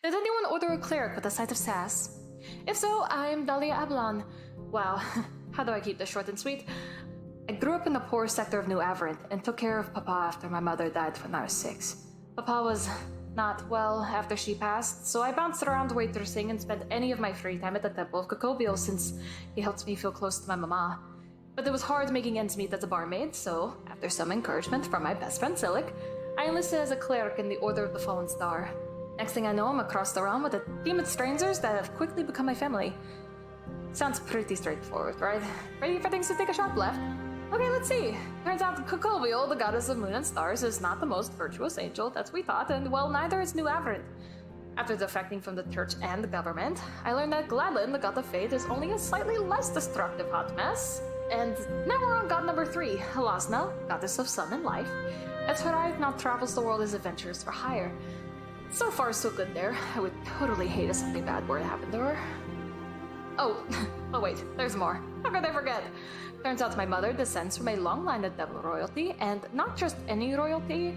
Did anyone order a cleric with a side of sass? If so, I'm Dahlia Ablon. Wow, how do I keep this short and sweet? I grew up in the poor sector of New Averant and took care of Papa after my mother died when I was 6. Papa was not well after she passed, so I bounced around waitressing and spent any of my free time at the Temple of Cocobio since he helped me feel close to my mama. But it was hard making ends meet as a barmaid, so after some encouragement from my best friend Silic, I enlisted as a cleric in the Order of the Fallen Star. Next thing I know, I'm across the realm with a team of strangers that have quickly become my family. Sounds pretty straightforward, right? Ready for things to take a sharp left? Okay, let's see. Turns out Cocobio, the goddess of moon and stars, is not the most virtuous angel that we thought, and well, neither is New Averant. After defecting from the church and the government, I learned that Gladlin, the god of fate, is only a slightly less destructive hot mess. And now we're on god number 3, Halasna, goddess of sun and life. As Horai now travels the world as adventurers for hire. So far, so good there. I would totally hate if something bad were to happen to her. Oh wait, there's more. How could I forget? Turns out my mother descends from a long line of devil royalty, and not just any royalty,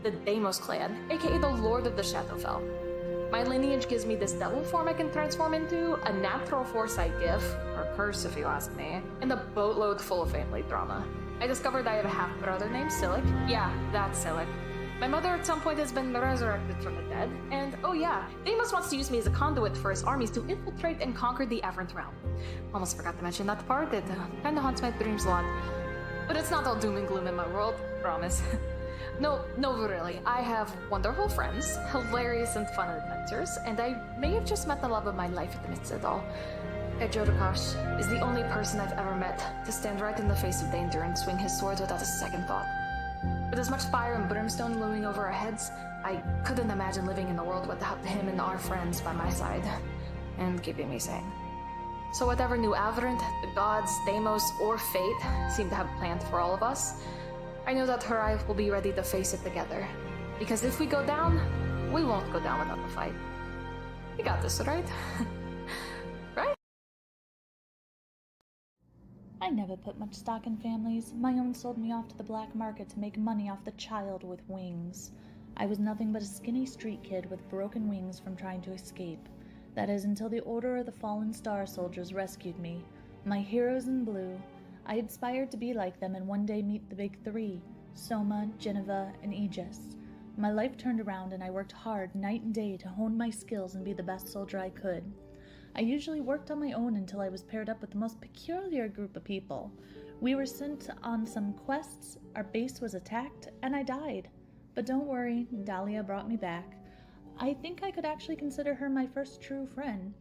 the Deimos clan, aka the Lord of the Shadowfell. My lineage gives me this devil form I can transform into, a natural foresight gift, or curse if you ask me, and a boatload full of family drama. I discovered I have a half-brother named Silic. Yeah, that's Silic. My mother at some point has been resurrected from the dead, and oh yeah, Deimos wants to use me as a conduit for his armies to infiltrate and conquer the Averant realm. Almost forgot to mention that part, it kinda haunts my dreams a lot. But it's not all doom and gloom in my world, promise. No, really, I have wonderful friends, hilarious and fun adventures, and I may have just met the love of my life in the midst of it all. Ejodakash is the only person I've ever met to stand right in the face of danger and swing his sword without a second thought. With as much fire and brimstone looming over our heads, I couldn't imagine living in a world without him and our friends by my side, and keeping me sane. So whatever New Averant, the gods, Deimos, or fate seem to have planned for all of us, I know that Horai will be ready to face it together. Because if we go down, we won't go down without a fight. We got this, right? Right? I never put much stock in families. My own sold me off to the black market to make money off the child with wings. I was nothing but a skinny street kid with broken wings from trying to escape. That is, until the Order of the Fallen Star soldiers rescued me. My heroes in blue. I aspired to be like them and one day meet the big 3, Soma, Geneva, and Aegis. My life turned around and I worked hard night and day to hone my skills and be the best soldier I could. I usually worked on my own until I was paired up with the most peculiar group of people. We were sent on some quests, our base was attacked, and I died. But don't worry, Dahlia brought me back. I think I could actually consider her my first true friend.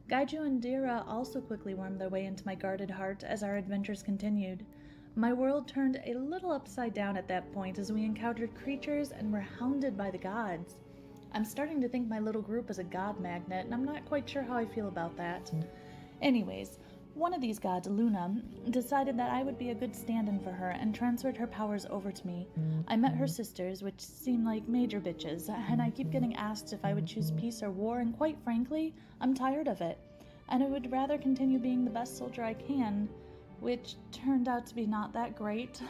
Gaiju and Dira also quickly wormed their way into my guarded heart as our adventures continued. My world turned a little upside down at that point as we encountered creatures and were hounded by the gods. I'm starting to think my little group is a god magnet, and I'm not quite sure how I feel about that. Anyways, one of these gods, Luna, decided that I would be a good stand-in for her and transferred her powers over to me. I met her sisters, which seem like major bitches, and I keep getting asked if I would choose peace or war, and quite frankly, I'm tired of it. And I would rather continue being the best soldier I can, which turned out to be not that great.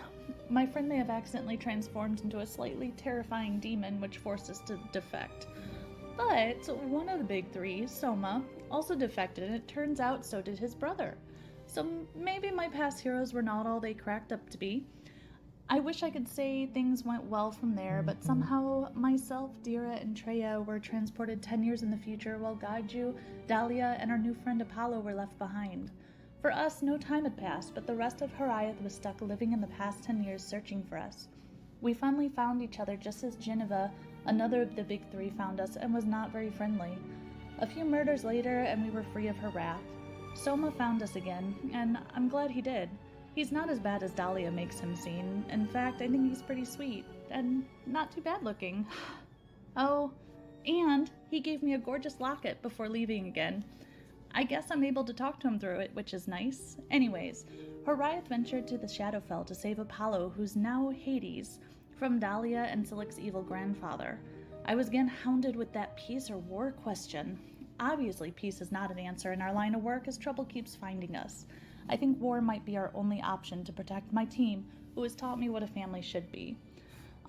My friend may have accidentally transformed into a slightly terrifying demon, which forced us to defect. But one of the big 3, Soma, also defected, and it turns out so did his brother. So maybe my past heroes were not all they cracked up to be. I wish I could say things went well from there, but somehow myself, Dira, and Treya were transported 10 years in the future, while Gaiju, Dahlia, and our new friend Apollo were left behind. For us, no time had passed, but the rest of Horiath was stuck living in the past 10 years searching for us. We finally found each other just as Geneva, another of the big 3, found us and was not very friendly. A few murders later, and we were free of her wrath. Soma found us again, and I'm glad he did. He's not as bad as Dahlia makes him seem. In fact, I think he's pretty sweet, and not too bad looking. Oh, and he gave me a gorgeous locket before leaving again. I guess I'm able to talk to him through it, which is nice. Anyways, Horiath ventured to the Shadowfell to save Apollo, who's now Hades, from Dahlia and Silic's evil grandfather. I was again hounded with that peace or war question. Obviously, peace is not an answer in our line of work as trouble keeps finding us. I think war might be our only option to protect my team, who has taught me what a family should be.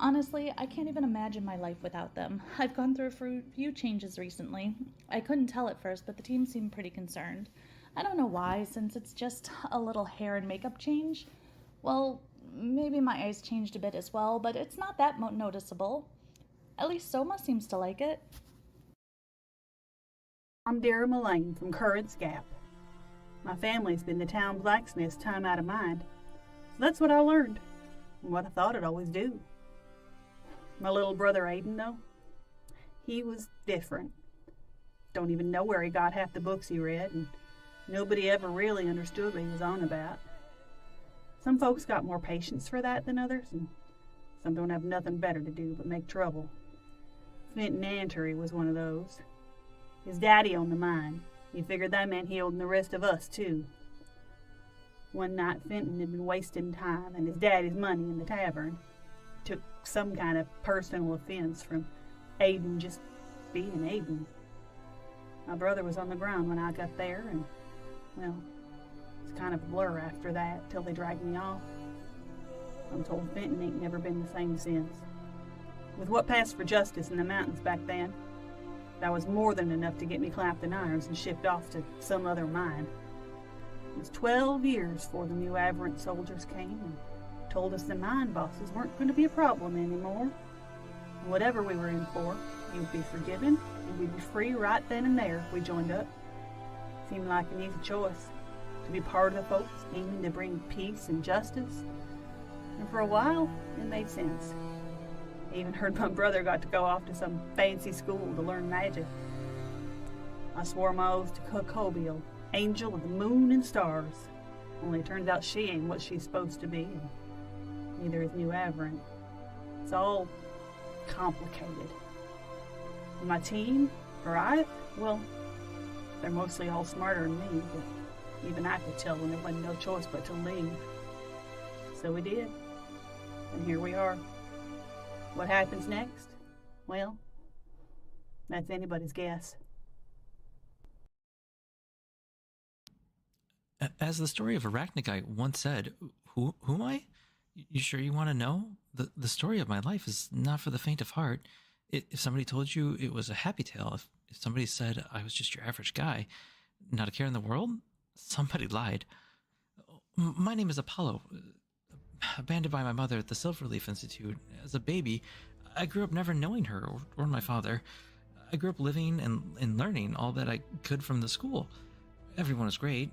Honestly, I can't even imagine my life without them. I've gone through a few changes recently. I couldn't tell at first, but the team seemed pretty concerned. I don't know why, since it's just a little hair and makeup change. Well, maybe my eyes changed a bit as well, but it's not that noticeable. At least Soma seems to like it. I'm Dara Mullane from Currants Gap. My family's been the town blacksmith's time out of mind. So that's what I learned, and what I thought I'd always do. My little brother Aiden, though, he was different. Don't even know where he got half the books he read, and nobody ever really understood what he was on about. Some folks got more patience for that than others, and some don't have nothing better to do but make trouble. Fenton Antery was one of those. His daddy owned the mine. He figured that meant he owed the rest of us, too. One night, Fenton had been wasting time and his daddy's money in the tavern. Took some kind of personal offense from Aiden just being Aiden. My brother was on the ground when I got there, and, well, it's kind of a blur after that till they dragged me off. I'm told Fenton ain't never been the same since. With what passed for justice in the mountains back then, that was more than enough to get me clapped in irons and shipped off to some other mine. It was 12 years before the new Aberrant soldiers came and told us the mine bosses weren't going to be a problem anymore. Whatever we were in for, we would be forgiven and we'd be free right then and there if we joined up. Seemed like an easy choice, to be part of the folks aiming to bring peace and justice. And for a while, it made sense. I even heard my brother got to go off to some fancy school to learn magic. I swore my oath to Kokobiel, angel of the moon and stars. Only it turns out she ain't what she's supposed to be, and neither is New Aberrant. It's all complicated. And my team, right? Well, they're mostly all smarter than me, but even I could tell when there wasn't no choice but to leave. So we did, and here we are. What happens next? Well, that's anybody's guess. As the story of Arachnigai once said, who am I? You sure you want to know? The story of my life is not for the faint of heart. If somebody told you it was a happy tale, if somebody said I was just your average guy, not a care in the world, somebody lied. My name is Apollo. Abandoned by my mother at the Silverleaf Institute. As a baby, I grew up never knowing her or my father. I grew up living and learning all that I could from the school. Everyone was great.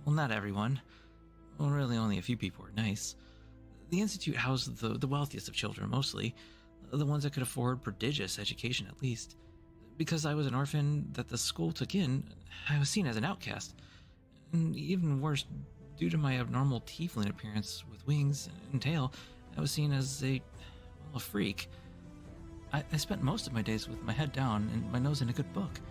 Well, not everyone. Well, really only a few people were nice. The Institute housed the wealthiest of children, mostly. The ones that could afford prodigious education, at least. Because I was an orphan that the school took in, I was seen as an outcast. And even worse, due to my abnormal tiefling appearance with wings and tail, I was seen as a freak. I spent most of my days with my head down and my nose in a good book.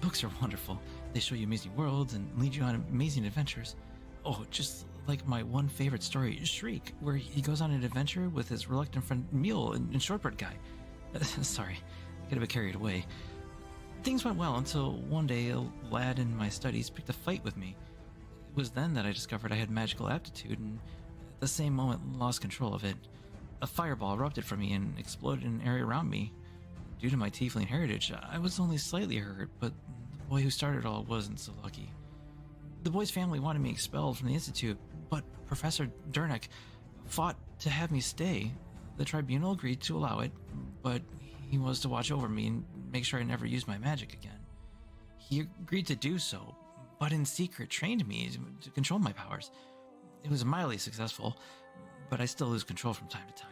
Books are wonderful. They show you amazing worlds and lead you on amazing adventures. Oh, just like my one favorite story, Shriek, where he goes on an adventure with his reluctant friend Mule and Shortbread Guy. Sorry, I got a bit carried away. Things went well until one day a lad in my studies picked a fight with me. It was then that I discovered I had magical aptitude and at the same moment lost control of it. A fireball erupted from me and exploded in an area around me. Due to my tiefling heritage, I was only slightly hurt, but the boy who started it all wasn't so lucky. The boy's family wanted me expelled from the Institute, but Professor Durnick fought to have me stay. The tribunal agreed to allow it, but he was to watch over me and make sure I never used my magic again. He agreed to do so, but in secret trained me to control my powers. It was mildly successful, but I still lose control from time to time.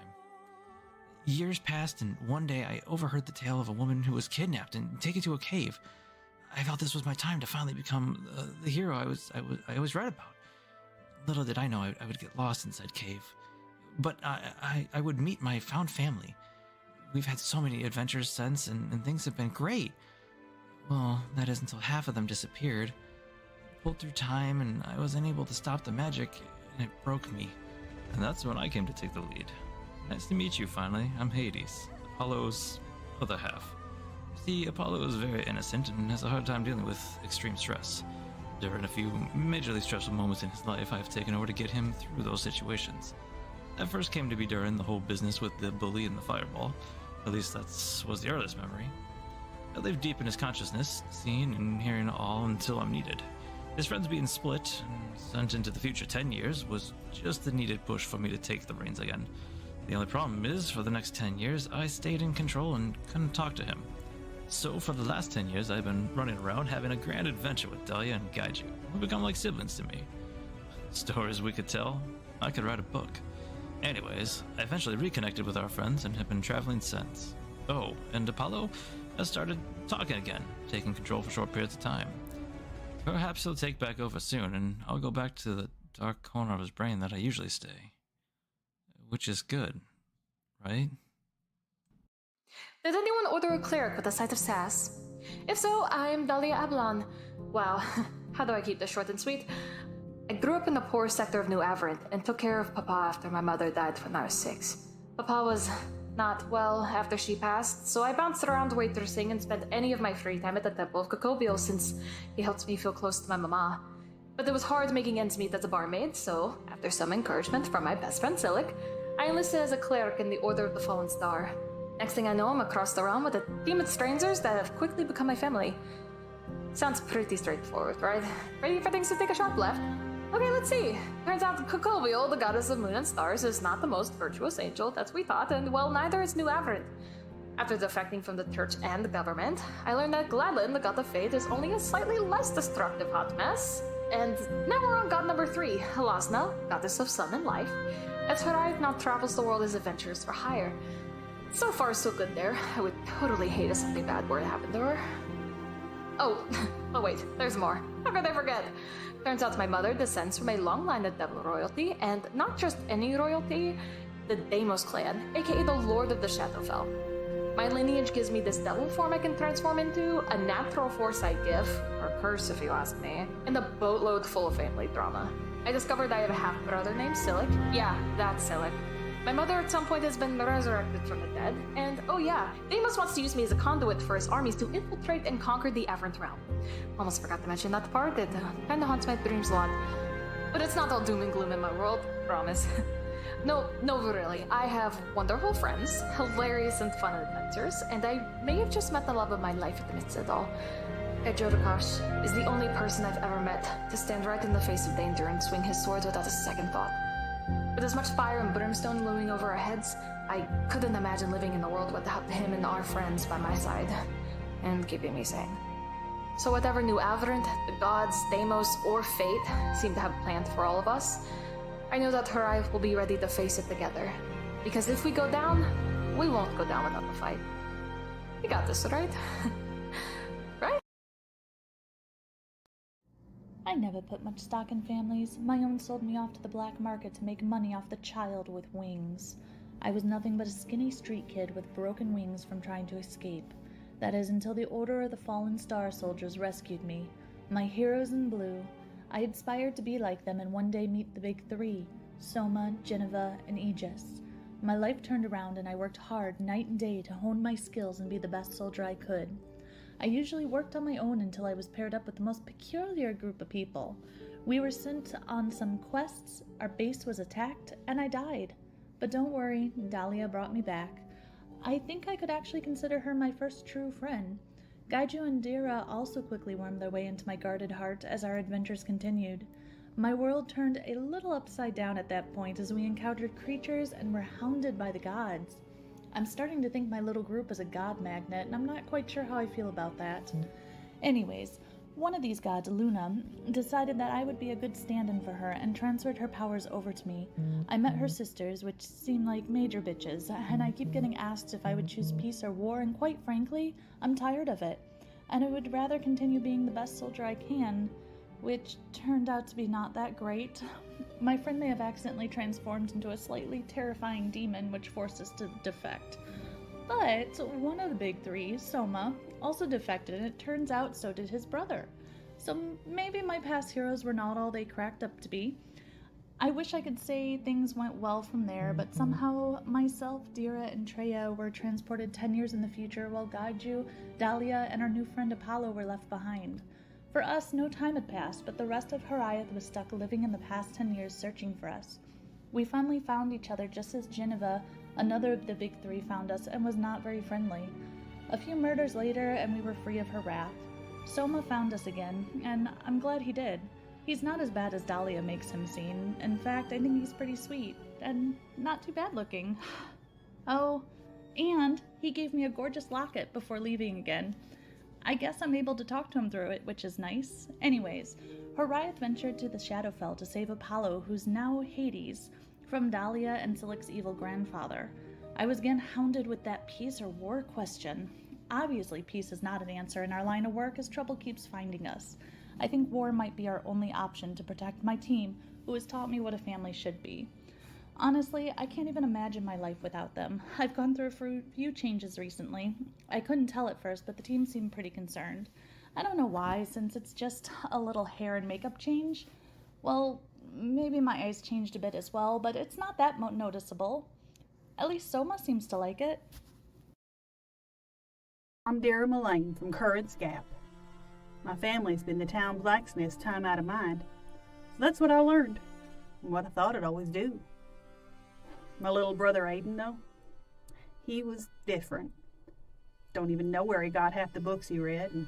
Years passed, and one day I overheard the tale of a woman who was kidnapped and taken to a cave. I felt this was my time to finally become the hero I always read about. Little did I know I would get lost inside cave. But I would meet my found family. We've had so many adventures since, and things have been great. Well, that is until half of them disappeared. Pulled through time, and I was unable to stop the magic, and it broke me. And that's when I came to take the lead. Nice to meet you, finally. I'm Hades, Apollo's other half. See, Apollo is very innocent and has a hard time dealing with extreme stress. During a few majorly stressful moments in his life, I've taken over to get him through those situations. That first came to be during the whole business with the bully and the fireball. At least that was the earliest memory. I lived deep in his consciousness, seeing and hearing all until I'm needed. His friends being split and sent into the future 10 years was just the needed push for me to take the reins again. The only problem is, for the next 10 years, I stayed in control and couldn't talk to him. So for the last 10 years, I've been running around having a grand adventure with Dahlia and Gaiju, who become like siblings to me. Stories we could tell. I could write a book. Anyways, I eventually reconnected with our friends and have been traveling since. Oh, and Apollo has started talking again, taking control for short periods of time. Perhaps he'll take back over soon, and I'll go back to the dark corner of his brain that I usually stay. Which is good, right? Did anyone order a cleric with a side of sass? If so, I'm Dahlia Ablon. Wow, how do I keep this short and sweet? I grew up in the poor sector of New Averant and took care of Papa after my mother died when I was 6. Papa was not well after she passed, so I bounced around waitressing and spent any of my free time at the Temple of Cocobio since he helped me feel close to my mama. But it was hard making ends meet as a barmaid, so after some encouragement from my best friend Silic, I enlisted as a cleric in the Order of the Fallen Star. Next thing I know, I'm across the realm with a team of strangers that have quickly become my family. Sounds pretty straightforward, right? Ready for things to take a sharp left? Okay, let's see. Turns out Cocobio, the goddess of moon and stars, is not the most virtuous angel that we thought, and well, neither is New Averant. After defecting from the church and the government, I learned that Gladlin, the god of fate, is only a slightly less destructive hot mess. And now we're on god number 3, Halasna, goddess of sun and life. As Harai now travels the world as adventurers for hire. So far, so good there. I would totally hate if something bad were to happen to her. Oh wait, there's more. How could I forget? Turns out my mother descends from a long line of devil royalty, and not just any royalty, the Deimos clan, aka the Lord of the Shadowfell. My lineage gives me this devil form I can transform into, a natural foresight gift, or curse if you ask me, and a boatload full of family drama. I discovered I have a half-brother named Silic. Yeah, that's Silic. My mother at some point has been resurrected from the dead, and oh yeah, Deimos wants to use me as a conduit for his armies to infiltrate and conquer the Averant realm. Almost forgot to mention that part, it kinda haunts my dreams a lot. But it's not all doom and gloom in my world, promise. No, really, I have wonderful friends, hilarious and fun adventures, and I may have just met the love of my life in the midst of it all. Ejodakash is the only person I've ever met to stand right in the face of danger and swing his sword without a second thought. With as much fire and brimstone looming over our heads, I couldn't imagine living in a world without him and our friends by my side, and keeping me sane. So whatever New Averant, the gods, Deimos, or fate seem to have planned for all of us, I know that Harai will be ready to face it together. Because if we go down, we won't go down without a fight. We got this, right? Right? I never put much stock in families. My own sold me off to the black market to make money off the child with wings. I was nothing but a skinny street kid with broken wings from trying to escape. That is, until the Order of the Fallen Star Soldiers rescued me. My heroes in blue. I aspired to be like them and one day meet the big 3, Soma, Geneva, and Aegis. My life turned around and I worked hard night and day to hone my skills and be the best soldier I could. I usually worked on my own until I was paired up with the most peculiar group of people. We were sent on some quests, our base was attacked, and I died. But don't worry, Dahlia brought me back. I think I could actually consider her my first true friend. Gaiju and Dira also quickly wormed their way into my guarded heart as our adventures continued. My world turned a little upside down at that point as we encountered creatures and were hounded by the gods. I'm starting to think my little group is a god magnet, and I'm not quite sure how I feel about that. Anyways, one of these gods, Luna, decided that I would be a good stand-in for her and transferred her powers over to me. I met her sisters, which seem like major bitches, and I keep getting asked if I would choose peace or war, and quite frankly, I'm tired of it. And I would rather continue being the best soldier I can, which turned out to be not that great. My friend may have accidentally transformed into a slightly terrifying demon, which forced us to defect. But one of the big 3, Soma, also defected, and it turns out so did his brother. So maybe my past heroes were not all they cracked up to be. I wish I could say things went well from there, but somehow myself, Dira, and Treya were transported 10 years in the future, while Gaiju, Dahlia, and our new friend Apollo were left behind. For us, no time had passed, but the rest of Harayath was stuck living in the past 10 years searching for us. We finally found each other just as Geneva, another of the big three, found us and was not very friendly. A few murders later, and we were free of her wrath. Soma found us again, and I'm glad he did. He's not as bad as Dahlia makes him seem. In fact, I think he's pretty sweet, and not too bad looking. Oh, and he gave me a gorgeous locket before leaving again. I guess I'm able to talk to him through it, which is nice. Anyways, Horiath ventured to the Shadowfell to save Apollo, who's now Hades, from Dahlia and Silic's evil grandfather. I was again hounded with that peace or war question. Obviously, peace is not an answer in our line of work as trouble keeps finding us. I think war might be our only option to protect my team, who has taught me what a family should be. Honestly, I can't even imagine my life without them. I've gone through a few changes recently. I couldn't tell at first, but the team seemed pretty concerned. I don't know why, since it's just a little hair and makeup change. Well, maybe my eyes changed a bit as well, but it's not that noticeable. At least Soma seems to like it. I'm Dara Mullane from Currents Gap. My family's been the town blacksmith's time out of mind. So that's what I learned, and what I thought I'd always do. My little brother Aiden, though, he was different. Don't even know where he got half the books he read, and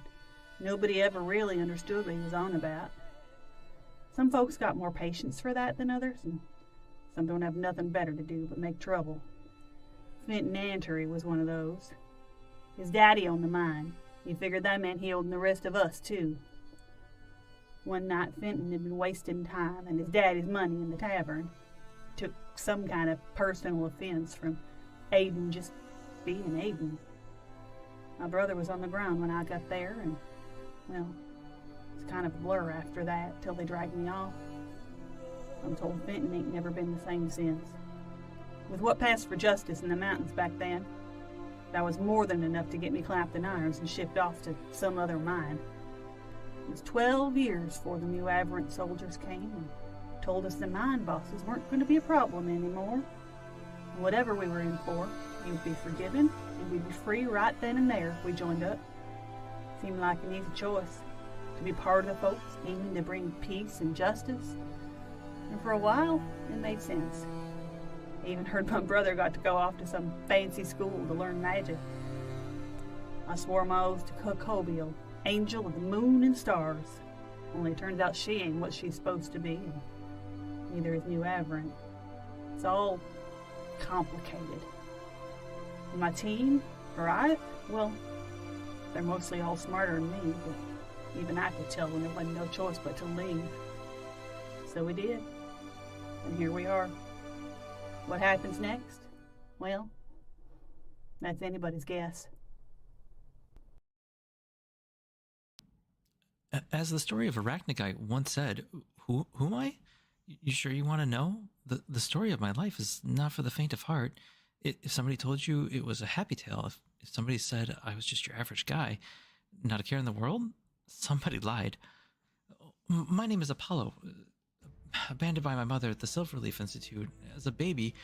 nobody ever really understood what he was on about. Some folks got more patience for that than others, and some don't have nothing better to do but make trouble. Fenton Antery was one of those. His daddy owned the mine. He figured that meant he owned the rest of us, too. One night, Fenton had been wasting time and his daddy's money in the tavern. Took some kind of personal offense from Aiden just being Aiden. My brother was on the ground when I got there, and, well, it's kind of a blur after that till they dragged me off. I'm told Fenton ain't never been the same since. With what passed for justice in the mountains back then, that was more than enough to get me clapped in irons and shipped off to some other mine. It was 12 years before the new Aberrant soldiers came and told us the mine bosses weren't going to be a problem anymore. Whatever we were in for, we would be forgiven and we'd be free right then and there if we joined up. Seemed like an easy choice, to be part of the folks aiming to bring peace and justice. And for a while, it made sense. I even heard my brother got to go off to some fancy school to learn magic. I swore my oath to Kokobiel, angel of the moon and stars. Only it turns out she ain't what she's supposed to be, and neither is New Aberrant. It's all complicated. And my team, right? Well, they're mostly all smarter than me, but even I could tell when there wasn't no choice but to leave. So we did, and here we are. What happens next? Well, that's anybody's guess. As the story of Arachnaguy once said, who am I? You sure you want to know? The story of my life is not for the faint of heart. If somebody told you it was a happy tale, if somebody said I was just your average guy, not a care in the world, somebody lied. My name is Apollo. Abandoned by my mother at the Silverleaf Institute. As a baby,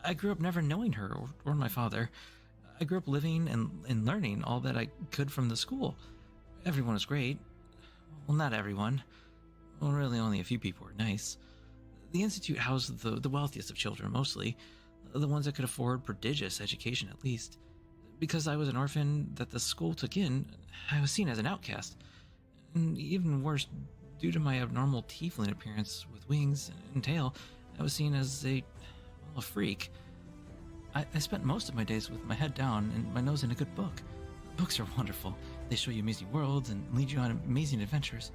I grew up never knowing her or my father. I grew up living and learning all that I could from the school. Everyone was great. Well, not everyone. Well, really only a few people were nice. The Institute housed the wealthiest of children, mostly. The ones that could afford prodigious education, at least. Because I was an orphan that the school took in, I was seen as an outcast. And even worse, due to my abnormal tiefling appearance with wings and tail, I was seen as a freak. I spent most of my days with my head down and my nose in a good book. Books are wonderful. They show you amazing worlds and lead you on amazing adventures.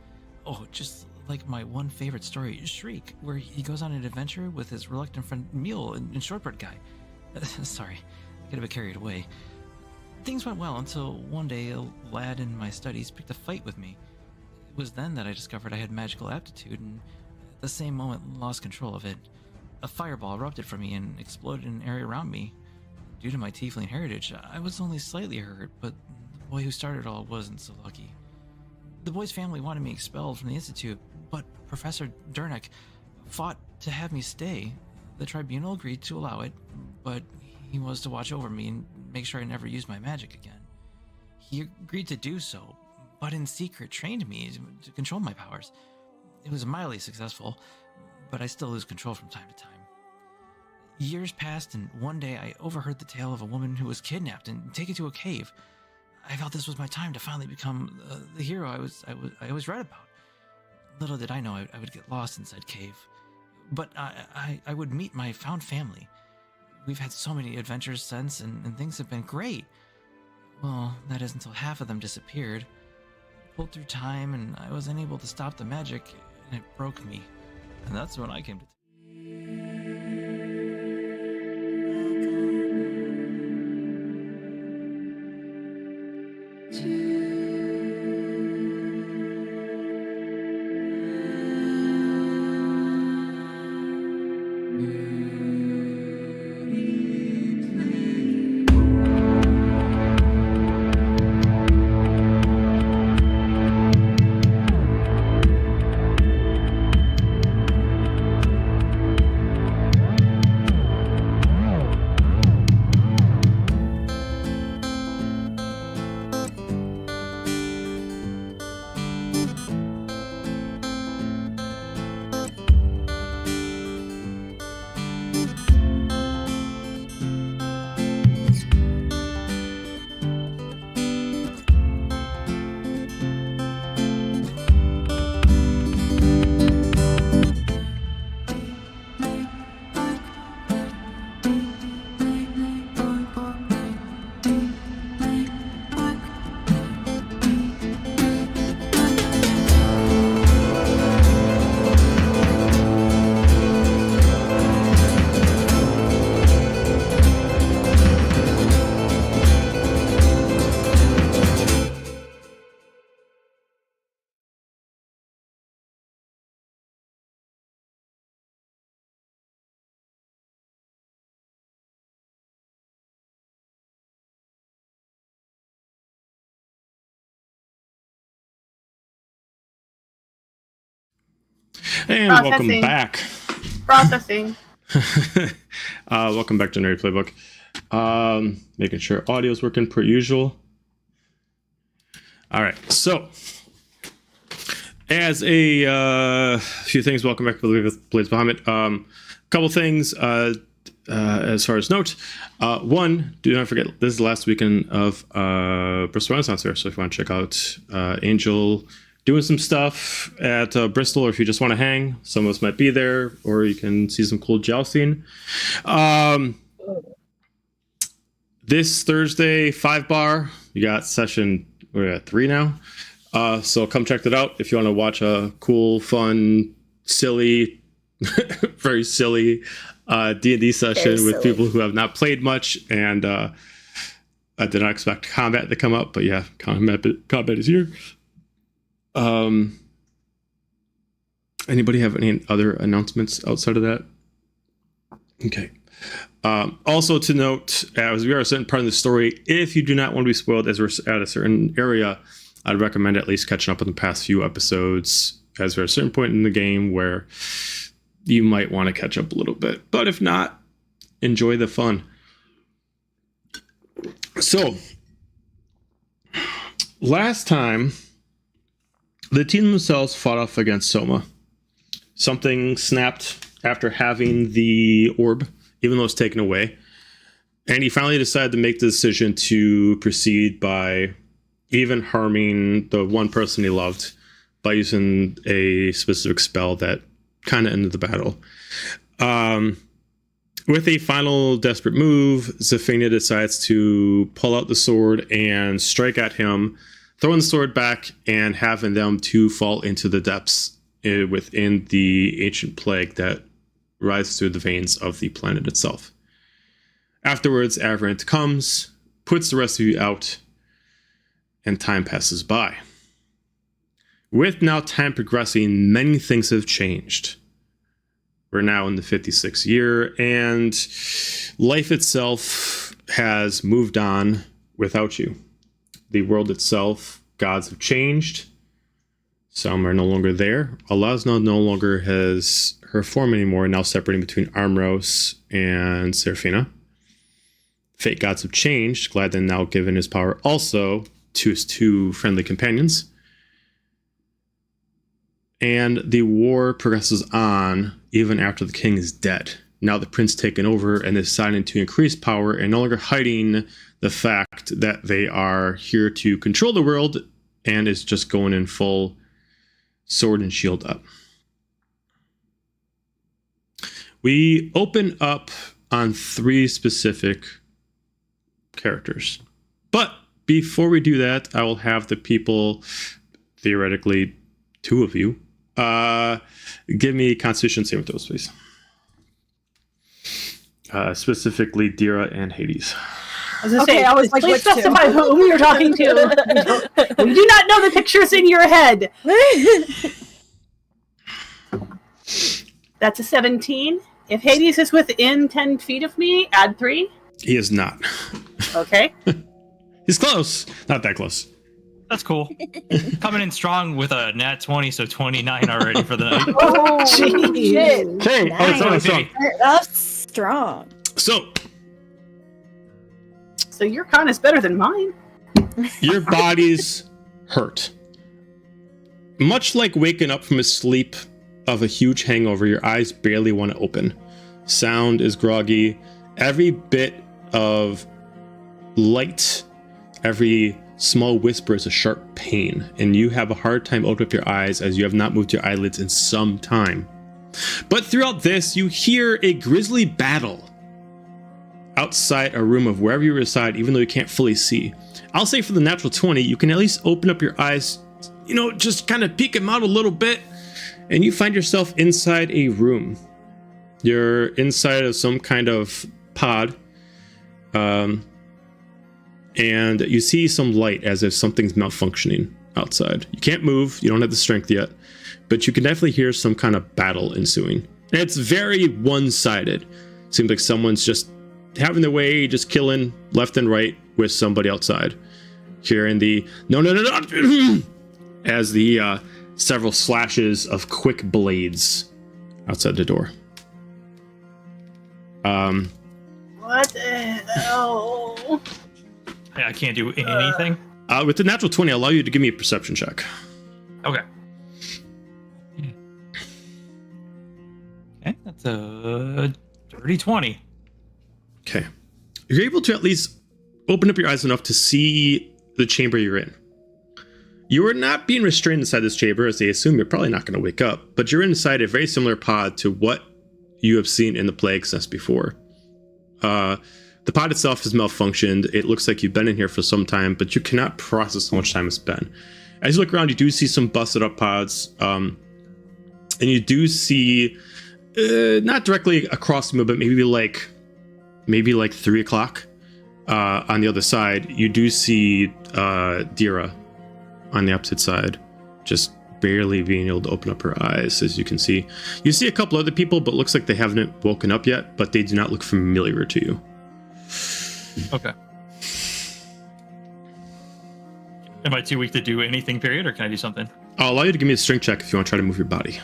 Oh, just like my one favorite story, Shriek, where he goes on an adventure with his reluctant friend Mule and Shortbread Guy. Sorry, I got a bit carried away. Things went well until one day a lad in my studies picked a fight with me. It was then that I discovered I had magical aptitude and at the same moment lost control of it. A fireball erupted from me and exploded in an area around me. Due to my tiefling heritage, I was only slightly hurt, but the boy who started it all wasn't so lucky. The boy's family wanted me expelled from the Institute, but Professor Durnick fought to have me stay. The tribunal agreed to allow it, but he was to watch over me and make sure I never used my magic again. He agreed to do so, but in secret trained me to control my powers. It was mildly successful, but I still lose control from time to time. Years passed, and one day I overheard the tale of a woman who was kidnapped and taken to a cave. I felt this was my time to finally become the hero I always read about. Little did I know I would get lost in said cave. But I would meet my found family. We've had so many adventures since, and things have been great. Well, that is until half of them disappeared. Pulled through time, and I was unable to stop the magic, and it broke me. And that's when I came to... And welcome back. Processing. Welcome back to Nerdy Playbook. Making sure audio's working per usual. All right, so as a few things, welcome back to Blades Bahamut. Couple things as far as note. One, do not forget, this is the last weekend of Bristol Renaissance Fair, so if you want to check out Angel doing some stuff at Bristol, or if you just want to hang, some of us might be there, or you can see some cool jousting. This Thursday, 5 bar, you got session, we're at 3 now. So come check that out if you want to watch a cool, fun, silly, very silly D&D session with people who have not played much. And I did not expect combat to come up, but yeah, combat is here. Anybody have any other announcements outside of that? Okay. Also to note, as we are a certain part of the story, if you do not want to be spoiled as we're at a certain area, I'd recommend at least catching up on the past few episodes, as we're at a certain point in the game where you might want to catch up a little bit. But if not, enjoy the fun. So, last time, the team themselves fought off against Soma. Something snapped after having the orb, even though it's taken away. And he finally decided to make the decision to proceed by even harming the one person he loved by using a specific spell that kind of ended the battle. With a final desperate move, Zephania decides to pull out the sword and strike at him, throwing the sword back and having them to fall into the depths within the ancient plague that rises through the veins of the planet itself. Afterwards, Averant comes, puts the rest of you out, and time passes by. With now time progressing, many things have changed. We're now in the 56th year, and life itself has moved on without you. The world itself, gods have changed. Some are no longer there. Alazna no longer has her form anymore, now separating between Armros and Seraphina. Fate gods have changed. Gladden now given his power also to his two friendly companions. And the war progresses on even after the king is dead. now the prince taken over and is deciding to increase power and no longer hiding the fact that they are here to control the world and is just going in full sword and shield up. We open up on 3 specific characters. But before we do that, I will have the people, theoretically 2 of you, give me Constitution saving throws, please. Specifically Dira and Hades. I was gonna say, I was like, please specify whom you're talking to. We do not know the pictures in your head. That's a 17. If Hades is within 10 feet of me, add 3. He is not. Okay. He's close. Not that close. That's cool. Coming in strong with a nat 20, so 29 already for the night. Oh, shit. Okay. Nice. Oh, it's strong. That's strong. So your con is better than mine. Your bodies hurt. Much like waking up from a sleep of a huge hangover, your eyes barely want to open. Sound is groggy. Every bit of light, every small whisper is a sharp pain, and you have a hard time opening up your eyes as you have not moved your eyelids in some time. But throughout this, you hear a grisly battle outside a room of wherever you reside, even though you can't fully see. I'll say for the natural 20, you can at least open up your eyes, just kind of peek them out a little bit, and you find yourself inside a room. You're inside of some kind of pod, and you see some light as if something's malfunctioning outside. You can't move, you don't have the strength yet, but you can definitely hear some kind of battle ensuing. And it's very one-sided. Seems like someone's just having their way, just killing left and right with somebody outside. Hearing the no, as the several slashes of quick blades outside the door. What the hell? I can't do anything. With the natural 20, I'll allow you to give me a perception check. Okay. Okay, that's a dirty 20. Okay. You're able to at least open up your eyes enough to see the chamber you're in. You are not being restrained inside this chamber, as they assume you're probably not going to wake up, but you're inside a very similar pod to what you have seen in the Plague Cess before. The pod itself has malfunctioned. It looks like you've been in here for some time, but you cannot process how much time it's been. As you look around, you do see some busted up pods, and you do see, not directly across the middle, but maybe like 3 o'clock on the other side, you do see Dira on the opposite side, just barely being able to open up her eyes. As you can see, you see a couple other people, but looks like they haven't woken up yet, but they do not look familiar to you. Okay. Am I too weak to do anything, period, or can I do something? I'll allow you to give me a strength check if you want to try to move your body.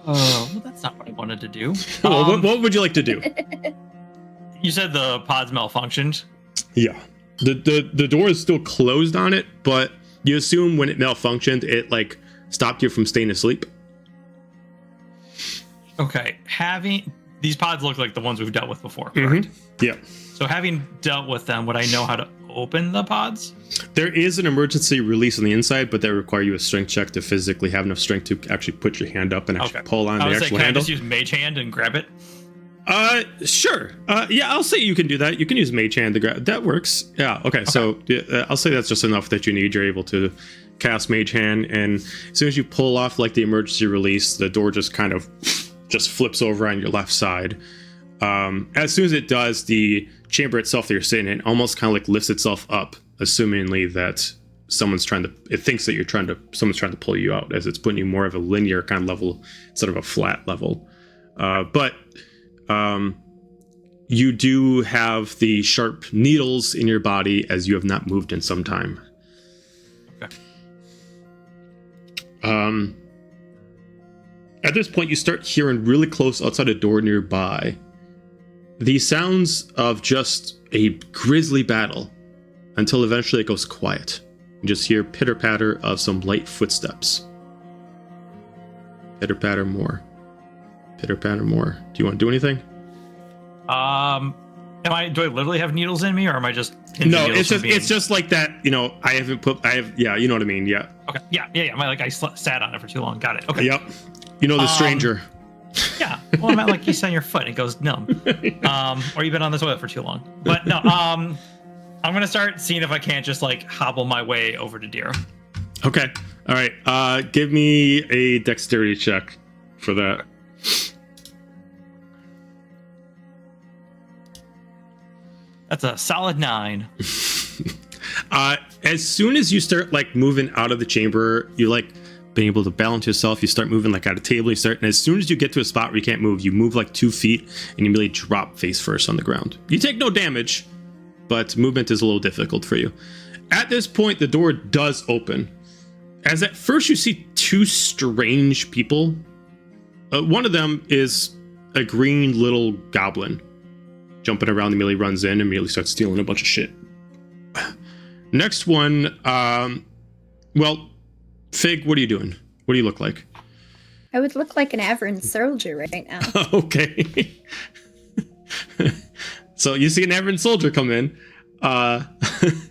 Oh, well, that's not what I wanted to do. What would you like to do? You said the pod's malfunctioned. Yeah. The door is still closed on it, but you assume when it malfunctioned, it stopped you from staying asleep. Okay. These pods look like the ones we've dealt with before, correct? Mm-hmm. Yeah. So having dealt with them, would I know how to open the pods? There is an emergency release on the inside, but that require you a strength check to physically have enough strength to actually put your hand up and actually pull on the actual handle. Can I just use Mage Hand and grab it? Sure. Yeah, I'll say you can do that. You can use Mage Hand to grab. That works. Yeah. Okay. So I'll say that's just enough that you need. You're able to cast Mage Hand, and as soon as you pull off the emergency release, the door just kind of just flips over on your left side. As soon as it does, the chamber itself that you're sitting in almost kind of lifts itself up, assumingly that someone's trying to pull you out, as it's putting you more of a linear kind of level instead of a flat level. But you do have the sharp needles in your body as you have not moved in some time. Okay. At this point, you start hearing really close outside a door nearby the sounds of just a grisly battle until eventually it goes quiet. You just hear pitter-patter of some light footsteps. Pitter-patter more. Pitter patter more. Do you want to do anything? Do I literally have needles in me, or am I just? No, it's just like that. You know, yeah, you know what I mean. Yeah. Okay. Yeah. I sat on it for too long. Got it. Okay. Yep. You know the stranger. Yeah. Well, I meant like you sit on your foot and it goes numb. Or you've been on the toilet for too long. But no. I'm gonna start seeing if I can't just like hobble my way over to Deer. Okay. All right. Give me a dexterity check for that. That's a solid 9. As soon as you start like moving out of the chamber, you like being able to balance yourself. You start moving like at a table. And as soon as you get to a spot where you can't move, you move like 2 feet and you immediately drop face first on the ground. You take no damage, but movement is a little difficult for you. At this point, the door does open. As at first you see 2 strange people. One of them is a green little goblin. Jumping around, immediately runs in and immediately starts stealing a bunch of shit. Next one, well, Fig, what are you doing? What do you look like? I would look like an average soldier right now. Okay. So you see an average soldier come in. Shortly.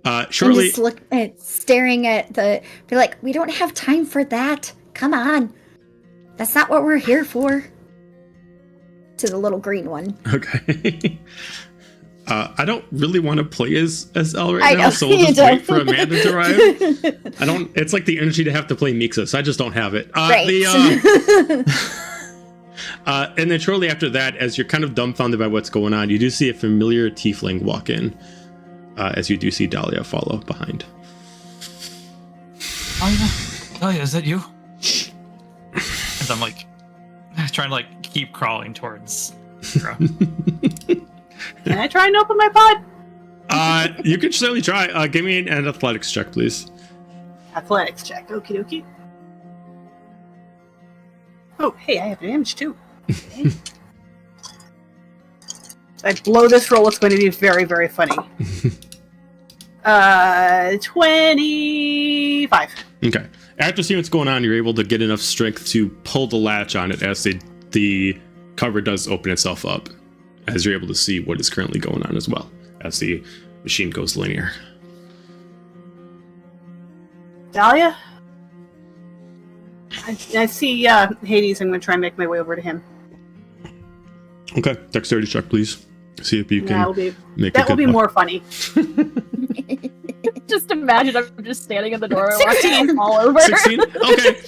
And just look at staring at be like, we don't have time for that. Come on. That's not what we're here for. To the little green one. Okay. I don't really want to play as Elle right now, so we'll just wait for Amanda to arrive. It's like the energy to have to play Mixa, so I just don't have it. Right. And then shortly after that, as you're kind of dumbfounded by what's going on, you do see a familiar tiefling walk in, as you do see Dahlia follow behind. Dahlia, is that you? As I'm like trying to like keep crawling towards her. Can I try and open my pod? You can certainly try. Give me an athletics check, please. Athletics check. Okie dokie. Oh, hey, I have damage too. Okay. I blow this roll, it's going to be very, very funny. 25. Okay. After seeing what's going on, you're able to get enough strength to pull the latch on it as the cover does open itself up, as you're able to see what is currently going on as well, as the machine goes linear. Dahlia? I see Hades. I'm going to try and make my way over to him. Okay. Dexterity check, please. See if you can make that will be more funny. Just imagine I'm just standing in the doorway 16 all over. 16? Okay.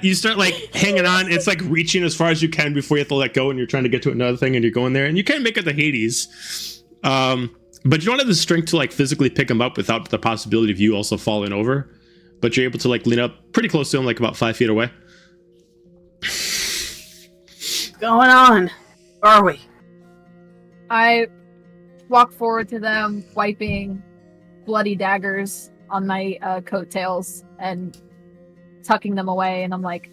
You start like hanging on. It's like reaching as far as you can before you have to let go, and you're trying to get to another thing, and you're going there, and you can't make it to Hades. But you don't have the strength to like physically pick him up without the possibility of you also falling over. But you're able to like lean up pretty close to him, like about 5 feet away. What's going on? Where are we? I walk forward to them, wiping bloody daggers on my coattails and tucking them away, and I'm like,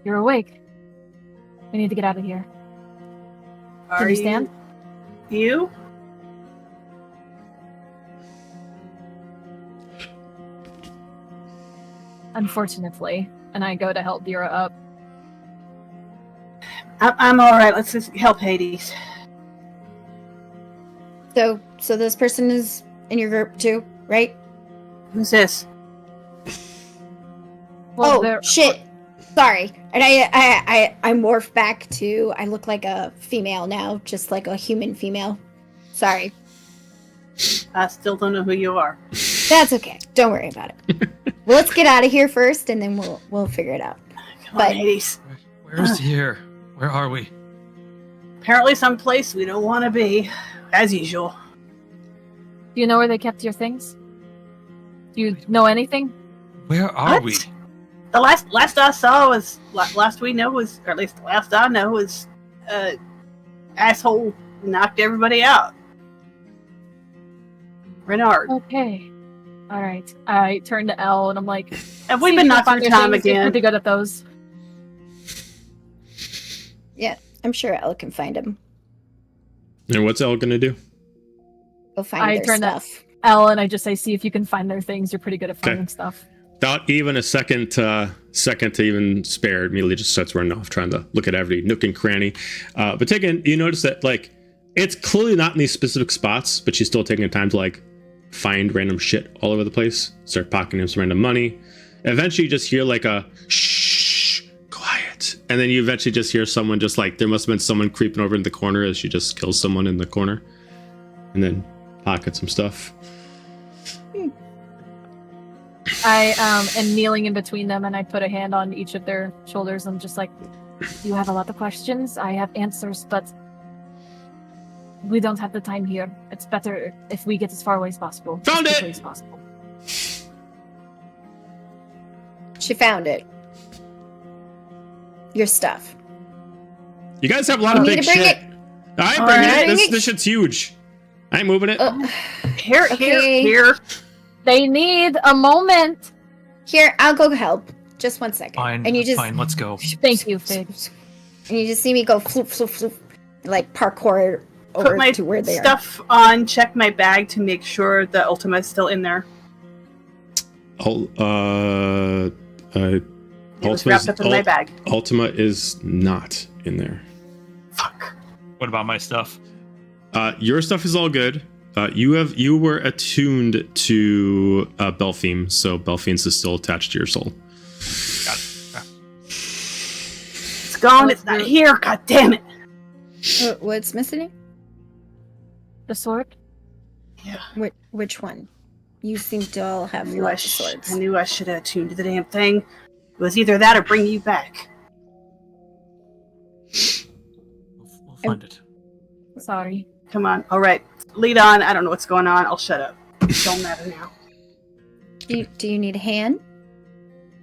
"You're awake. We need to get out of here. Can you stand?" You? Unfortunately, and I go to help Dira up. I'm all right. Let's just help Hades. So this person is in your group too, right? Who's this? Well, shit. Sorry. And I morph back to, I look like a female now, just like a human female. Sorry. I still don't know who you are. That's okay. Don't worry about it. Well, let's get out of here first, and then we'll figure it out. Come on, Hades. Where's here? Where are we? Apparently someplace we don't want to be, as usual. Do you know where they kept your things? Do you know anything? Where are we? The last I saw was, last we know was, or at least the last I know was, asshole knocked everybody out. Renard. Okay. All right. I turn to Elle and I'm like, Have we been knocked through time again? You're pretty good at those. Yeah, I'm sure Elle can find him. And what's Elle gonna do? Go find their stuff. Elle and I just say, see if you can find their things. You're pretty good at finding stuff. Without even a second second to even spare, immediately just starts running off, trying to look at every nook and cranny. But taking, you notice that like it's clearly not in these specific spots, but she's still taking the time to like find random shit all over the place, start pocketing some random money. Eventually you just hear like a shh, quiet, and then you eventually just hear someone just like, there must have been someone creeping over in the corner as she just kills someone in the corner, and then pocket some stuff. I am kneeling in between them, and I put a hand on each of their shoulders. I'm just like, you have a lot of questions. I have answers, but we don't have the time here. It's better if we get as far away as possible. Found as it! quickly as possible. She found it. Your stuff. You guys have a lot of You need big to bring shit. it. I ain't bringing Alright. it. This shit's huge. I ain't moving it. Here, Okay. here. They need a moment. Here, I'll go help. Just 1 second. Fine, And you just fine, let's go. Thank you, Fig. and you just see me go floop, floop, floop, like parkour over Put my to where they stuff on, check my bag to make sure the Ultima is still in there. Ultima It was wrapped up in my bag. Ultima is not in there. Fuck. What about my stuff? Your stuff is all good. You were attuned to Belpheme, so Belpheme's is still attached to your soul. Got it. Okay. It's gone. It's not here. God damn it. are. What's missing? The sword? Which one? You seem to all have I knew I lots of swords. knew I should have attuned to the damn thing. It was either that or bring you back. We'll find it. Sorry. Come on. All right. Lead on. I don't know what's going on. I'll shut up. It don't matter now. Do you need a hand?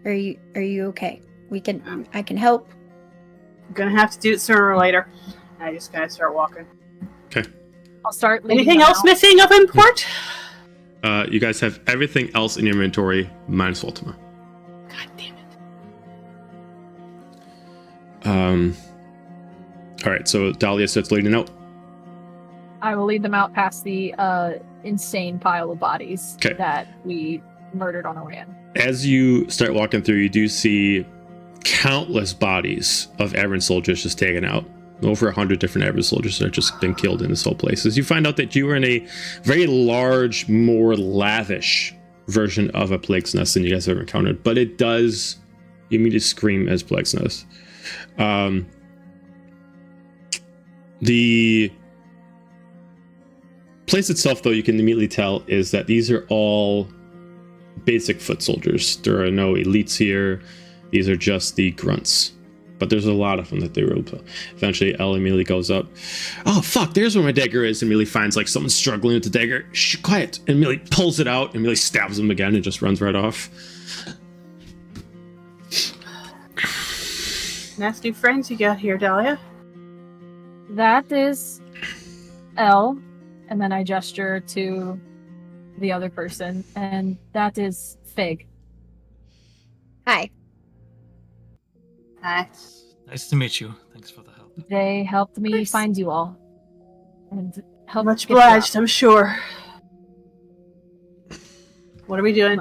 Are you okay? I can help. I'm gonna have to do it sooner or later. I just kind of start walking. Okay. I'll start leading Anything them else out. missing of import? You guys have everything else in your inventory minus Ultima. God damn it. All right, so Dahlia starts leading out. I will lead them out past the insane pile of bodies 'Kay. that we murdered on our way in. As you start walking through, you do see countless bodies of Everin soldiers just taken out. Over 100 different Everin soldiers that have just been killed in this whole place. As you find out that you are in a very large, more lavish version of a Plague's Nest than you guys have ever encountered, but it does immediately scream as Plague's Nest. The place itself, though, you can immediately tell is that these are all basic foot soldiers. There are no elites here. These are just the grunts. But there's a lot of them that they were able to. Eventually, Elle immediately goes up. Oh, fuck, there's where my dagger is. And immediately finds like someone struggling with the dagger. Shh, quiet. And immediately pulls it out and immediately stabs him again and just runs right off. Nice new friends you got here, Dahlia. That is L, and then I gesture to the other person, and that is Fig. Hi. Hi. Nice to meet you. Thanks for the help. They helped me course. find you all. And helped Much get you out. obliged, I'm sure. What are we doing?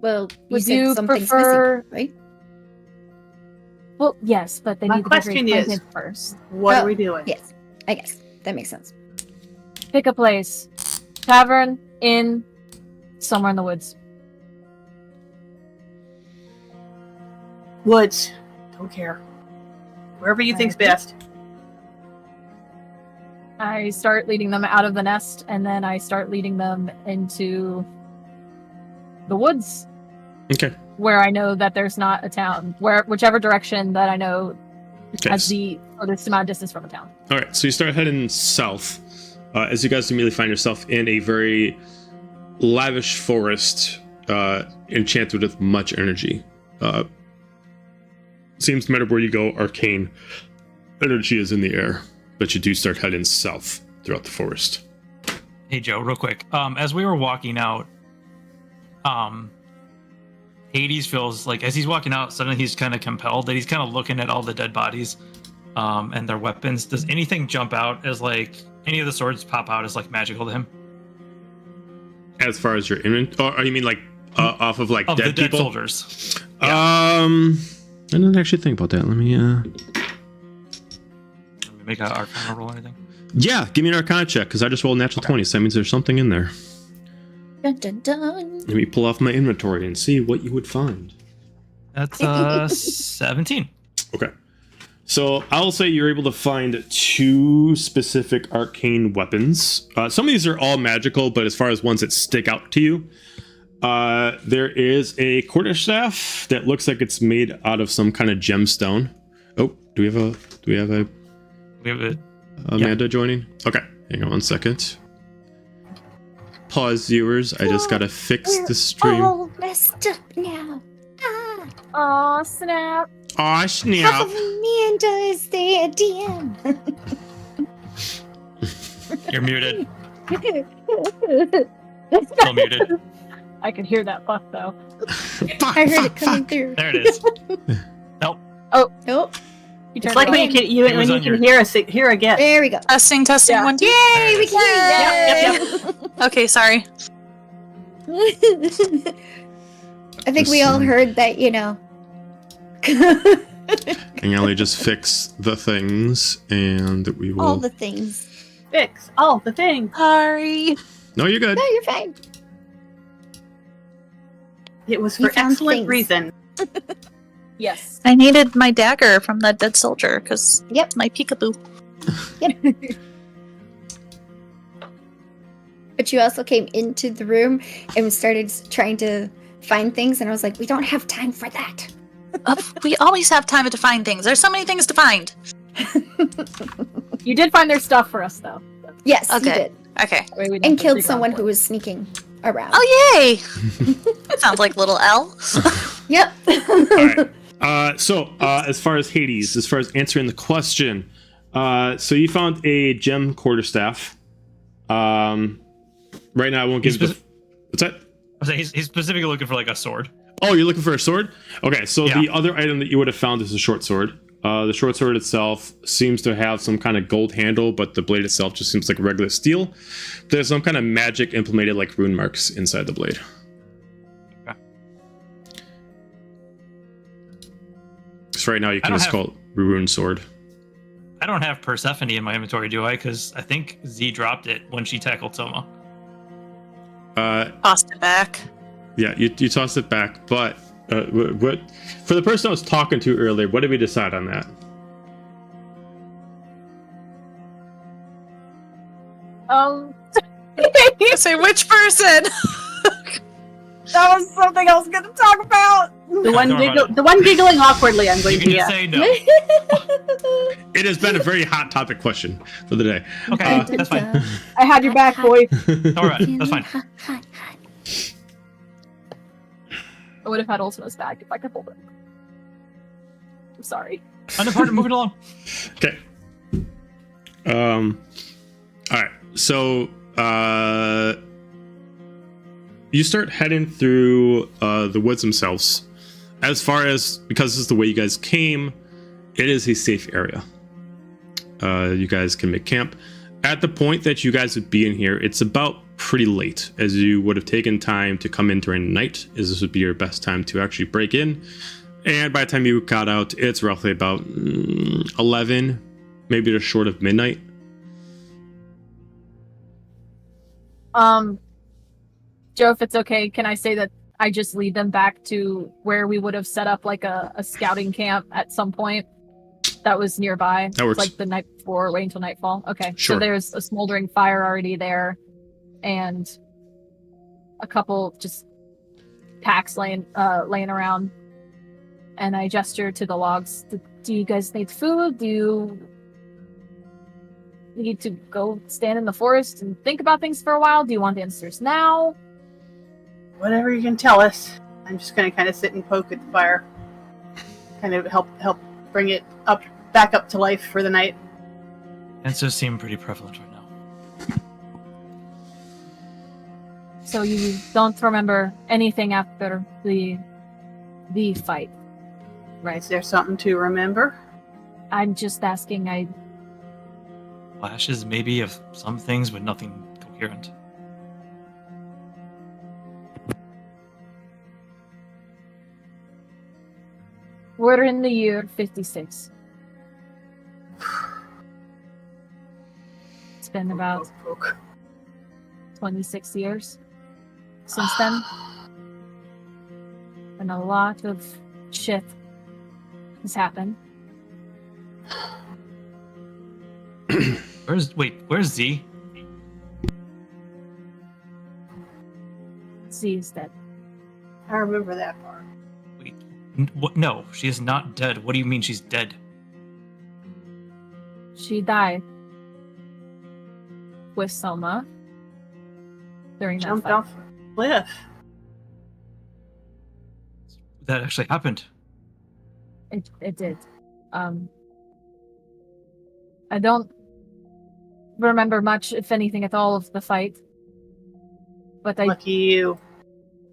Well, you Would said you something's prefer- missing, right? Well, yes, but they My need to be question is- acquainted first. What Oh, are we doing? Yes, I guess that makes sense. Pick a place. Tavern, inn, somewhere in the woods. Woods. Don't care. Wherever you think's best. I start leading them out of the nest, and then I start leading them into the woods, Okay. where I know that there's not a town. Whichever direction that I know Okay. has the furthest amount of distance from a town. All right, so you start heading south as you guys immediately find yourself in a very lavish forest enchanted with much energy. Seems no matter where you go, arcane energy is in the air, but you do start heading south throughout the forest. Hey Joe, real quick. As we were walking out, Hades feels like as he's walking out, suddenly he's kind of compelled that he's kind of looking at all the dead bodies and their weapons. Does anything jump out as like any of the swords pop out as like magical to him? As far as your inventory, or you mean like off of like Of the dead dead people. soldiers. I didn't actually think about that. Let me. Make an Arcana roll or anything? Yeah, give me an Arcana check because I just rolled a natural 20, so that means there's something in there. Dun, dun, dun. Let me pull off my inventory and see what you would find. That's 17. Okay. So I'll say you're able to find 2 specific arcane weapons. Some of these are all magical, but as far as ones that stick out to you, there is a quarterstaff that looks like it's made out of some kind of gemstone. Oh, do we have a We have it. Amanda joining? Okay, hang on one second. Pause, viewers. I just gotta fix the stream. All messed up now. Ah, Aw, snap. Aw, half snap. of Amanda is the DM. You're muted. Still muted. I could hear that fuck though. I heard it coming through. There it is. Nope. Nope. You It's turned like it when off. you can, It was when on you your- can hear us hear again. There we go. Testing, Yeah. 1, 2. Yay, we can Yep. Okay, sorry. I think we all heard that, you know. Hang on, let me just fix the things, and we will. All the things. Fix all the things. Sorry. No, you're good. No, you're fine. It was You for found excellent things. reason. Yes. I needed my dagger from that dead soldier because Yep. my peekaboo. But you also came into the room and started trying to find things, and I was like, we don't have time for that. We always have time to find things. There's so many things to find. You did find their stuff for us though. Yes, you Okay. did. Okay. That way we don't And have to killed dig around someone for who it. was sneaking around. Oh, yay! That sounds like little L. Yep. All right. So, as far as Hades, as far as answering the question, so you found a gem quarterstaff. Right now, I won't give He's the. What's that? I was saying he's specifically looking for like a sword. Oh, you're looking for a sword? Okay, so Yeah. the other item that you would have found is a short sword. The short sword itself seems to have some kind of gold handle, but the blade itself just seems like regular steel. There's some kind of magic implemented like rune marks inside the blade. Okay. So right now you I can don't just have- call it rune sword. I don't have Persephone in my inventory, do I? Because I think Z dropped it when she tackled Soma. Tossed it back. Yeah, you tossed it back, but what for the person I was talking to earlier, what did we decide on that? I say, which person? That was something I was going to talk about. The one, Talk about the one giggling awkwardly. I'm You going can to just guess. say no. It has been a very hot topic question for the day. Okay, that's fine. I had your back, boy. All right, that's fine. I would have had Ultima's back if I could hold it. I'm sorry. Undeparted, moving along. Okay. All right. So, you start heading through the woods themselves. As far as, because this is the way you guys came, it is a safe area. You guys can make camp. At the point that you guys would be in here, it's about pretty late, as you would have taken time to come in during the night, as this would be your best time to actually break in. And by the time you got out, it's roughly about 11, maybe just short of midnight. Joe, if it's okay, can I say that I just lead them back to where we would have set up like a scouting camp at some point that was nearby? That works. Like the night before, wait until nightfall. Okay. Sure. So there's a smoldering fire already there and a couple just packs laying around. And I gesture to the logs. Do you guys need food? Do you need to go stand in the forest and think about things for a while? Do you want answers now? Whatever you can tell us. I'm just going to kind of sit and poke at the fire. Kind of help bring it back up to life for the night. Answers seem pretty prevalent right now. So you don't remember anything after the fight, right? Is there something to remember? I'm just asking. Flashes maybe of some things, but nothing coherent. We're in the year 56. It's been about 26 years since then. And a lot of shit has happened. Where's Z? Z is dead. I remember that part. Wait, what? No, she is not dead. What do you mean she's dead? She died with Selma during that Jumped fight. off a cliff. That actually happened. It did. I don't remember much, if anything at all, of the fight. But I Lucky you.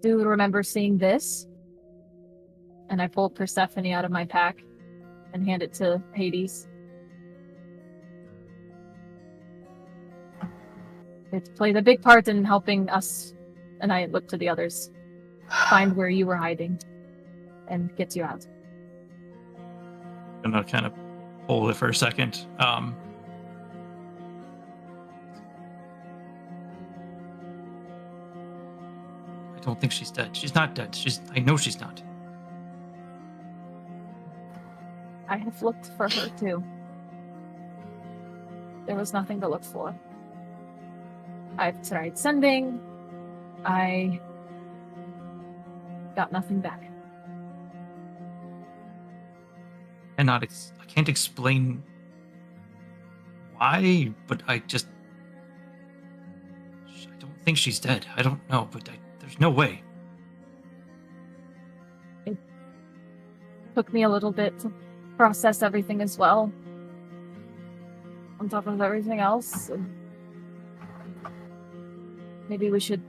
do remember seeing this. And I pulled Persephone out of my pack and hand it to Hades. It played a big part in helping us, and I looked to the others, find where you were hiding and get you out. I'm gonna kind of hold it for a second. I don't think she's dead. She's not dead. I know she's not. I have looked for her too. There was nothing to look for. I've tried sending. I got nothing back. I can't explain why, but I don't think she's dead. I don't know, but there's no way. It took me a little bit to process everything as well. On top of everything else. Maybe we should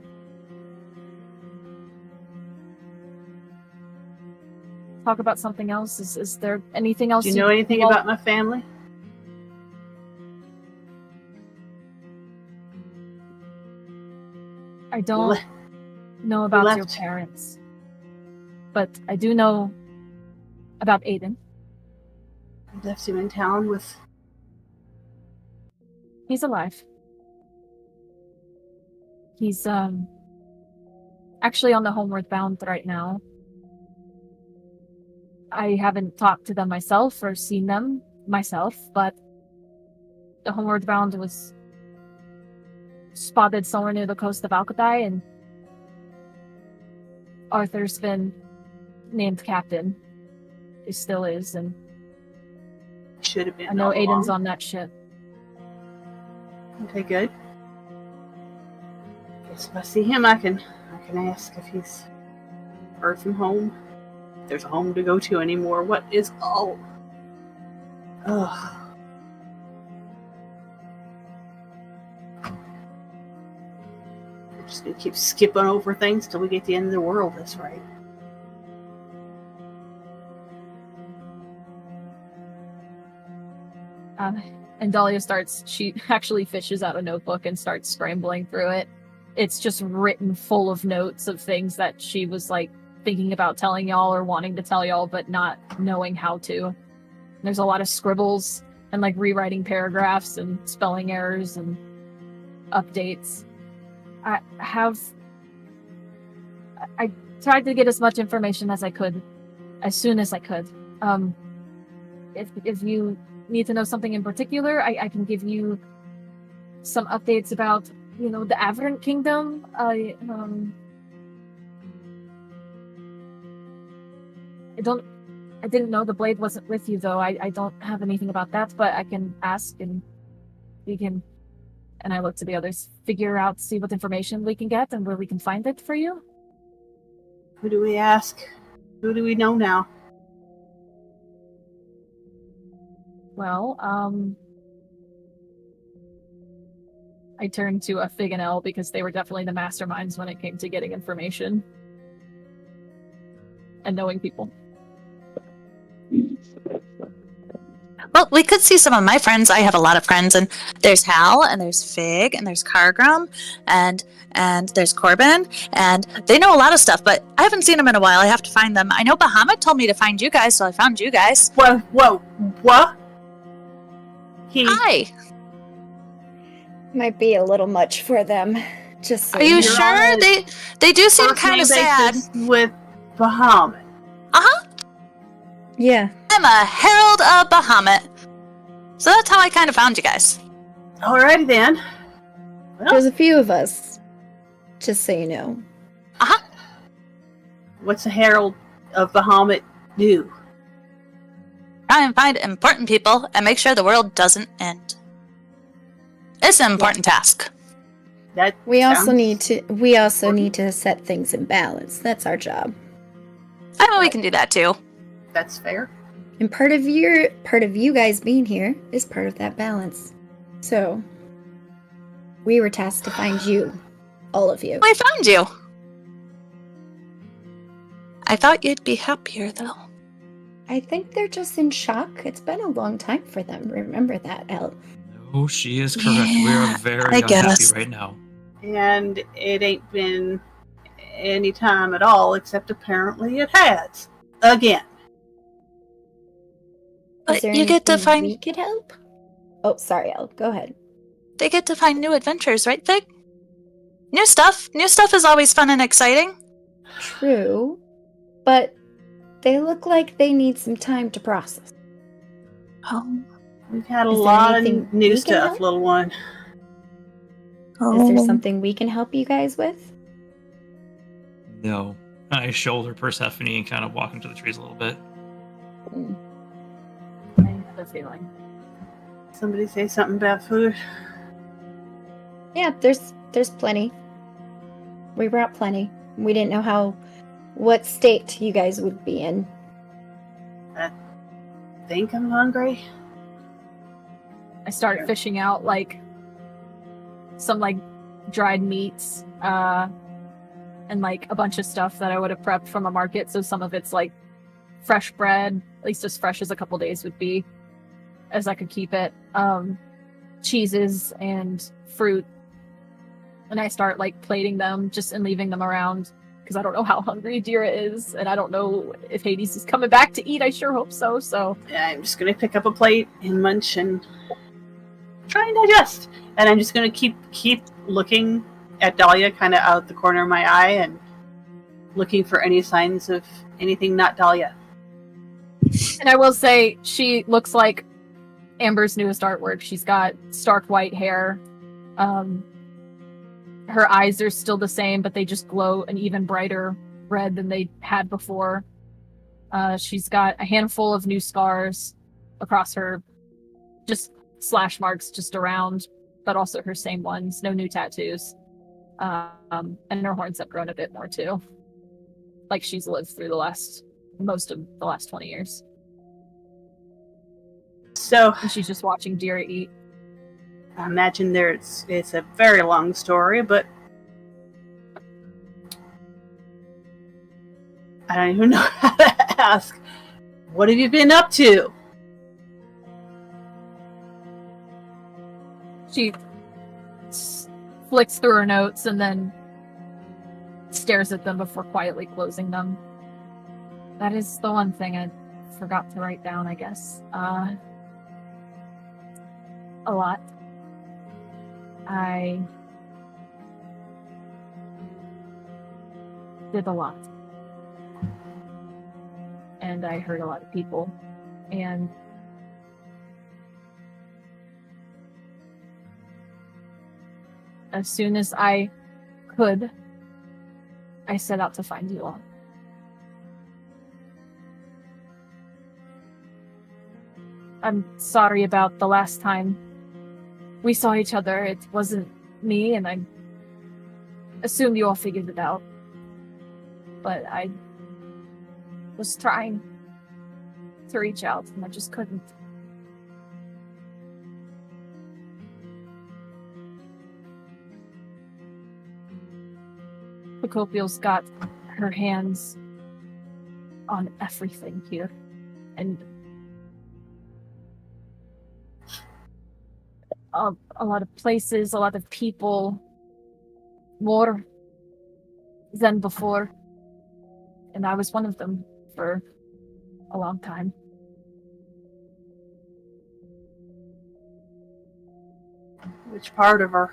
talk about something else. Is there anything else? Do you know anything about my family? I don't know about your parents, but I do know about Aiden. I left him in town with... He's alive. He's actually on the homeward bound right now. I haven't talked to them myself or seen them myself, but the homeward bound was spotted somewhere near the coast of Alcatai, and Arthur's been named captain. He still is, and should have been. I know Aiden's along. on that ship. Okay, good. Guess if I see him, I can ask if he's heard from home. If there's a home to go to anymore. What is all? Ugh. We're just gonna keep skipping over things till we get to the end of the world. That's right. And Dahlia she actually fishes out a notebook and starts scrambling through it. It's just written full of notes of things that she was like thinking about telling y'all or wanting to tell y'all, but not knowing how to. There's a lot of scribbles and like rewriting paragraphs and spelling errors and updates. I tried to get as much information as I could, as soon as I could. If you need to know something in particular, I can give you some updates about, the Averant Kingdom. I didn't know the blade wasn't with you, though. I don't have anything about that, but I can ask, and we can, and I look to the others, see what information we can get and where we can find it for you. Who do we ask? Who do we know now? Well, I turned to a Fig and L because they were definitely the masterminds when it came to getting information and knowing people. Well, we could see some of my friends. I have a lot of friends, and there's Hal, and there's Fig, and there's Cargrim, and there's Corbin, and they know a lot of stuff, but I haven't seen them in a while. I have to find them. I know Bahamut told me to find you guys, so I found you guys. Whoa, what? Hi. Might be a little much for them. Just so Are you You're sure? on They do seem first kind name of sad. basis with Bahamut. Yeah. I'm a herald of Bahamut. So that's how I kind of found you guys. Alrighty then. Well, There's a few of us. Just so you know. what's the Herald of Bahamut do? Try and find important people and make sure the world doesn't end. It's an important task. That We also sounds- need to set things in balance. That's our job. I know we can do that too. That's fair. And part of you guys being here is part of that balance. So we were tasked to find you. All of you. I found you. I thought you'd be happier though. I think they're just in shock. It's been a long time for them. Remember that, El. No, she is correct. We Yeah, are very I unhappy guess. right now. And it ain't been any time at all, except apparently it has. Again. But Is there you get to anything find we could help? Oh, sorry, El. Go ahead. they get to find new adventures, right, Fig? New stuff. New stuff is always fun and exciting. True, but they look like they need some time to process. Oh. We've had a Is there lot anything of new we can stuff, help? little one. Is there something we can help you guys with? No. I shoulder Persephone and kind of walk into the trees a little bit. I have a feeling. Somebody say something about food? Yeah, there's plenty. We brought plenty. We didn't know what state you guys would be in. I think I'm hungry. I start fishing out some dried meats, and a bunch of stuff that I would have prepped from a market. So some of it's fresh bread, at least as fresh as a couple days would be, as I could keep it. Cheeses and fruit, and I start plating them and leaving them around because I don't know how hungry Dira is, and I don't know if Hades is coming back to eat. I sure hope so. So I'm just gonna pick up a plate and munch and try and digest. And I'm just gonna keep looking at Dahlia kind of out the corner of my eye and looking for any signs of anything not Dahlia. And I will say, she looks like Amber's newest artwork. She's got stark white hair. Her eyes are still the same, but they just glow an even brighter red than they had before. She's got a handful of new scars across her, just slash marks just around, but also her same ones. No new tattoos. And her horns have grown a bit more too. Like she's lived through most of the last 20 years. So And she's just watching Dira eat. I imagine it's a very long story, but I don't even know how to ask. What have you been up to? She flicks through her notes and then stares at them before quietly closing them. That is the one thing I forgot to write down, I guess. A lot. I did a lot. And I hurt a lot of people. And as soon as I could, I set out to find you all. I'm sorry about the last time we saw each other. It wasn't me, and I assumed you all figured it out. But I was trying to reach out, and I just couldn't. Procopiel's got her hands on everything here. And a lot of places, a lot of people, more than before. And I was one of them for a long time. Which part of her?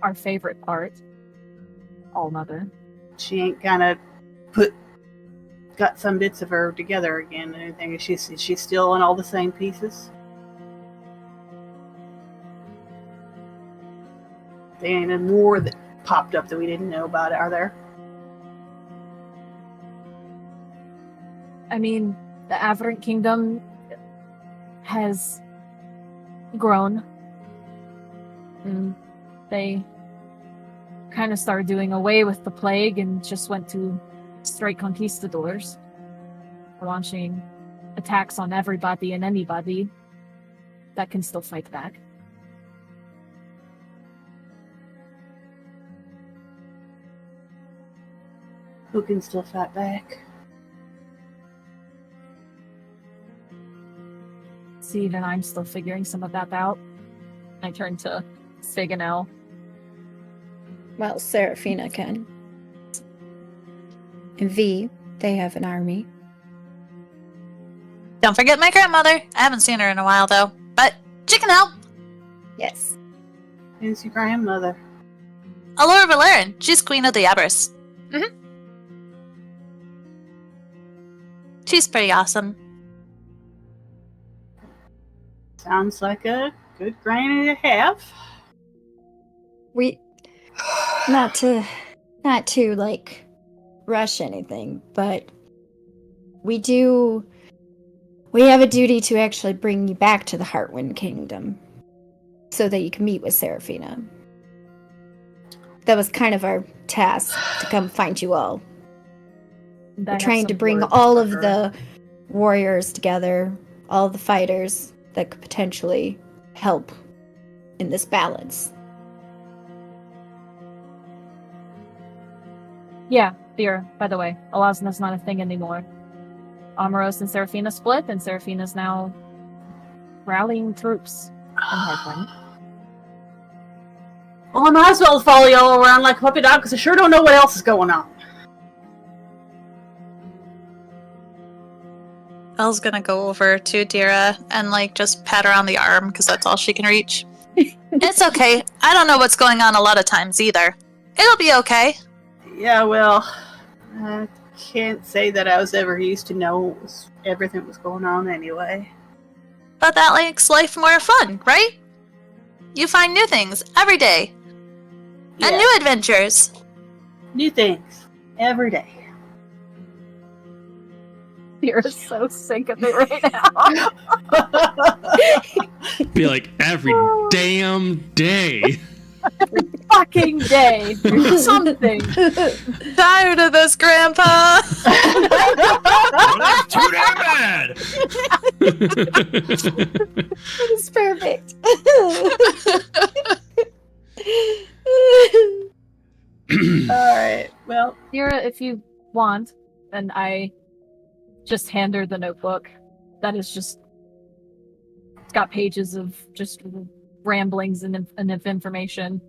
Our favorite part. All mother. She ain't kind of got some bits of her together again. Anything? Is she still in all the same pieces? There ain't any more that popped up that we didn't know about, are there? I mean, the Averant Kingdom has grown. And they kind of started doing away with the plague and just went to straight conquistadors, launching attacks on everybody and anybody that can still fight back. Who can still fight back? See, even I'm still figuring some of that out. I turn to Sig and Elle. Well, Seraphina can. And V, they have an army. Don't forget my grandmother. I haven't seen her in a while, though. But she can help. Yes. Who's your grandmother? Alora Valerian. She's Queen of the Aberys. She's pretty awesome. Sounds like a good granny to have. We not to like rush anything, but we have a duty to actually bring you back to the Heartwind Kingdom so that you can meet with Seraphina. That was kind of our task, to come find you all. We're trying to bring all of the warriors together, all the fighters that could potentially help in this balance. Yeah, Vera, by the way, Alazna's not a thing anymore. Amaros and Seraphina split, and Seraphina's now rallying troops in Heartwind. Well, I might as well follow y'all around like a puppy dog, because I sure don't know what else is going on. Elle's gonna go over to Dira and, just pat her on the arm, because that's all she can reach. It's okay. I don't know what's going on a lot of times, either. It'll be okay. Yeah, well, I can't say that I was ever used to know everything was going on anyway. But that makes life more fun, right? You find new things every day. Yeah. And new adventures. New things every day. Vera's so sick of it right now. Be like every damn day. Every fucking day. There's something. Tired of this, Grandpa. Well, too damn bad. It's perfect. Alright, well. Vera, if you want, and I just hand her the notebook. That is just... It's got pages of just ramblings and of information.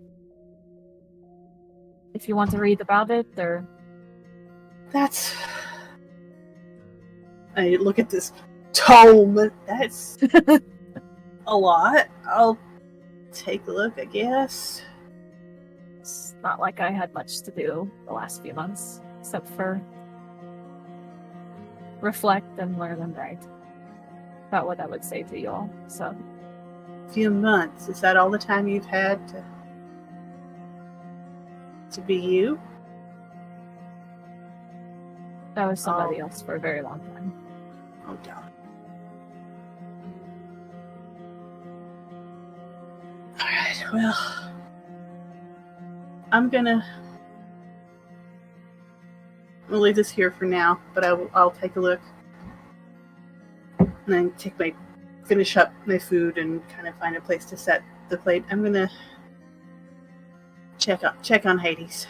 If you want to read about it, or... That's... I look at this tome. That's a lot. I'll take a look, I guess. It's not like I had much to do the last few months, except for reflect and learn and write about what I would say to you all. So, Few months. Is that all the time you've had to be you? that was somebody else for a very long time. Oh god. Alright, well, I'll leave this here for now, but I'll take a look. And then finish up my food and kind of find a place to set the plate. I'm gonna check on Hades.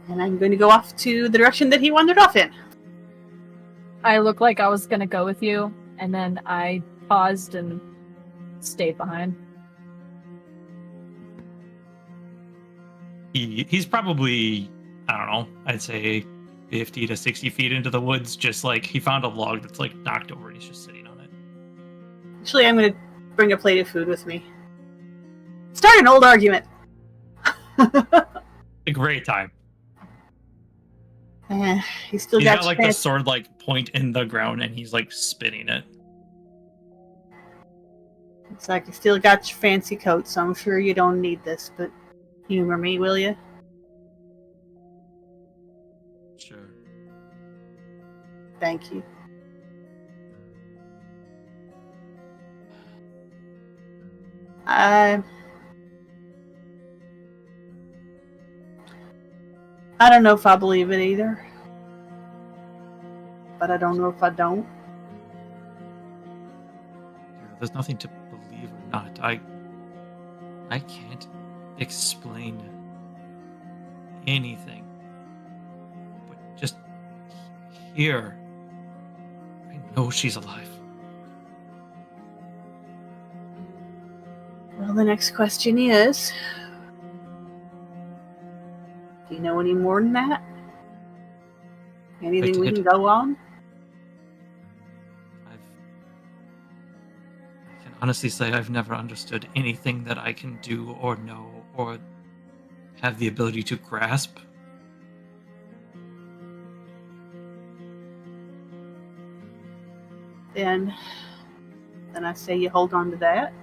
And I'm going to go off to the direction that he wandered off in. I look like I was gonna go with you, and then I paused and stayed behind. He's probably, I don't know, I'd say 50 to 60 feet into the woods, just like he found a log that's like knocked over and he's just sitting on it. Actually, I'm going to bring a plate of food with me. Start an old argument. A great time. He's still He's got got like the sword like point in the ground and he's like spinning it. It's like you still got your fancy coat, so I'm sure you don't need this, but humor me, will you? Sure. Thank you. I don't know if I believe it either. But I don't know if I don't. There's nothing to believe or not. I can't explain anything. But just here, I know she's alive. Well, the next question is, do you know any more than that? Anything we can go on? I can honestly say I've never understood anything that I can do or know or have the ability to grasp. Then I say you hold on to that.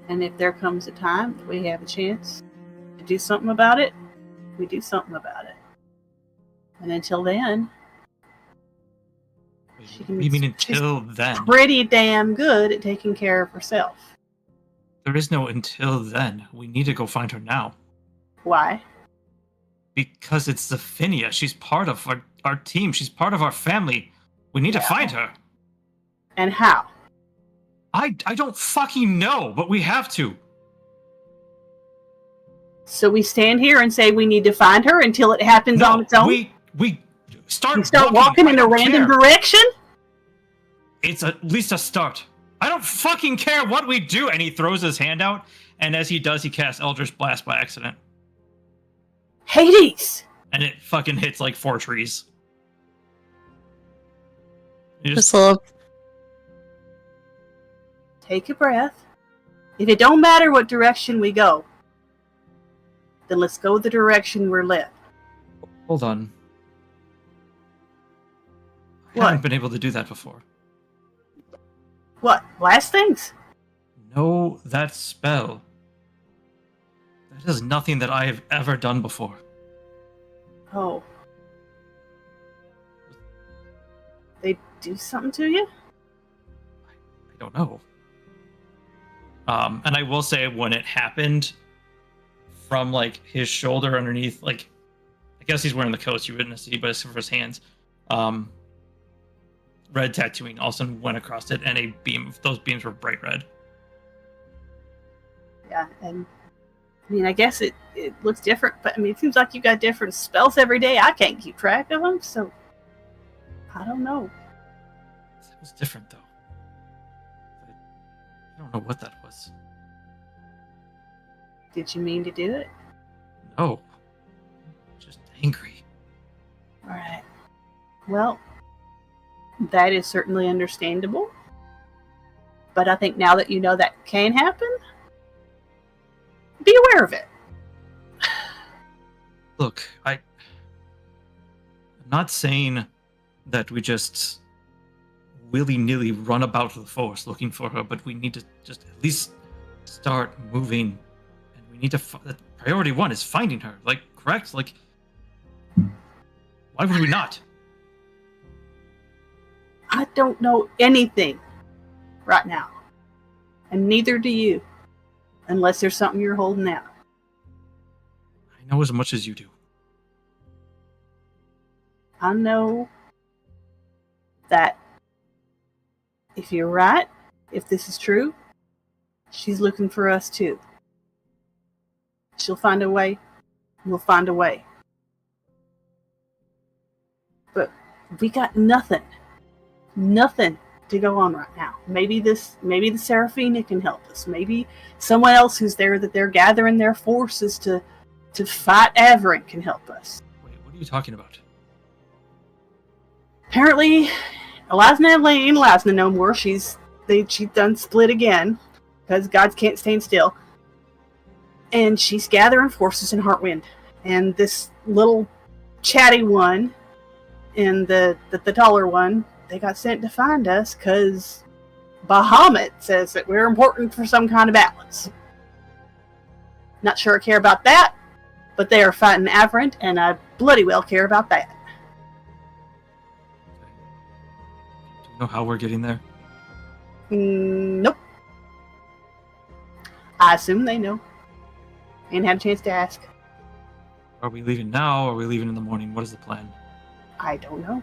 And if there comes a time that we have a chance to do something about it, we do something about it. And until then, What do you mean until then? pretty damn good at taking care of herself. There is no until then. We need to go find her now. Why? Because it's Zephinia. She's part of our team. She's part of our family. We need to find her. And how? I don't fucking know, but we have to. So we stand here and say we need to find her until it happens on its own? We start walking in a random direction? It's at least a start. I don't fucking care what we do. And he throws his hand out, and as he does, he casts Eldritch Blast by accident. Hades! And it fucking hits like 4 trees. Just a little. Take a breath. If it don't matter what direction we go, then let's go the direction we're led. Hold on. I What? haven't been able to do that before. What? Last things? No, that spell. That is nothing that I have ever done before. Oh. They do something to you? I don't know. And I will say when it happened, from like his shoulder underneath, like I guess he's wearing the coat, so you wouldn't see, but it's for his hands. Red tattooing all of a sudden went across it, and those beams were bright red. Yeah, and I mean, I guess it looks different, but I mean, it seems like you got different spells every day. I can't keep track of them, so I don't know. That was different, though. I don't know what that was. Did you mean to do it? No. Just angry. All right. Well, that is certainly understandable. But I think now that you know that can happen, be aware of it. Look, I'm not saying that we just willy-nilly run about the forest looking for her, but we need to just at least start moving. And we need to... priority 1 is finding her. Like, correct? Like, why would we not? I don't know anything right now. And neither do you. Unless there's something you're holding out. I know as much as you do. I know that if you're right, if this is true, she's looking for us too. She'll find a way. We'll find a way. But we got nothing to go on right now. Maybe the Seraphina can help us. Maybe someone else who's there that they're gathering their forces to fight Averant can help us. Wait, what are you talking about? Apparently, Elasna ain't Elasna no more. She's done split again because gods can't stand still, and she's gathering forces in Heartwind. And this little chatty one and the taller one, they got sent to find us because Bahamut says that we're important for some kind of balance. Not sure I care about that, but they are fighting Averant, and I bloody well care about that. Do you know how we're getting there? Nope. I assume they know. Ain't had a chance to ask. Are we leaving now, or are we leaving in the morning? What is the plan? I don't know.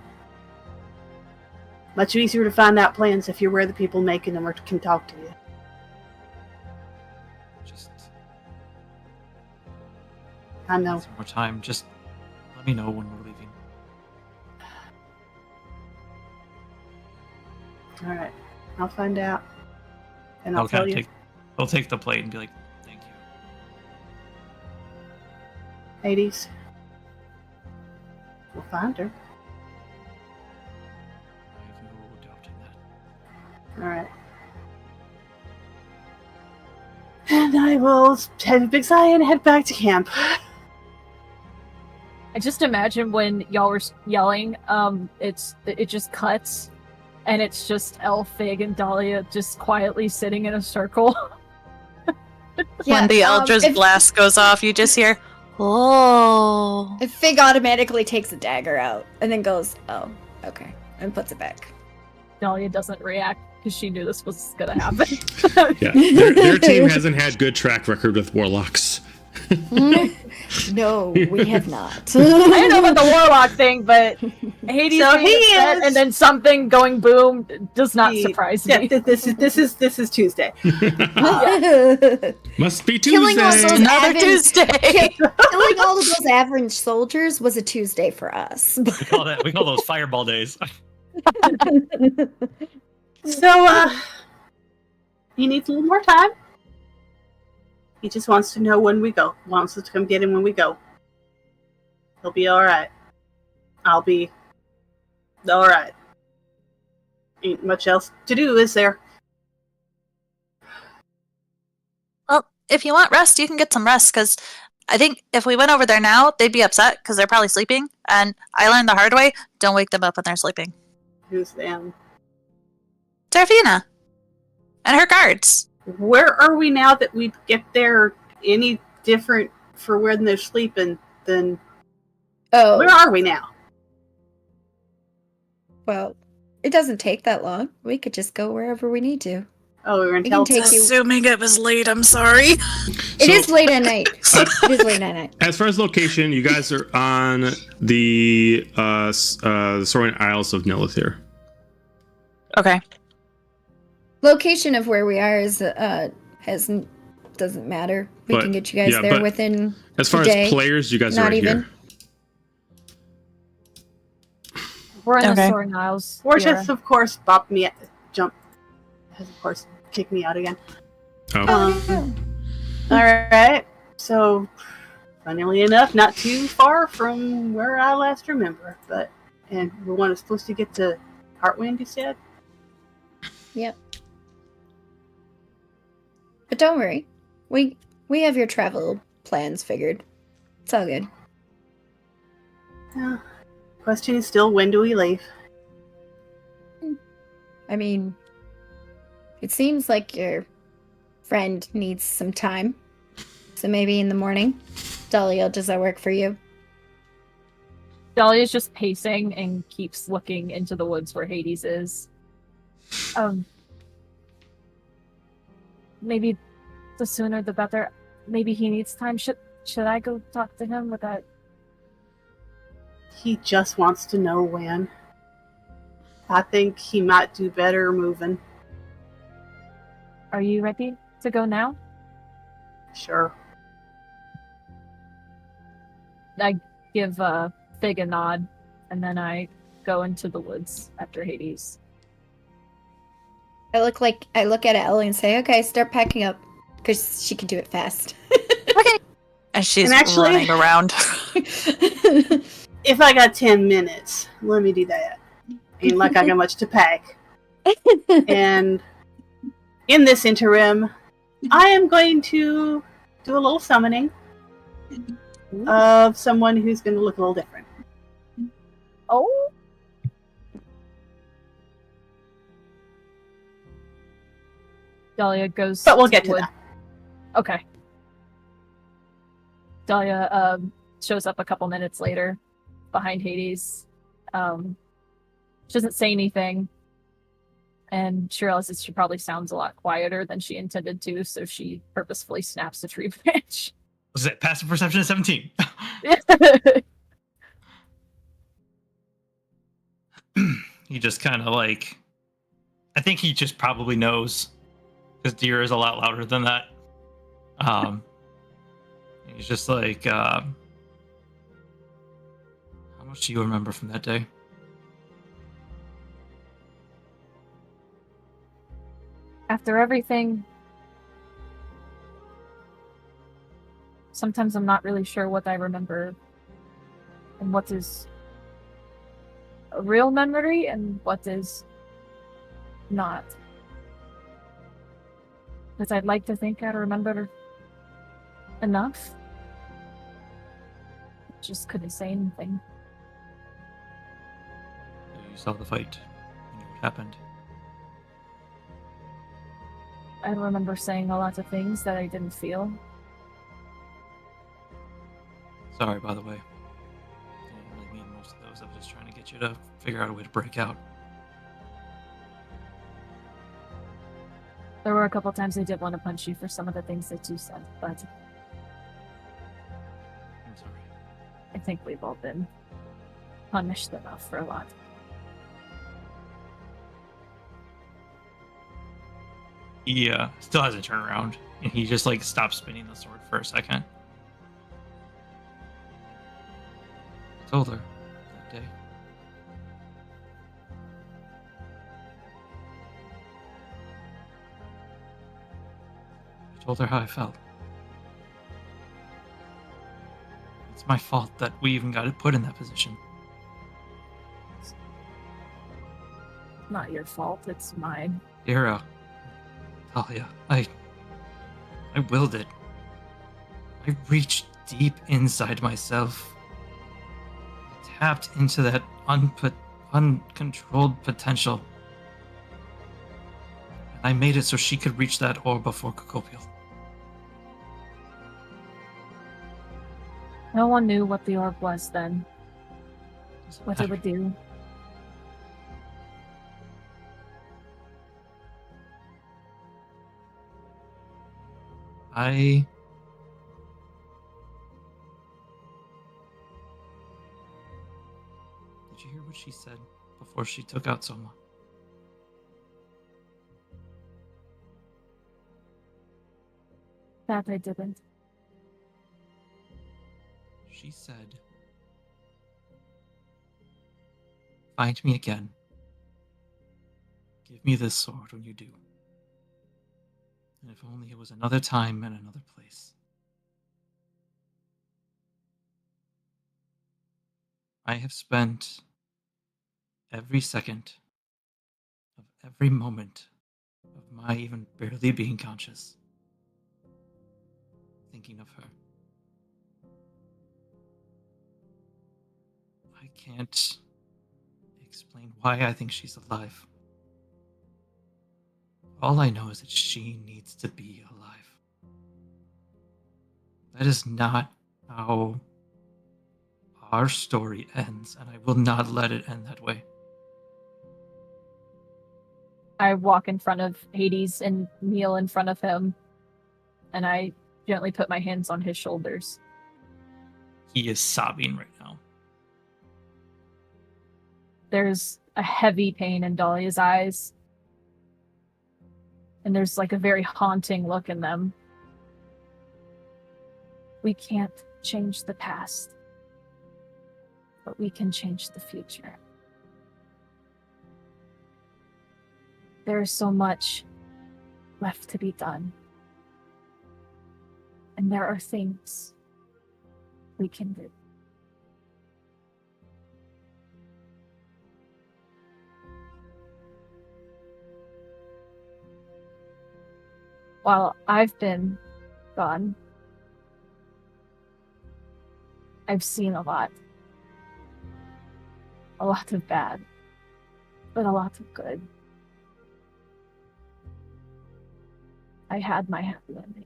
Much easier to find out plans if you're where the people making them or can talk to you. Just I know. some more time. Just let me know when we're leaving. Alright. I'll find out. And I'll tell you. I'll take the plate and be like, thank you. Hades. We'll find her. I have no doubt in that. Alright. And I will have a big sigh and head back to camp. I just imagine when y'all were yelling, it just cuts, and it's just Elle, Fig, and Dahlia just quietly sitting in a circle. When the Eldritch Blast goes off, you just hear, oh. If Fig automatically takes a dagger out and then goes, oh, okay, and puts it back. Dahlia doesn't react because she knew this was gonna happen. Yeah, their team hasn't had good track record with warlocks. No, we have not. I don't know about the warlock thing, but Hades So being he upset is- and then something going boom does not surprise me. Yeah, this is Tuesday. Must be Killing all Tuesday. those Another Avan- Tuesday. Killing all of those average soldiers was a Tuesday for us. We call those fireball days. So, he needs a little more time. He just wants to know when we go. Wants us to come get him when we go. He'll be alright. I'll be alright. Ain't much else to do, is there? Well, if you want rest, you can get some rest, because I think if we went over there now, they'd be upset because they're probably sleeping. And I learned the hard way, don't wake them up when they're sleeping. Who's them? Serafina. And her guards. Where are we now that we get there any different for when they're sleeping than... Oh, Where are we now? well, it doesn't take that long. We could just go wherever we need to. Oh, we were in We can take Teltus. you- Assuming it was late, I'm sorry. It is late at night. It is late at night. As far as location, you guys are on the Soaring Isles of Nilithir. Okay. Location of where we are is doesn't matter. We But- can get you guys yeah, there but within As far today. as players, you guys Not are right even. here. We're in the Okay. Soaring Isles. Fortress, Sierra. of course, bopped me at the jump. Has, of course, kicked me out again. Oh. Alright. So, funnily enough, not too far from where I last remember. And we we're supposed to get to Heartwind, you said? Yep. But don't worry. We have your travel plans figured. It's all good. Question is still, when do we leave? I mean, it seems like your friend needs some time. So maybe in the morning. Dahlia, does that work for you? Dahlia's just pacing and keeps looking into the woods where Hades is. Maybe the sooner the better. Maybe he needs time. Should I go talk to him with that? He just wants to know when. I think he might do better moving. Are you ready to go now? Sure. I give Fig a nod, and then I go into the woods after Hades. I look at Ellie and say, "Okay, start packing up," because she can do it fast. Okay. And she's And actually- running around. If I got 10 minutes, let me do that. Ain't like I got much to pack. And in this interim, I am going to do a little summoning of someone who's going to look a little different. Oh? Dahlia goes. But we'll get the to wood. that. Okay. Dahlia shows up a couple minutes later behind Hades. She doesn't say anything. And she realizes she probably sounds a lot quieter than she intended to, so she purposefully snaps a tree branch. Was that passive perception at 17? He just kind of like, I think he just probably knows, because deer is a lot louder than that. He's just like, how much do you remember from that day? After everything, sometimes I'm not really sure what I remember and what is a real memory and what is not. Because I'd like to think I remember enough. Just couldn't say anything. You saw the fight. You knew what happened. I remember saying a lot of things that I didn't feel. Sorry, by the way. I didn't really mean most of those. I was just trying to get you to figure out a way to break out. There were a couple times I did want to punch you for some of the things that you said, but I'm sorry. I think we've all been punished enough for a lot. He still hasn't turned around, and he just like stops spinning the sword for a second. I told her that day. I told her how I felt. It's my fault that we even got it put in that position. Not your fault, it's mine. Hero. Dahlia, I willed it. I reached deep inside myself. I tapped into that uncontrolled potential. And I made it so she could reach that orb before Kokopiel. No one knew what the orb was then, Doesn't what matter. it would do. Did you hear what she said before she took out Soma? That I didn't. She said, "Find me again. Give me this sword when you do. And if only it was another time and another place." I have spent every second of every moment of my even barely being conscious thinking of her. I can't explain why I think she's alive. All I know is that she needs to be alive. That is not how our story ends, and I will not let it end that way. I walk in front of Hades and kneel in front of him, and I gently put my hands on his shoulders. He is sobbing right now. There's a heavy pain in Dahlia's eyes, and there's like a very haunting look in them. We can't change the past, but we can change the future. There is so much left to be done. And there are things we can do. While I've been gone, I've seen a lot. A lot of bad, but a lot of good. I had my happy ending.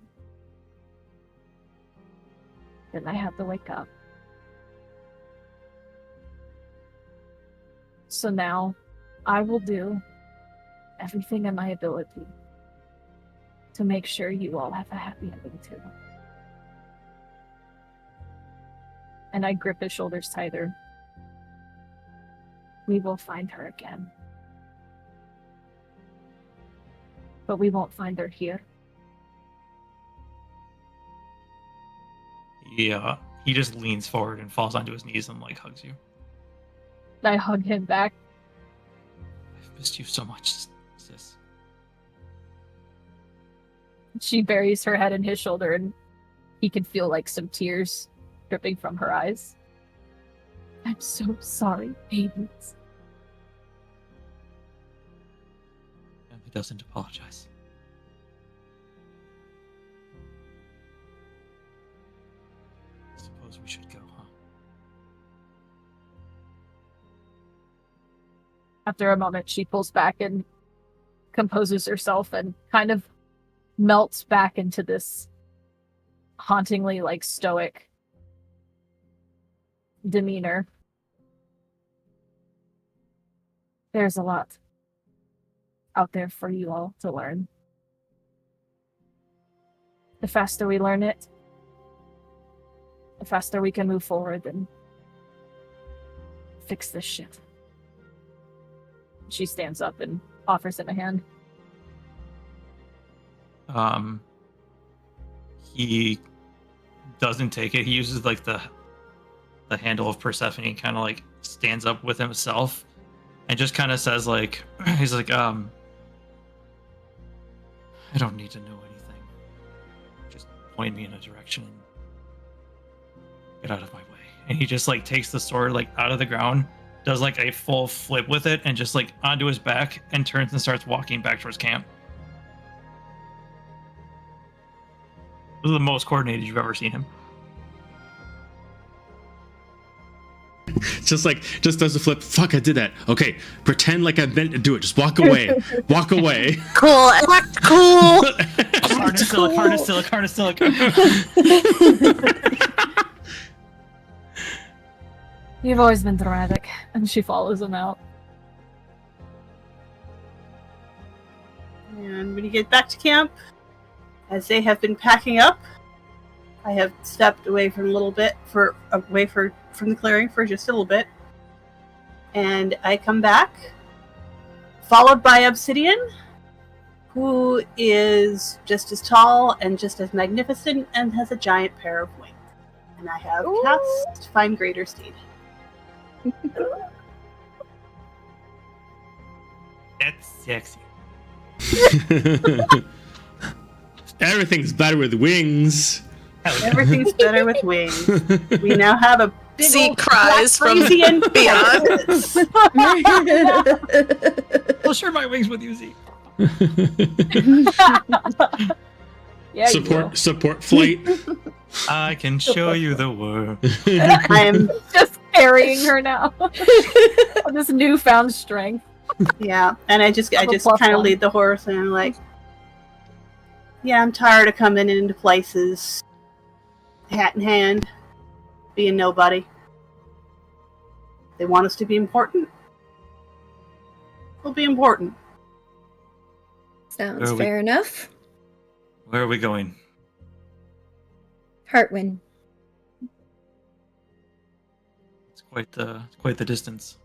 Then I had to wake up. So now, I will do everything in my ability to make sure you all have a happy ending too. And I grip his shoulders tighter. We will find her again. But we won't find her here. Yeah, he just leans forward and falls onto his knees and like hugs you. I hug him back. I've missed you so much, sis. She buries her head in his shoulder and he can feel like some tears dripping from her eyes. I'm so sorry, babies. Family doesn't apologize. I suppose we should go, huh? After a moment, she pulls back and composes herself and kind of melts back into this hauntingly like stoic demeanor. There's a lot out there for you all to learn. The faster we learn it, the faster we can move forward and fix this shit. She stands up and offers him a hand. He doesn't take it. He uses like the handle of Persephone and kind of like stands up with himself and just kind of says like, he's like, I don't need to know anything. Just point me in a direction and get out of my way. And he just like takes the sword like out of the ground, does like a full flip with it and just like onto his back and turns and starts walking back towards camp. This is the most coordinated you've ever seen him. Just does a flip. Fuck, I did that. Okay, pretend like I meant to do it. Just walk away. Walk away. Cool. Act cool. Harness Silic. You've always been dramatic. And she follows him out. And when you get back to camp, as they have been packing up, I have stepped away from from the clearing for just a little bit. And I come back, followed by Obsidian, who is just as tall and just as magnificent and has a giant pair of wings. And I have cast Find Greater Steed. That's sexy. Everything's better with wings. Everything's better with wings. We now have a big Zeke old cries from Frisian beyond. I'll share my wings with you, Zeke. Yeah, you will. Support flight. I can show you the world. I am, Just carrying her now. On this newfound strength. yeah, and I just a kind plus of one. lead the horse, and I'm like, yeah, I'm tired of coming into places, hat in hand, being nobody. They want us to be important. We'll be important. Sounds fair enough. Where are we going? Heartwind. It's quite the distance.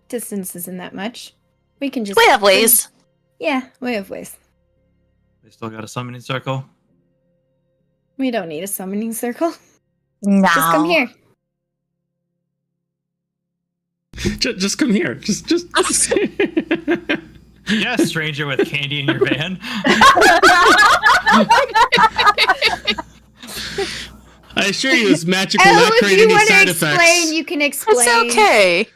Distance isn't that much. We can just... We have ways. Yeah, we have ways. They still got a summoning circle. We don't need a summoning circle. No. Just come here. Just come here. Just. Yes, stranger with candy in your van. I assure you, it's magical, Oh, not if create you any want to side explain, effects. you can explain. It's okay.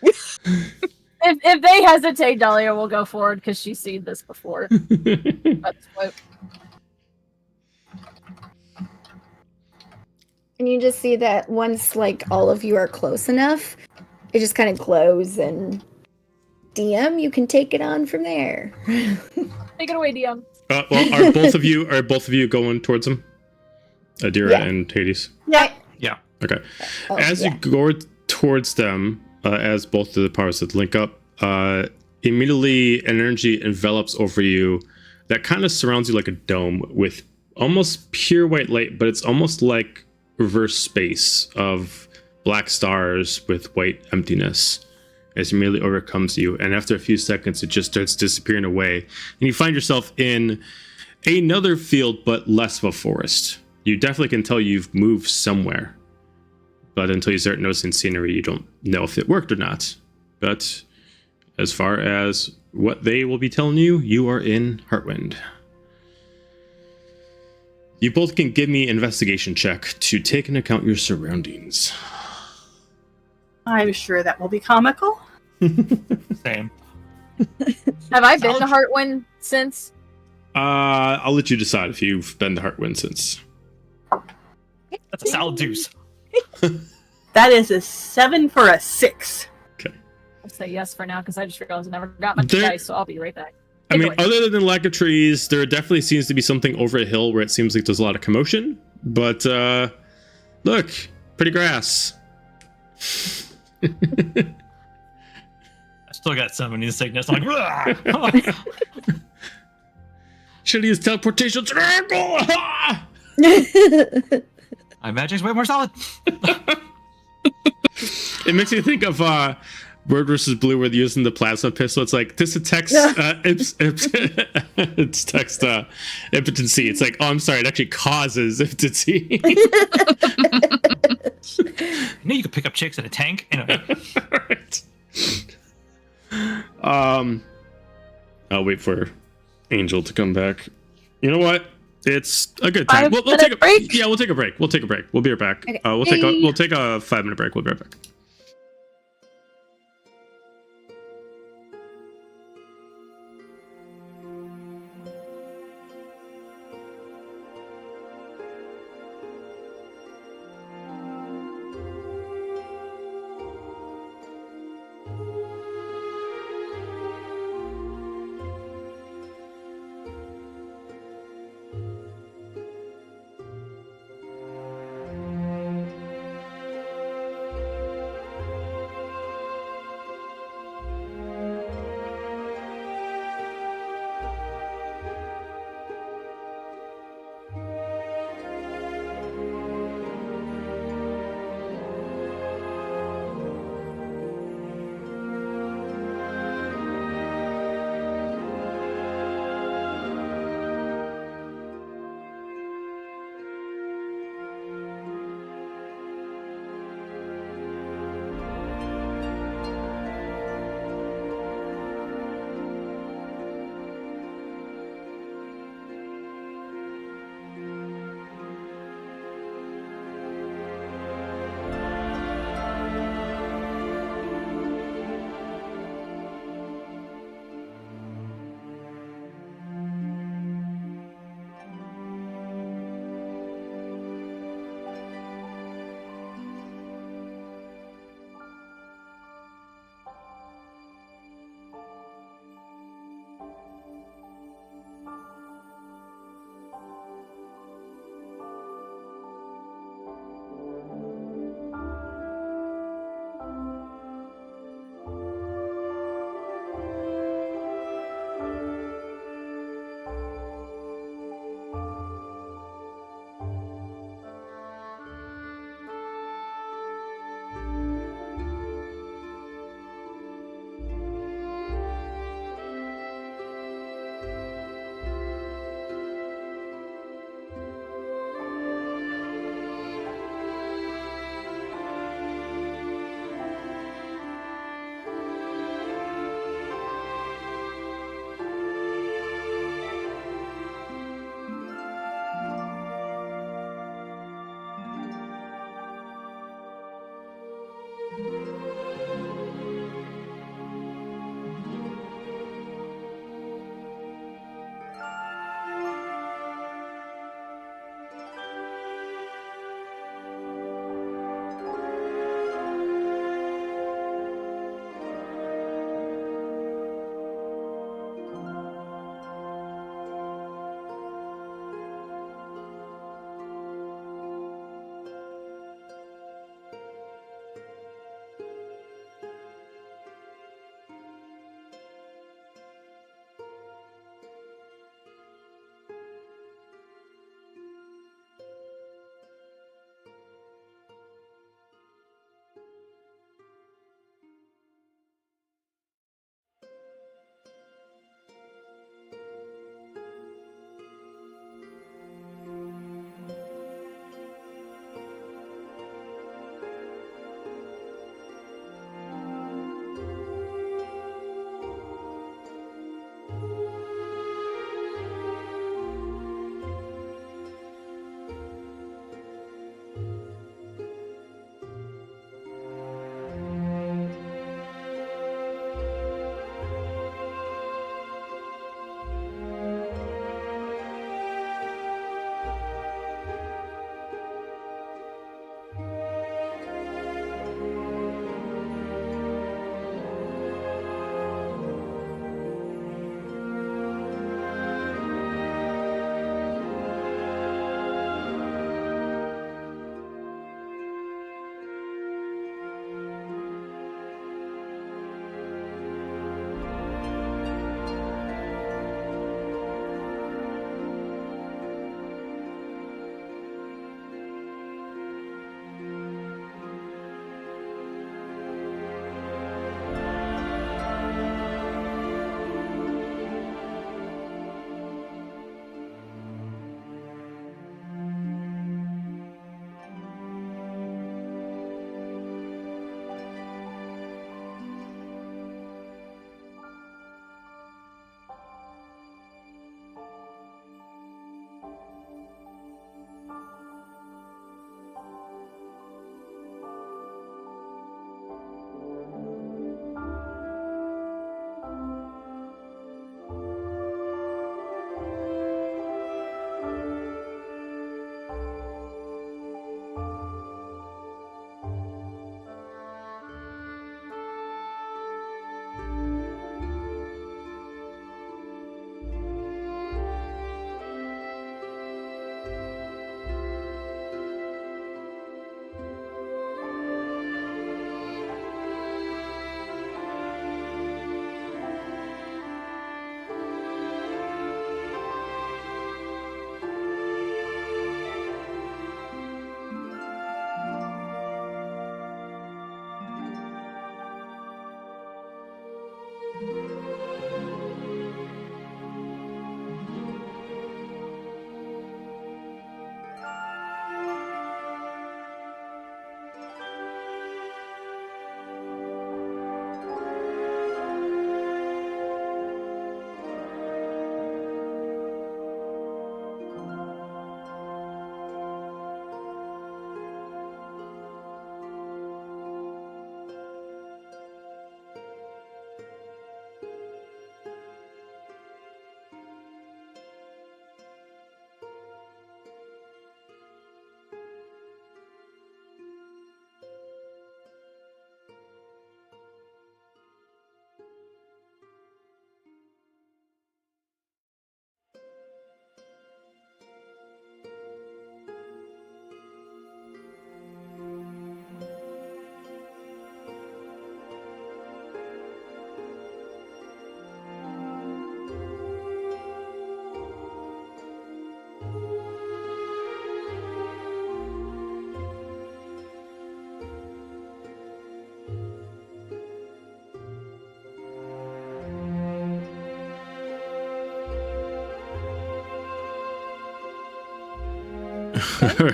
If they hesitate, Dahlia will go forward because she's seen this before. That's what. And you just see that once, like, all of you are close enough, it just kind of glows, and DM, you can take it on from there. Take it away, DM. Well, are both of you going towards him? Adira Yeah. and Hades. Yeah. Yeah. Okay. Oh, As yeah. you go towards them, as both of the powers that link up, immediately energy envelops over you that kind of surrounds you like a dome with almost pure white light, but it's almost like reverse space of black stars with white emptiness as it immediately overcomes you. And after a few seconds, it just starts disappearing away. And you find yourself in another field, but less of a forest. You definitely can tell you've moved somewhere. But until you start noticing scenery, you don't know if it worked or not. But as far as what they will be telling you, you are in Heartwind. You both can give me an investigation check to take into account your surroundings. I'm sure that will be comical. Same. Have I been to Heartwind since? I'll let you decide if you've been to Heartwind since. That's a solid deuce. That is a 7 for a 6. I'll say yes for now because I just realized I never got my There- dice, so I'll be right back. I Take mean, it away. other than lack of trees, there definitely seems to be something over a hill where it seems like there's a lot of commotion. But look, pretty grass. I still got summoning sickness. I'm like, "Rah!" Should use teleportation. My magic's way more solid. It makes me think of Word vs. Blue, where they're using the plasma pistol. It's like this attacks it's text impotency. It's like, oh, I'm sorry, it actually causes impotency. I knew you could pick up chicks in a tank. Anyway, Right. I'll wait for Angel to come back. You know what? It's a good time. We'll take a break? Yeah, we'll take a break. We'll take a break. We'll be right back. Okay. We'll take a 5-minute break. We'll be right back.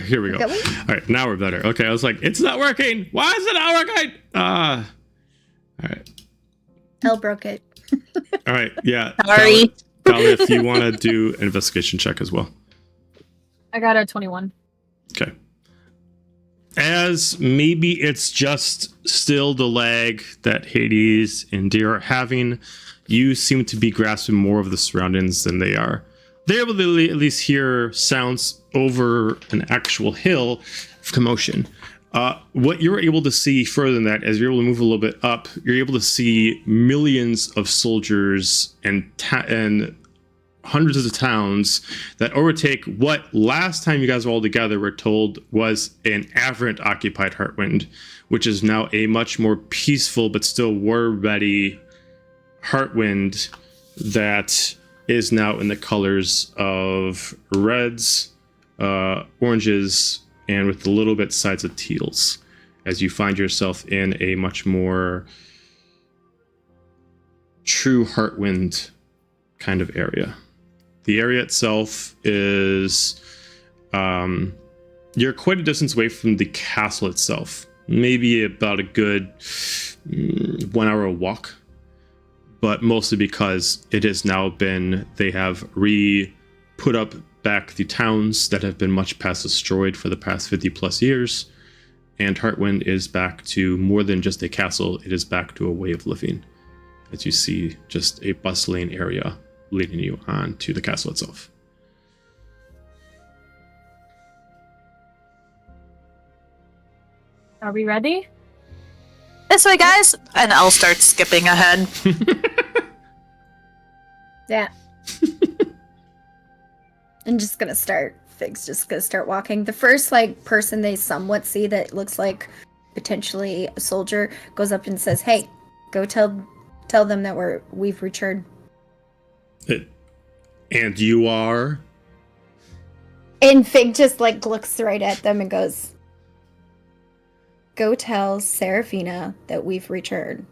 Here we go. Really? All right, now we're better. Okay, I was like, it's not working. Why is it not working? All right. Elle broke it. All right. Yeah. Sorry. Dahlia, if you want to do an investigation check as well. I got a 21. Okay. As maybe it's just still the lag that Hades and Deer are having, you seem to be grasping more of the surroundings than they are. They're able to at least hear sounds over an actual hill of commotion. What you're able to see further than that, as you're able to move a little bit up, you're able to see millions of soldiers and hundreds of towns that overtake what last time you guys were all together were told was an Averant occupied Heartwind, which is now a much more peaceful but still war ready Heartwind that is now in the colors of reds, oranges, and with a little bit sides of teals, as you find yourself in a much more true Heartwind kind of area. The area itself is you're quite a distance away from the castle itself, maybe about a good 1 hour walk, but mostly because it has now been, they have put up back the towns that have been much past destroyed for the past 50 plus years, and Heartwind is back to more than just a castle. It is back to a way of living, as you see just a bustling area leading you on to the castle itself. Are we ready? This way, guys. And I'll start skipping ahead. Yeah. I'm just gonna start. Fig's just gonna start walking. The first person they somewhat see that looks like potentially a soldier goes up and says, "Hey, go tell them that we've returned." And you are? And Fig just looks right at them and goes, "Go tell Seraphina that we've returned."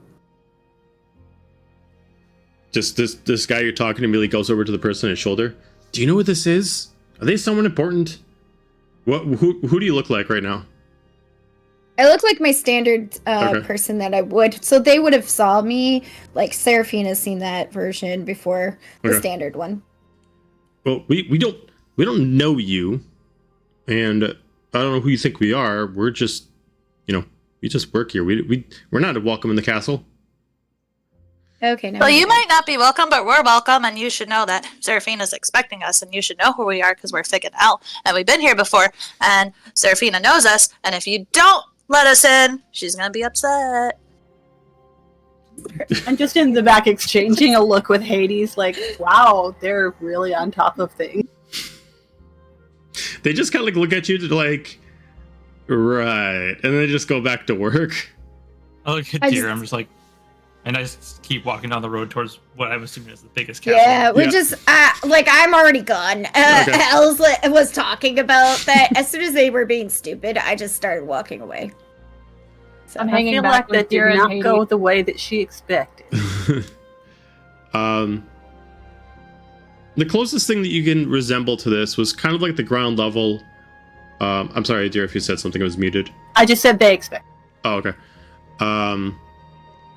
Just this guy you're talking to immediately goes over to the person on his shoulder. Do you know what this is? Are they someone important? Who do you look like right now? I look like my standard Okay. person that I would. So they would have saw me. Seraphina's seen that version before, the Okay. standard one. Well, we don't know you, and I don't know who you think we are. We're just, we just work here. We're not welcome in the castle. Okay, now Well, you might not be welcome, but we're welcome, and you should know that Seraphina's expecting us, and you should know who we are because we're Fig and Elle, and we've been here before, and Seraphina knows us, and if you don't let us in, she's gonna be upset. I'm just in the back exchanging a look with Hades, wow, they're really on top of things. They just kind of look at you right, and then they just go back to work. I look at I Deer, just- I'm just like, and I just keep walking down the road towards what I'm assuming is the biggest castle. Yeah, we Yeah. just I'm already gone. Okay. Els was talking about that. As soon as they were being stupid, I just started walking away. So I'm I hanging feel back like with that Deer did and not Hades. go the way that she expected. The closest thing that you can resemble to this was kind of like the ground level. I'm sorry, dear, if you said something, I was muted. I just said they expect. Oh, okay.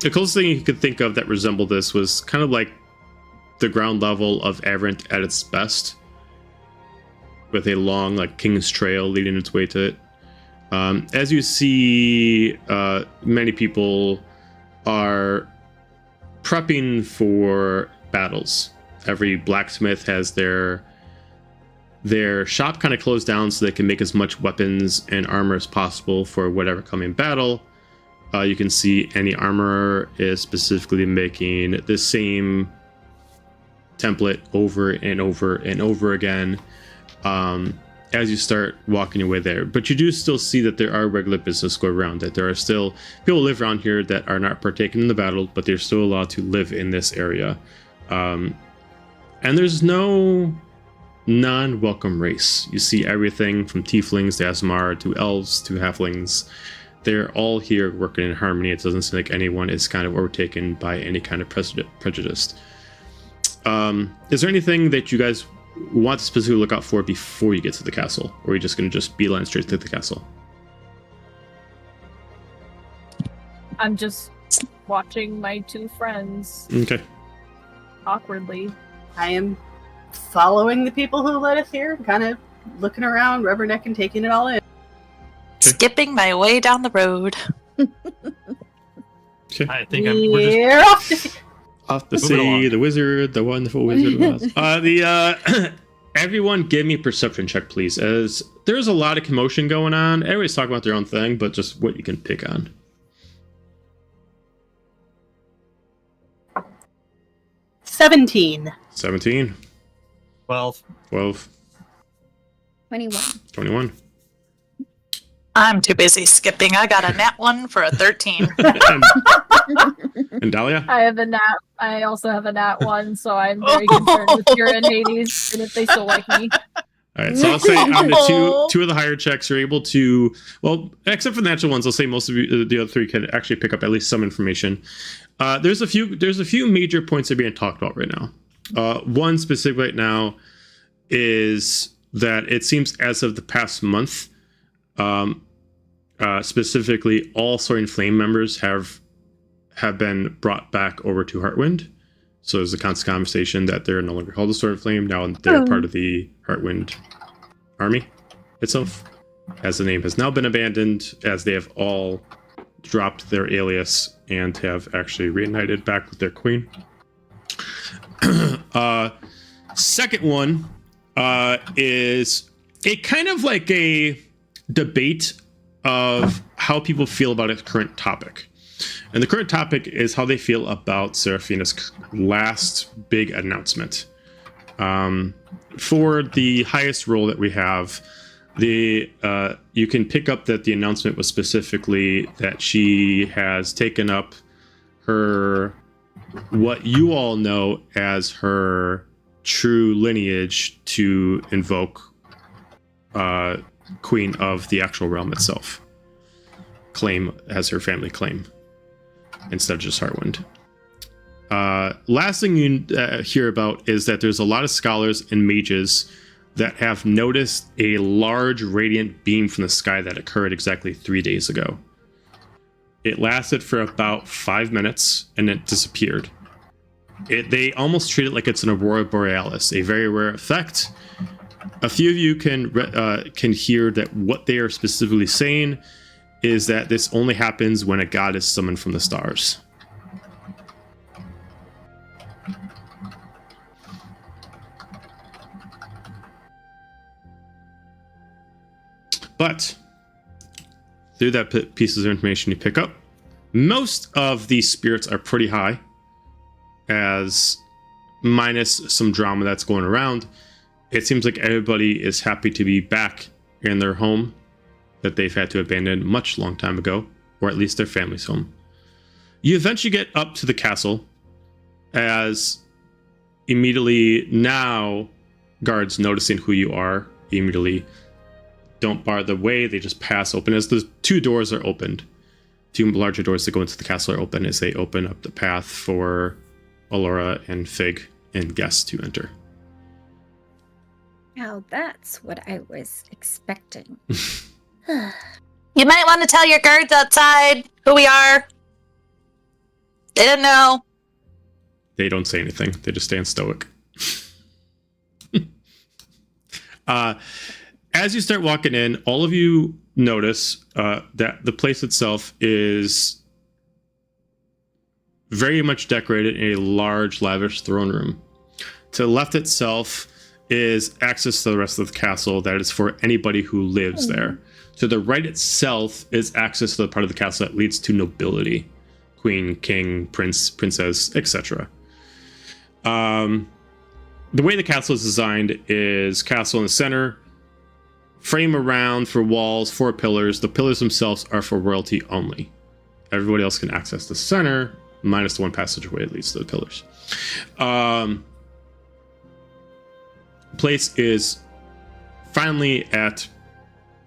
The closest thing you could think of that resembled this was kind of like the ground level of Averant at its best, with a long, King's Trail leading its way to it. As you see, many people are prepping for battles. Every blacksmith has their shop kind of closed down so they can make as much weapons and armor as possible for whatever coming battle. You can see any armorer is specifically making the same template over and over and over again as you start walking your way there. But you do still see that there are regular business go around, that there are still people who live around here that are not partaking in the battle, but they're still allowed to live in this area. And there's no non-welcome race. You see everything from tieflings to Asmar to elves to halflings. They're all here working in harmony. It doesn't seem like anyone is kind of overtaken by any kind of prejudice. Is there anything that you guys want to specifically look out for before you get to the castle? Or are you just going to just beeline straight to the castle? I'm just watching my two friends Okay. awkwardly. I am following the people who led us here, kind of looking around, rubbernecking, taking it all in. Skipping my way down the road. Okay. I think we're just We're off to see. Off the Moving sea, along. the wizard, the wonderful Wizard of Oz. Everyone give me a perception check, please, as there's a lot of commotion going on. Everybody's talking about their own thing, but just what you can pick on. 17. 17, 12. 12, 21. 21. I'm too busy skipping. I got a nat 1 for a 13. And Dahlia? I have a nat. I also have a nat 1, so I'm very concerned with Kira and Hades, and if they still like me. All right, so I'll say on the two of the higher checks, you're able to, well, except for the natural ones, I'll say most of you, the other three can actually pick up at least some information. There's a few major points that are being talked about right now. One specific right now is that it seems as of the past month, specifically all Soaring Flame members have been brought back over to Heartwind. So there's a constant conversation that they're no longer called the Soaring Flame. Now they're part of the Heartwind army itself, as the name has now been abandoned, as they have all dropped their alias and have actually reunited back with their queen. Second one is a kind of like a debate of how people feel about a current topic. And the current topic is how they feel about Seraphina's last big announcement. For the highest role that we have, you can pick up that the announcement was specifically that she has taken up her, what you all know as her true lineage to invoke Queen of the actual realm itself. Claim as her family claim instead of just Heartwind. Last thing you hear about is that there's a lot of scholars and mages that have noticed a large radiant beam from the sky that occurred exactly 3 days ago. It lasted for about 5 minutes and it disappeared. They almost treat it like it's an aurora borealis, a very rare effect. A few of you can hear that what they are specifically saying is that this only happens when a god is summoned from the stars. But through that pieces of information you pick up, most of these spirits are pretty high, as minus some drama that's going around. It seems like everybody is happy to be back in their home that they've had to abandon much long time ago, or at least their family's home. You eventually get up to the castle, as immediately now guards noticing who you are immediately don't bar the way, they just pass open as the two doors are opened. Two larger doors that go into the castle are open as they open up the path for Alora and Fig and guests to enter. Now that's what I was expecting. You might want to tell your guards outside who we are. They didn't know. They don't say anything. They just stand stoic. As you start walking in, all of you notice that the place itself is very much decorated in a large, lavish throne room. To the left itself is access to the rest of the castle that is for anybody who lives there. To the right itself is access to the part of the castle that leads to nobility. Queen, king, prince, princess, etc. The way the castle is designed is castle in the center, frame around for walls, 4 pillars. The pillars themselves are for royalty only. Everybody else can access the center, minus the one passageway that leads to the pillars. Place is finally at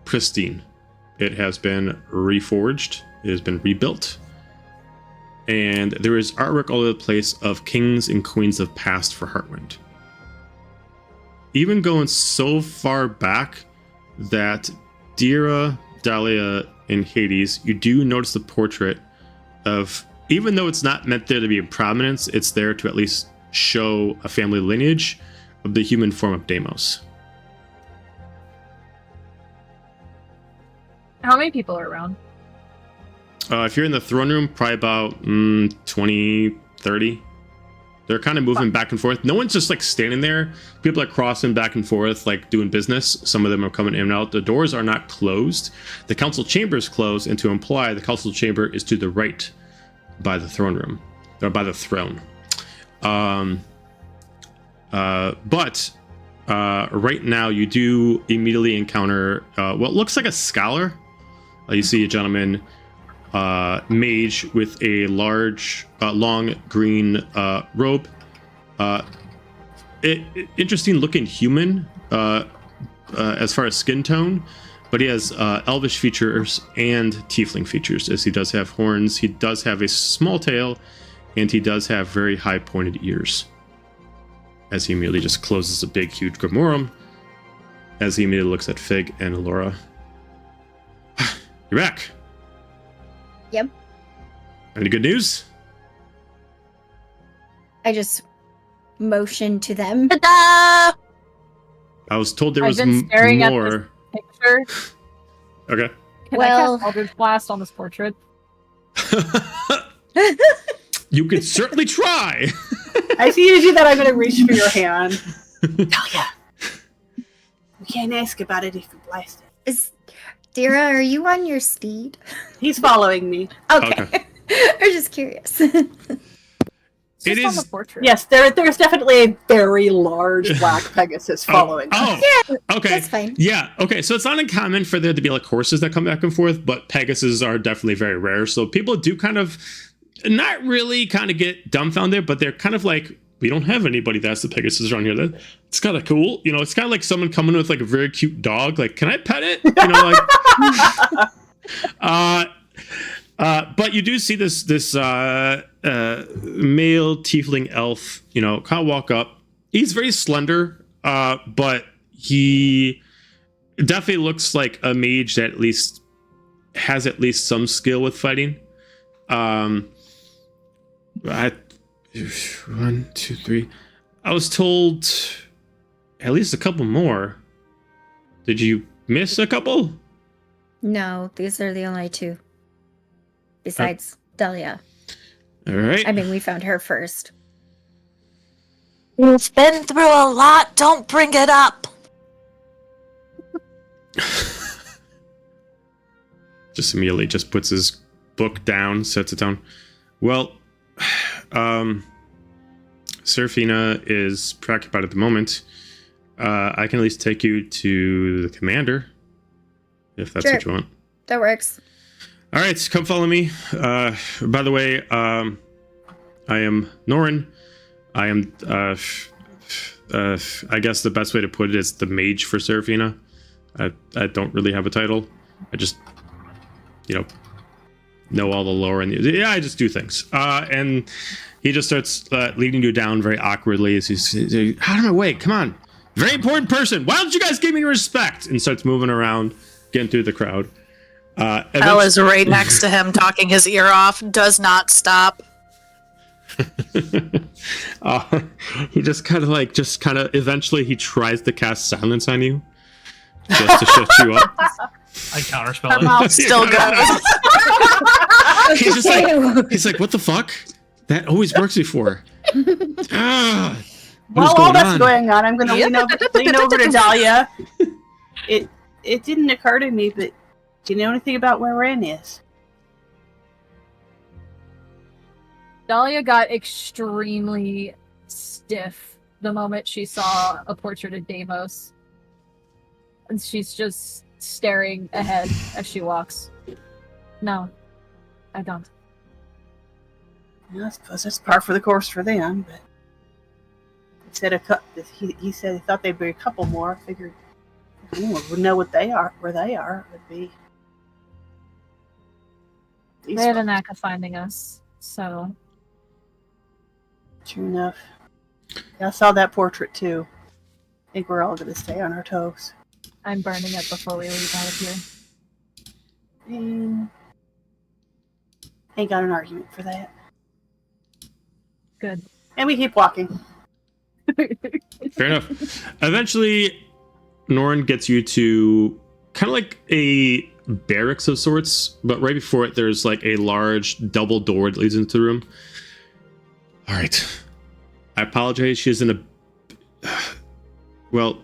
pristine. It has been reforged. It has been rebuilt. And there is artwork all over the place of kings and queens of past for Heartwind. even going so far back that Dira, Dahlia, and Hades, you do notice the portrait of, even though it's not meant there to be in prominence, it's there to at least show a family lineage of the human form of Deimos. How many people are around? If you're in the throne room, probably about 20, 30. They're kind of moving back and forth. No one's just like standing there. People are crossing back and forth, like doing business. Some of them are coming in and out. The doors are not closed. The council chamber is closed, and to imply the council chamber is to the right by the throne room, or by the throne. But right now you do immediately encounter what looks like a scholar. You see a gentleman, mage with a large, long green robe. Interesting looking human as far as skin tone, but he has elvish features and tiefling features, as he does have horns. He does have a small tail, and he does have very high pointed ears. As he immediately just closes a big, huge Grimorum, as he immediately looks at Fig and Alora. You're back. Yep. Any good news? I just motioned to them. Ta-da! I was told there I've was been staring at more. this picture. Okay. Can Well- I cast Eldritch Blast on this portrait? You could certainly try. I see you do that, I'm going to reach for your hand. Dahlia, you can't ask about it if you blast it. Is Dira, are you on your steed? He's following me. Okay. I'm just curious. It's It just on is- the portrait. Yes, there's definitely a very large black Pegasus following us. Okay. That's fine. Yeah. Okay. So it's not uncommon for there to be like horses that come back and forth, but Pegasus are definitely very rare. So people do kind of not really kind of get dumbfounded, but they're kind of like, we don't have anybody that's the Pegasus around here. That it's kind of cool. You know, it's kind of like someone coming with like a very cute dog. Like, can I pet it? You know, like. But you do see this male tiefling elf, you know, kind of walk up. He's very slender, but he definitely looks like a mage that at least has some skill with fighting. 1, 2, 3. I was told at least a couple more. Did you miss a couple? No, these are the only two. Besides Dahlia. All right. I mean, we found her first. We've been through a lot. Don't bring it up. Just immediately just puts his book down, sets it down. Well, Serafina is preoccupied at the moment. I can at least take you to the commander, if that's what you want. That works. All right, come follow me. By the way, I am Norin. I am, I guess the best way to put it is the mage for Serafina. I don't really have a title. I just, know all the lore and I just do things. And he just starts leading you down very awkwardly as he's out of my way. Come on, very important person. Why don't you guys give me respect? And starts moving around, getting through the crowd. Elle is right next to him, talking his ear off. Does not stop. He just kind of eventually he tries to cast silence on you, just to shut you up. I counterspell Her it. mouth still goes. He's like, what the fuck? That always works before. What is While all going that's on? going on, I'm going to lean over to Dahlia. It didn't occur to me, but do you know anything about where Ren is? Dahlia got extremely stiff the moment she saw a portrait of Deimos. And she's just staring ahead as she walks. No, I don't. I suppose that's par for the course for them, but he said he thought there'd be a couple more. I figured if anyone would know where they are, it would be. They have a knack of finding us, so... True enough. Yeah, I saw that portrait too. I think we're all going to stay on our toes. I'm burning it before we leave out of here. And ain't got an argument for that. Good. And we keep walking. Fair enough. Eventually, Norrin gets you to kind of like a barracks of sorts, but right before it, there's like a large double door that leads into the room. All right. I apologize. She's in a... Well,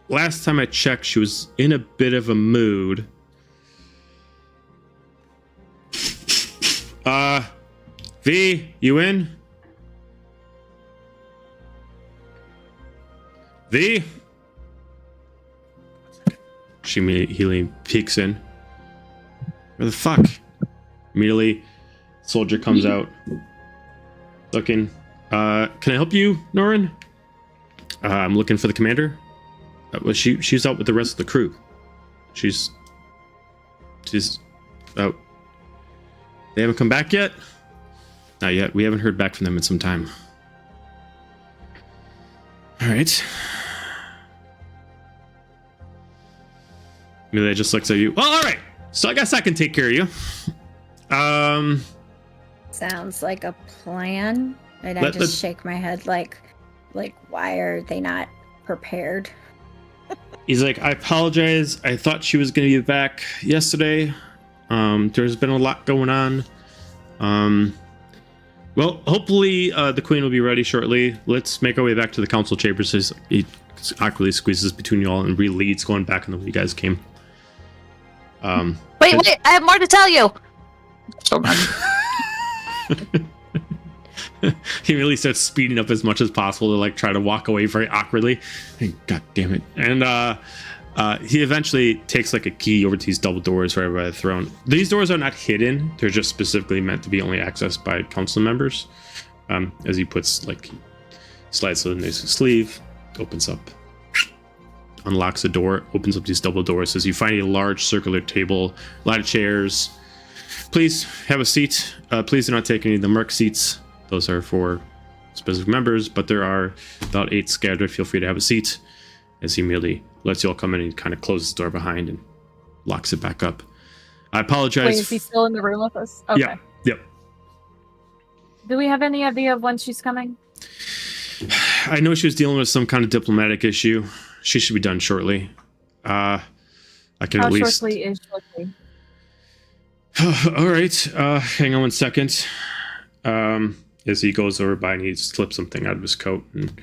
last time I checked, she was in a bit of a mood. V, you in? V? She immediately peeks in. Where the fuck? Immediately, soldier comes out. Looking. Can I help you, Norrin? I'm looking for the commander. Well, she's out with the rest of the crew. She's out. They haven't come back yet? Not yet. We haven't heard back from them in some time. All right. Amelia just looks at you. Well, all right. So I guess I can take care of you. Sounds like a plan. And I just shake my head like, why are they not prepared? He's like, I apologize. I thought she was going to be back yesterday. There's been a lot going on. Well, hopefully the queen will be ready shortly. Let's make our way back to the council chambers. He awkwardly squeezes between you all and re-leads going back in the way you guys came. Wait, I have more to tell you. So much. He really starts speeding up as much as possible to like try to walk away very awkwardly. God damn it. And he eventually takes like a key over to these double doors right by the throne. These doors are not hidden. They're just specifically meant to be only accessed by council members. As he puts like, slides it in his sleeve, opens up, unlocks the door, opens up these double doors. As you find a large circular table, a lot of chairs. Please have a seat. Please do not take any of the merc seats. Those are for specific members, but there are about 8 scattered. Feel free to have a seat. As he immediately lets you all come in and kind of closes the door behind and locks it back up. I apologize. Wait, is he still in the room with us? Okay. Yeah. Yep. Do we have any idea of when she's coming? I know she was dealing with some kind of diplomatic issue. She should be done shortly. I can How at least... shortly is shortly? All right. Hang on one second. As he goes over by and he slips something out of his coat and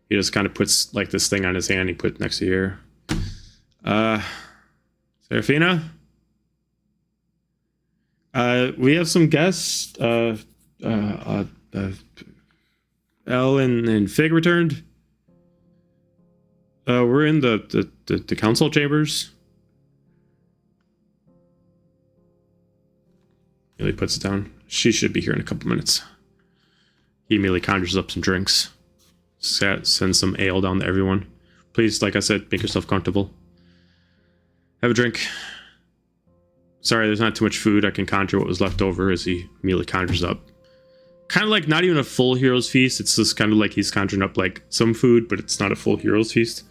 he just kind of puts like this thing on his hand. He put it next to your ear. Serafina? We have some guests. Elle and Fig returned. We're in the council chambers. He puts it down. She should be here in a couple minutes. He immediately conjures up some drinks. Sends some ale down to everyone. Please, like I said, make yourself comfortable. Have a drink. Sorry, there's not too much food. I can conjure what was left over as he immediately conjures up. Kind of like not even a full hero's feast. It's just kind of like he's conjuring up like some food, but it's not a full hero's feast.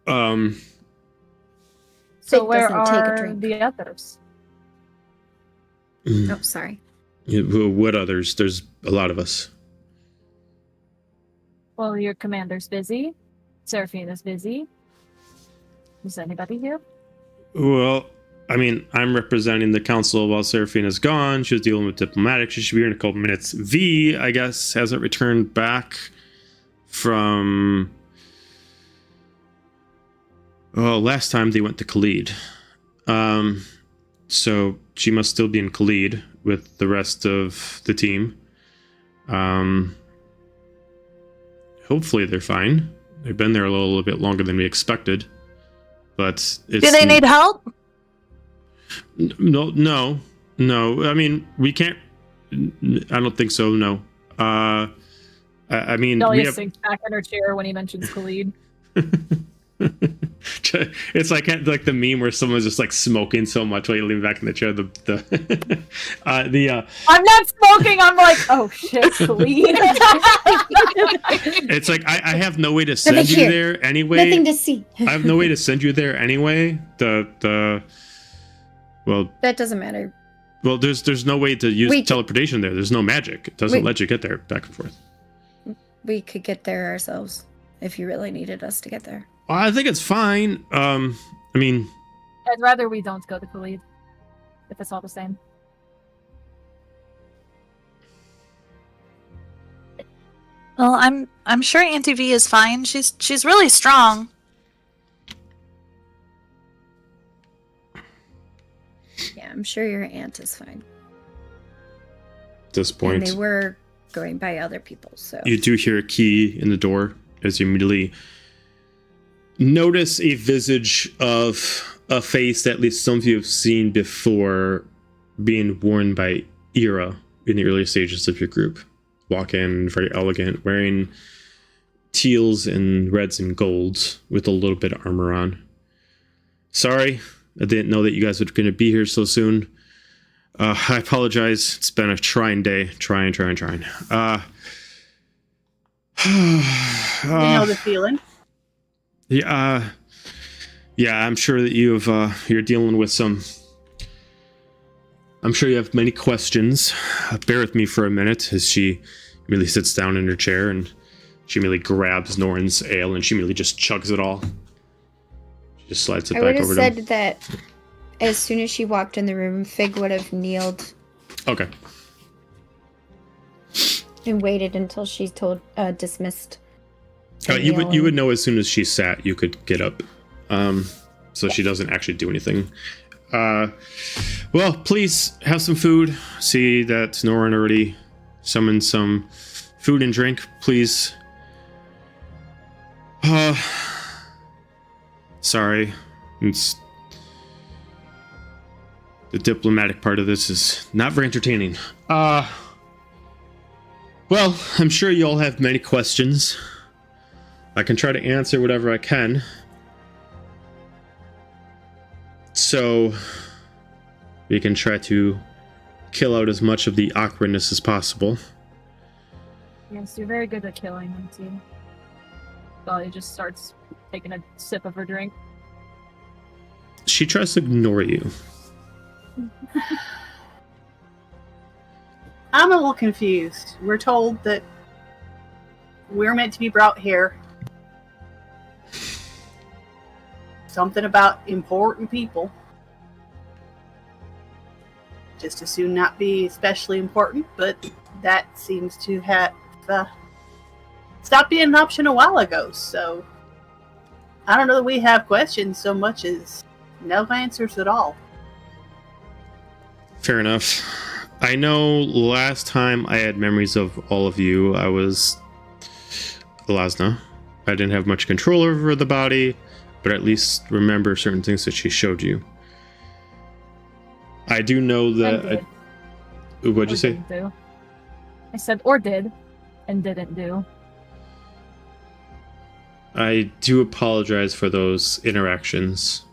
So Fig where doesn't take a are drink. the others? Oh, sorry. Yeah, what others? There's a lot of us. Well, your commander's busy. Seraphina's busy. Is anybody here? Well, I mean, I'm representing the council while Seraphina's gone. She was dealing with diplomatic. She should be here in a couple minutes. V, I guess, hasn't returned back from... Well, last time they went to Khalid. So she must still be in Khalid with the rest of the team. Hopefully they're fine. They've been there a little bit longer than we expected. But it's... Do they need help? No. I mean, we can't... I don't think so, no. I mean... Dahlia we have... sinks back in her chair when he mentions Khalid. It's like the meme where someone's just like smoking so much while you lean back in the chair. I'm not smoking. I'm like, oh shit, please. It's like I have no way to send Nothing you here. there anyway. Nothing to see. I have no way to send you there anyway. Well, That doesn't matter. well, there's no way to use We- teleportation there. There's no magic. It doesn't We- let you get there back and forth. We could get there ourselves if you really needed us to get there. Well, I think it's fine. I mean, I'd rather we don't go to Khalid. If it's all the same. Well, I'm sure Auntie V is fine. She's really strong. Yeah, I'm sure your aunt is fine. at this And point, they were going by other people, so. you do hear a key in the door as you immediately notice a visage of a face that at least some of you have seen before being worn by Ira in the earlier stages of your group. Walk in, very elegant, wearing teals and reds and golds with a little bit of armor on. Sorry, I didn't know that you guys were going to be here so soon. I apologize. It's been a trying day. Trying. You know the feeling. Yeah, I'm sure that you're dealing with some. I'm sure you have many questions. Bear with me for a minute as she immediately sits down in her chair and she immediately grabs Norin's ale and she immediately just chugs it all. She just slides it I back would have over to said him. that as soon as she walked in the room, Fig would have kneeled Okay. and waited until she's dismissed. You would know as soon as she sat, you could get up. So she doesn't actually do anything. Well, please have some food. See that Norin already summoned some food and drink, please. Sorry. It's the diplomatic part of this is not very entertaining. Well, I'm sure you all have many questions. I can try to answer whatever I can. So, we can try to kill out as much of the awkwardness as possible. Yes, you're very good at killing them too. Dahlia just starts taking a sip of her drink. She tries to ignore you. I'm a little confused. We're told that we're meant to be brought here. Something about important people. Just as soon not be especially important, but that seems to have stopped being an option a while ago. So I don't know that we have questions so much as no answers at all. Fair enough. I know last time I had memories of all of you, I was Lasna. I didn't have much control over the body, but at least remember certain things that she showed you. I do know that. What'd you say? Didn't do. I said or did, and didn't do. I do apologize for those interactions.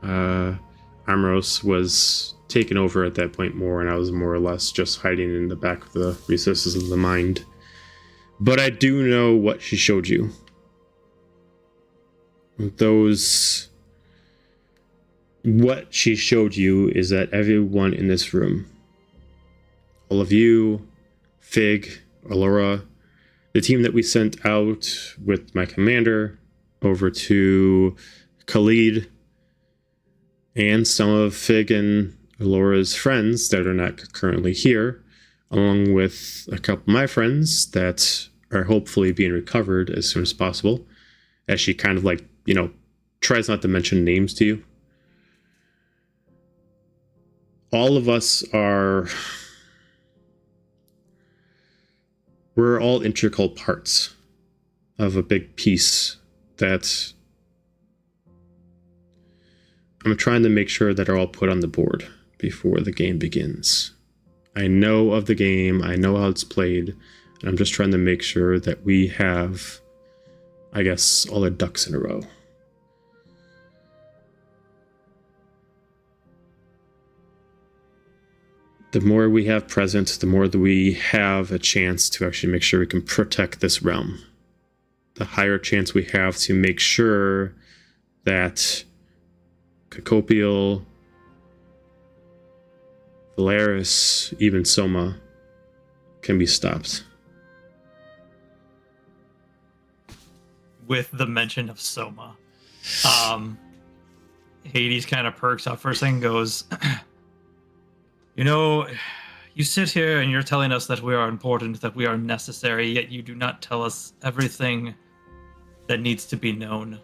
Amros was taken over at that point more, and I was more or less just hiding in the back of the recesses of the mind. But I do know what she showed you. What she showed you is that everyone in this room, all of you, Fig, Alora, the team that we sent out with my commander over to Khalid, and some of Fig and Alora's friends that are not currently here, along with a couple of my friends that are hopefully being recovered as soon as possible, as she kind of tries not to mention names to you. All of us we're all integral parts of a big piece that I'm trying to make sure that are all put on the board before the game begins. I know of the game, I know how it's played, and I'm just trying to make sure that we have, I guess, all our ducks in a row. the more we have present, the more that we have a chance to actually make sure we can protect this realm. The higher chance we have to make sure that Cacopial, Valeris, even Soma can be stopped. With the mention of Soma, Hades kind of perks up first thing, goes, you know, you sit here and you're telling us that we are important, that we are necessary, yet you do not tell us everything that needs to be known,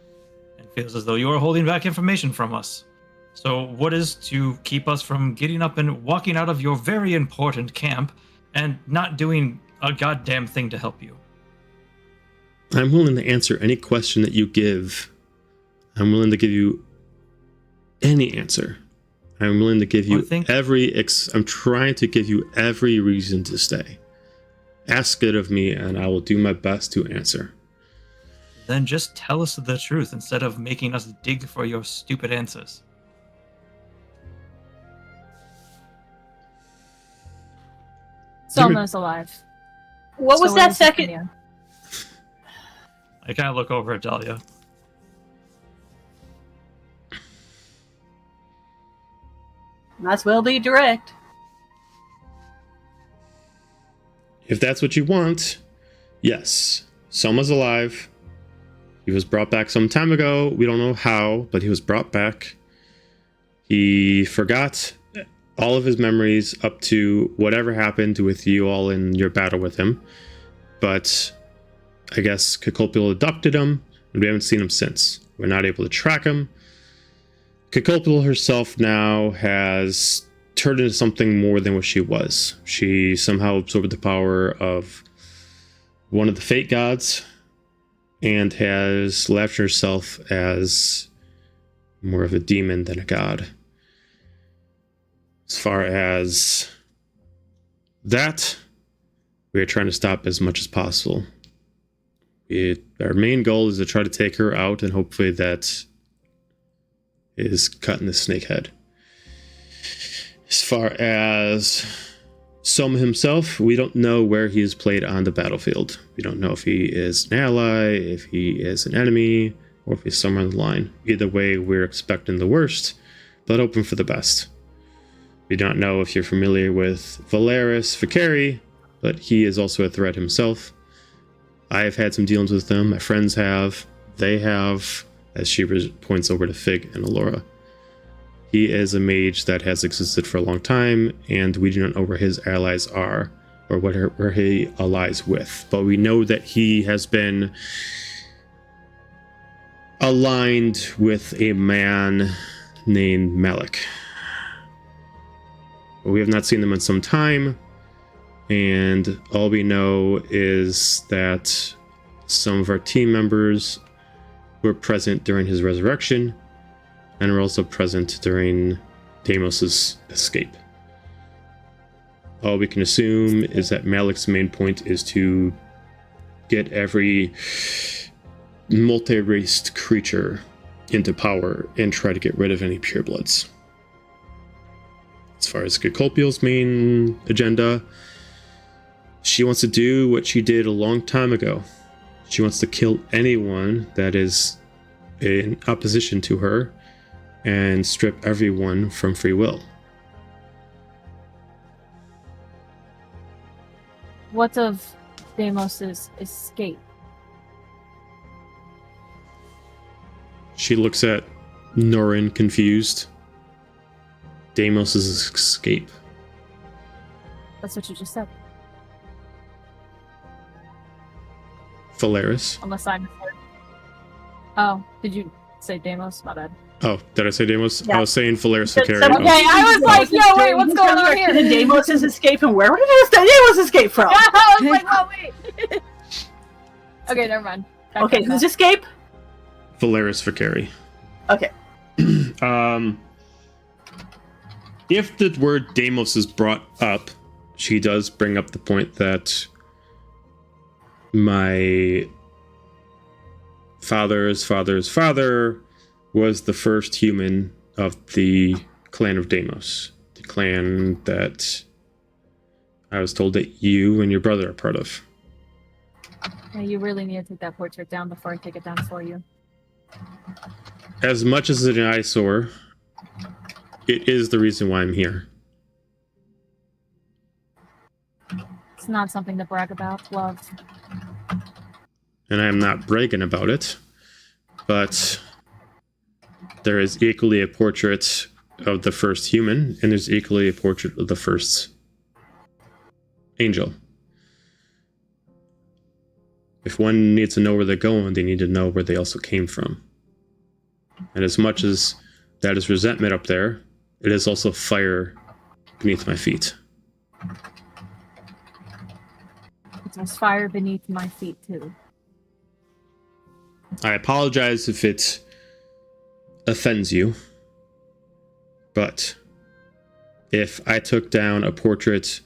and feels as though you are holding back information from us. So what is to keep us from getting up and walking out of your very important camp and not doing a goddamn thing to help you? I'm willing to answer any question that you give. I'm willing to give you any answer. I'm willing to give you I'm trying to give you every reason to stay. Ask it of me and I will do my best to answer. Then just tell us the truth instead of making us dig for your stupid answers. Soma's alive. What was So that is second? Sophia. I kind of look over at Dahlia. Might as well be direct. If that's what you want, yes. Soma's alive. He was brought back some time ago. We don't know how, but he was brought back. He forgot all of his memories up to whatever happened with you all in your battle with him. But I guess Cacopial adopted him, and we haven't seen him since. We're not able to track him. Cacopial herself now has turned into something more than what she was. She somehow absorbed the power of one of the fate gods and has left herself as more of a demon than a god. As far as that, we are trying to stop as much as possible. Our main goal is to try to take her out, and hopefully that is cutting the snake head. As far as Soma himself, we don't know where he is played on the battlefield. We don't know if he is an ally, if he is an enemy, or if he's somewhere on the line. Either way, we're expecting the worst, but hoping for the best. We don't know if you're familiar with Valeris Vicari, but he is also a threat himself. I have had some dealings with them. My friends have. They have, as she points over to Fig and Alora. He is a mage that has existed for a long time, and we do not know where his allies are or where he allies with. But we know that he has been aligned with a man named Malik. We have not seen them in some time, and all we know is that some of our team members were present during his resurrection and were also present during Deimos's escape. All we can assume is that Malik's main point is to get every multi-raced creature into power and try to get rid of any purebloods. As far as Cacopial's main agenda, she wants to do what she did a long time ago. She wants to kill anyone that is in opposition to her and strip everyone from free will. What of Deimos's escape? She looks at Norin confused. Deimos's escape. That's what you just said. Valeris. Unless I misheard. Oh, did you say Deimos? My bad. Oh, did I say Deimos? Yeah. I was saying Valeris Said Vicari. something- Okay, I was like, yo, wait, what's going on here? Did Deimos escape, and where did Deimos escape from? I was like, oh, wait. Okay, never mind. Back Okay, back, whose back. escape? Valeris Vicari. Okay. If the word Deimos is brought up, she does bring up the point that my father's father's father was the first human of the clan of Deimos, the clan that I was told that you and your brother are part of. Yeah, you really need to take that portrait down before I take it down for you. As much as an eyesore, it is the reason why I'm here. It's not something to brag about, love. And I am not bragging about it, but there is equally a portrait of the first human, and there's equally a portrait of the first angel. If one needs to know where they're going, they need to know where they also came from. And as much as that is resentment up there, it is also fire beneath my feet. There's fire beneath my feet, too. I apologize if it offends you, but if I took down a portrait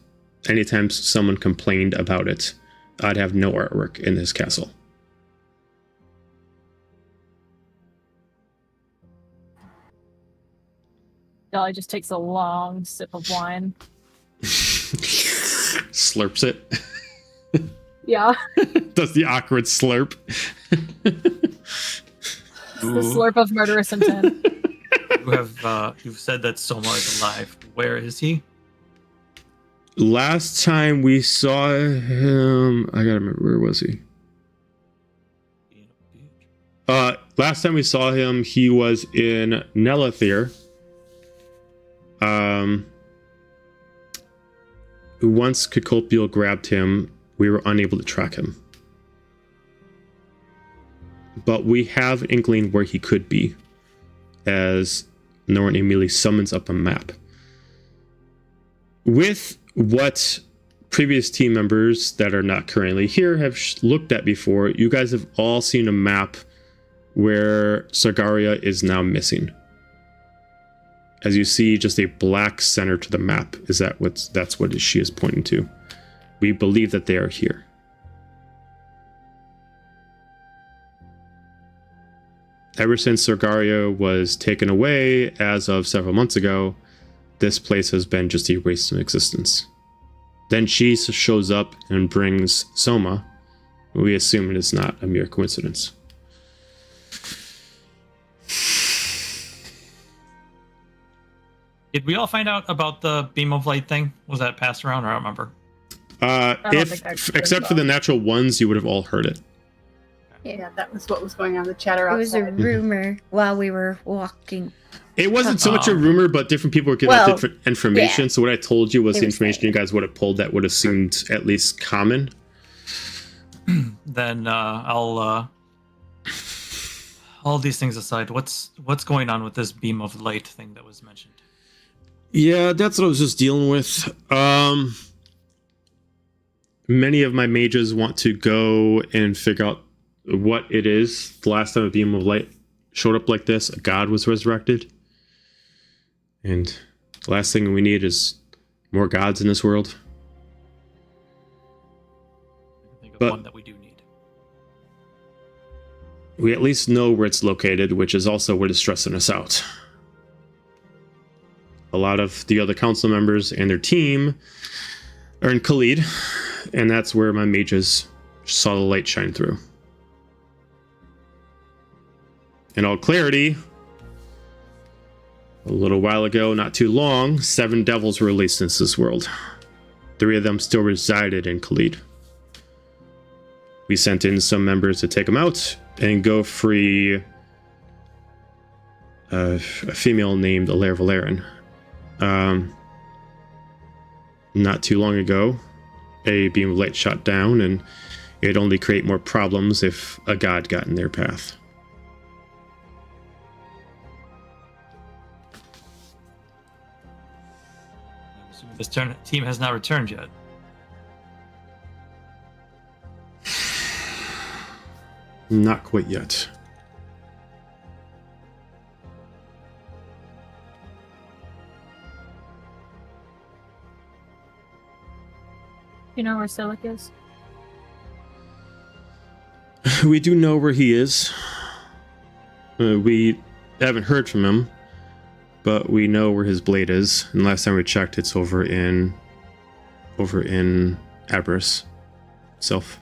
anytime someone complained about it, I'd have no artwork in this castle. Dahlia just takes a long sip of wine. Slurps it. Yeah. Does the awkward slurp. It's the slurp of murderous intent. You've said that Soma is alive. Where is he? Last time we saw him, I gotta remember, where was he? Last time we saw him, he was in Nelithir. Once Cacopial grabbed him, we were unable to track him. But we have an inkling where he could be, as Norn immediately summons up a map. With what previous team members that are not currently here have looked at before, you guys have all seen a map where Sargaria is now missing. As you see, just a black center to the map. That's what she is pointing to. We believe that they are here. Ever since Sargaria was taken away as of several months ago, this place has been just erased from existence. Then she shows up and brings Soma. We assume it is not a mere coincidence. Did we all find out about the beam of light thing? Was that passed around? I don't remember. Except for the natural ones, you would have all heard it. Yeah, that was what was going on in the chatter outside. It was a rumor while we were walking. It wasn't so much a rumor, but different people were getting different information. Yeah. So what I told you was the information you guys would have pulled that would have seemed at least common. Then I'll all these things aside, what's going on with this beam of light thing that was mentioned? Yeah, that's what I was just dealing with. Many of my mages want to go and figure out what it is. The last time a beam of light showed up like this, a god was resurrected. And the last thing we need is more gods in this world. I think of one that we do need. We at least know where it's located, which is also what is stressing us out. A lot of the other council members and their team are in Khalid, and that's where my mages saw the light shine through. In all clarity, a little while ago, not too long, 7 devils were released into this world. 3 of them still resided in Khalid. We sent in some members to take them out and go free a female named Alora Valerian. Not too long ago, a beam of light shot down, and it'd only create more problems if a god got in their path. This team has not returned yet. Not quite yet. You know where Silic is? We do know where he is. We haven't heard from him, but we know where his blade is. And last time we checked, it's over in over in Abris itself.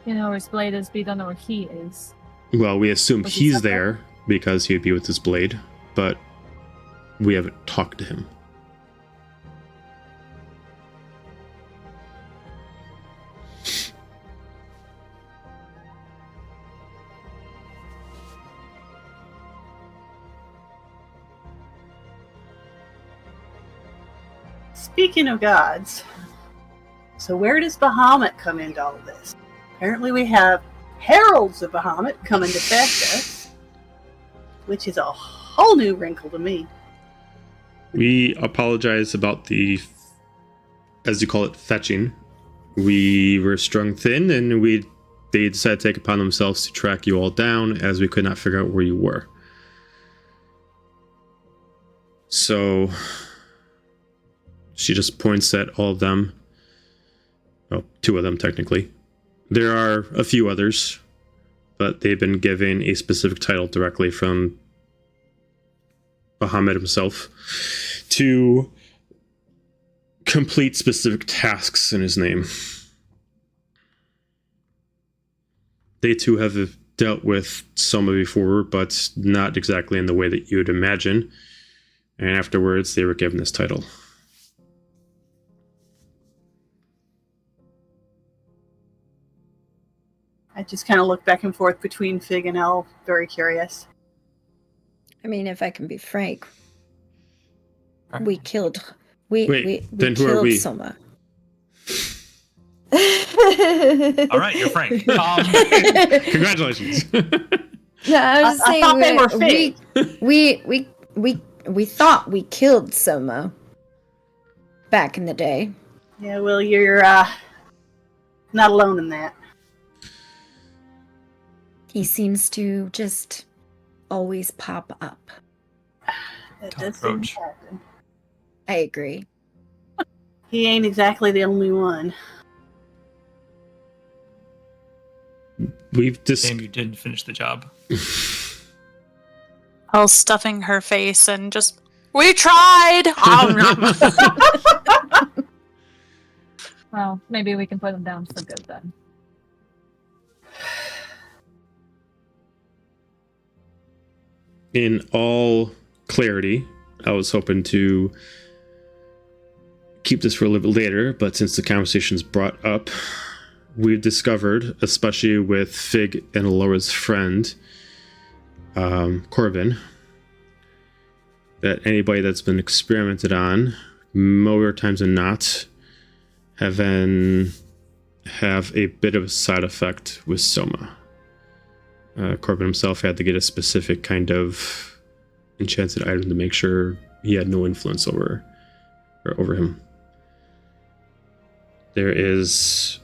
You know where his blade is, but you don't know where he is. Well, we assume Was he he's separate? there because he'd be with his blade, but we haven't talked to him. Speaking of gods, so where does Bahamut come into all this? Apparently we have heralds of Bahamut coming to fetch us, which is a whole new wrinkle to me. We apologize about the, as you call it, fetching. We were strung thin, and they decided to take upon themselves to track you all down, as we could not figure out where you were. So she just points at all of them. Well, 2 of them, technically. There are a few others, but they've been given a specific title directly from Bahamut himself to complete specific tasks in his name. They too have dealt with Soma before, but not exactly in the way that you would imagine. And afterwards, they were given this title. I just kind of look back and forth between Fig and El, very curious. I mean, if I can be frank, Alright. we killed. Wait, then who are killed we? Soma. All right, you're frank. Congratulations. No, I was I saying thought they were fake. we thought we killed Soma back in the day. Yeah, well, you're not alone in that. He seems to just always pop up. That Don't does seem approach. to happen. I agree. He ain't exactly the only one. We've Damn, you didn't finish the job. All stuffing her face and just, we tried! Well, maybe we can put him down for good then. In all clarity, I was hoping to keep this for a little bit later, but since the conversation's brought up, we've discovered, especially with Fig and Alora's friend, Corbin, that anybody that's been experimented on, more times than not, have a bit of a side effect with Soma. Corbin himself had to get a specific kind of enchanted item to make sure he had no influence over him. There is,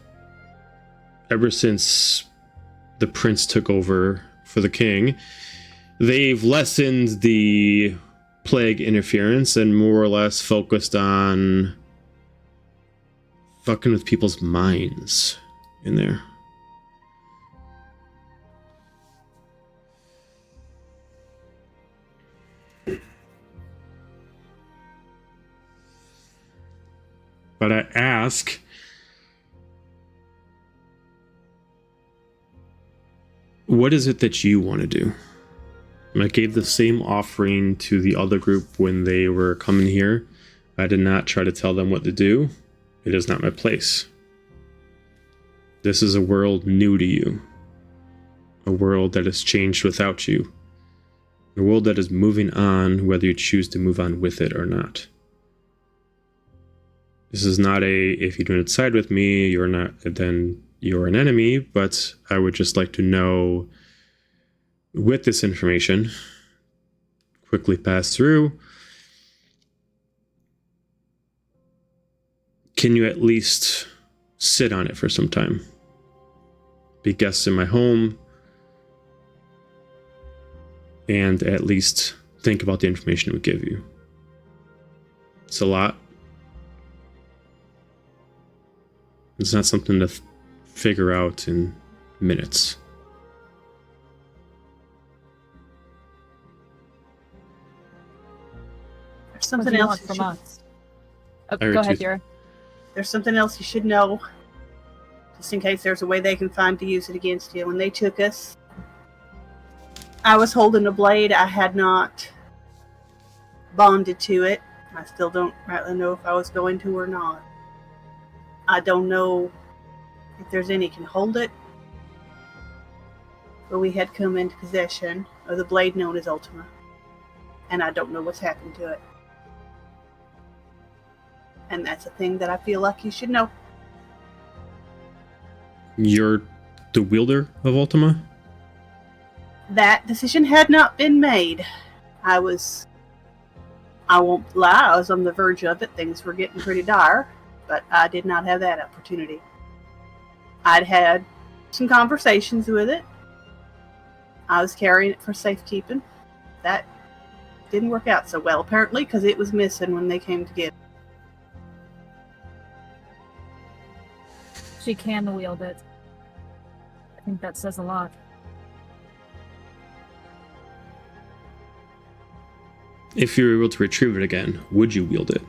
ever since the prince took over for the king, they've lessened the plague interference and more or less focused on fucking with people's minds in there. But I ask, what is it that you want to do? I gave the same offering to the other group when they were coming here. I did not try to tell them what to do. It is not my place. This is a world new to you. A world that has changed without you. A world that is moving on, whether you choose to move on with it or not. This is not if you don't side with me, you're not, then you're an enemy, but I would just like to know, with this information, quickly pass through, can you at least sit on it for some time? Be guests in my home, and at least think about the information it would give you. It's a lot. It's not something to figure out in minutes. There's something What do you else want from us? I heard Go ahead, two. Yura. There's something else you should know, just in case there's a way they can find to use it against you. When they took us, I was holding a blade. I had not bonded to it. I still don't rightly know if I was going to or not. I don't know if there's any can hold it, but we had come into possession of the blade known as Ultima, and I don't know what's happened to it. And that's a thing that I feel like you should know. You're the wielder of Ultima? That decision had not been made. I won't lie, I was on the verge of it. Things were getting pretty dire, but I did not have that opportunity. I'd had some conversations with it. I was carrying it for safekeeping. That didn't work out so well, apparently, because it was missing when they came to get it. She can wield it. I think that says a lot. If you were able to retrieve it again, would you wield it?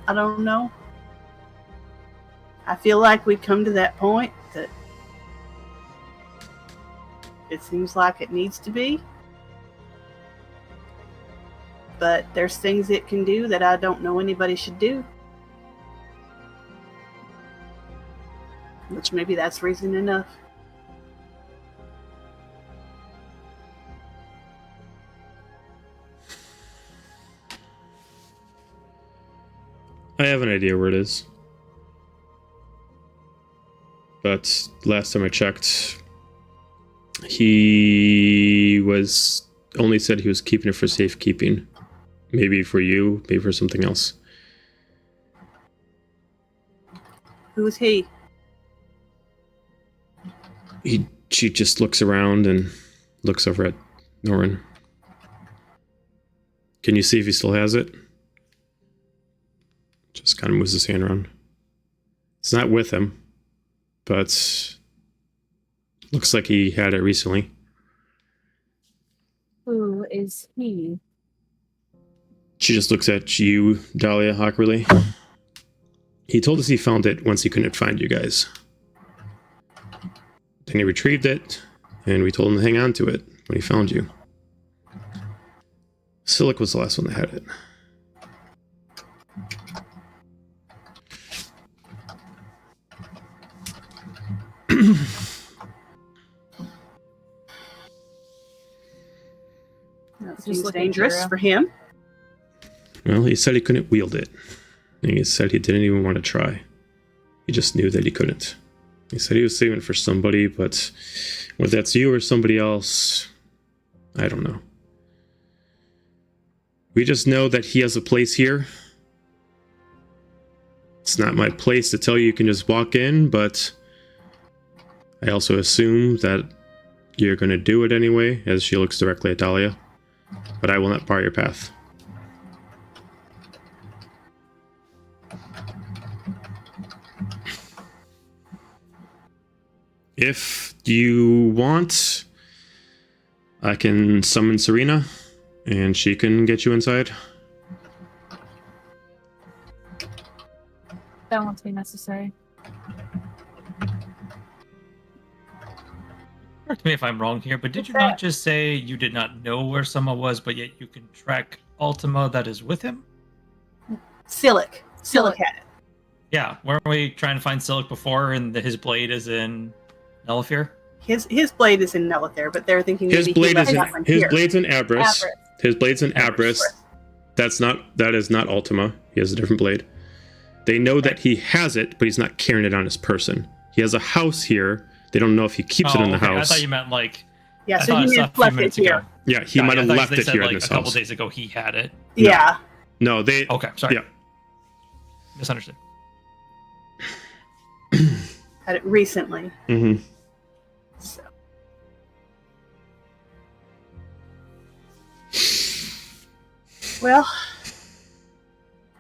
I don't know. I feel like we've come to that point that it seems like it needs to be. But there's things it can do that I don't know anybody should do. Which maybe that's reason enough. I have an idea where it is. But last time I checked, he was only said he was keeping it for safekeeping. Maybe for you, maybe for something else. Who's he? She just looks around and looks over at Norin. Can you see if he still has it? Just kind of moves his hand around. It's not with him, but looks like he had it recently. Who is he? She just looks at you, Dahlia, awkwardly. He told us he found it once he couldn't find you guys. Then he retrieved it, and we told him to hang on to it when he found you. Silic was the last one that had it. That Just seems look at dangerous Kira. for him. Well, he said he couldn't wield it. And he said he didn't even want to try. He just knew that he couldn't. He said he was saving it for somebody, but whether that's you or somebody else, I don't know. We just know that he has a place here. It's not my place to tell you can just walk in, but I also assume that you're going to do it anyway, as she looks directly at Dahlia. But I will not bar your path. If you want, I can summon Serena, and she can get you inside. That won't be necessary. Correct me if I'm wrong here, but did you not just say you did not know where Summa was, but yet you can track Ultima that is with him? Silic. Silic had it. Yeah, weren't we trying to find Silic before, and his blade is in Nelifir? His blade is in Nelithair, but they're thinking His maybe blade he is left that one his here. blade's in Abris. Abris. His blade's in Abris. That is not Ultima. He has a different blade. They know that he has it, but he's not carrying it on his person. He has a house here. They don't know if he keeps it in the okay. house. I thought you meant like. Yeah, I so thought I he saw may a have few left it minutes here. ago. Yeah, he might have I thought left they it said, here like, in this a couple house. days ago he had it. Yeah. No, they. Okay, sorry. Yeah. Misunderstood. Had it recently. Mm-hmm. So. Well,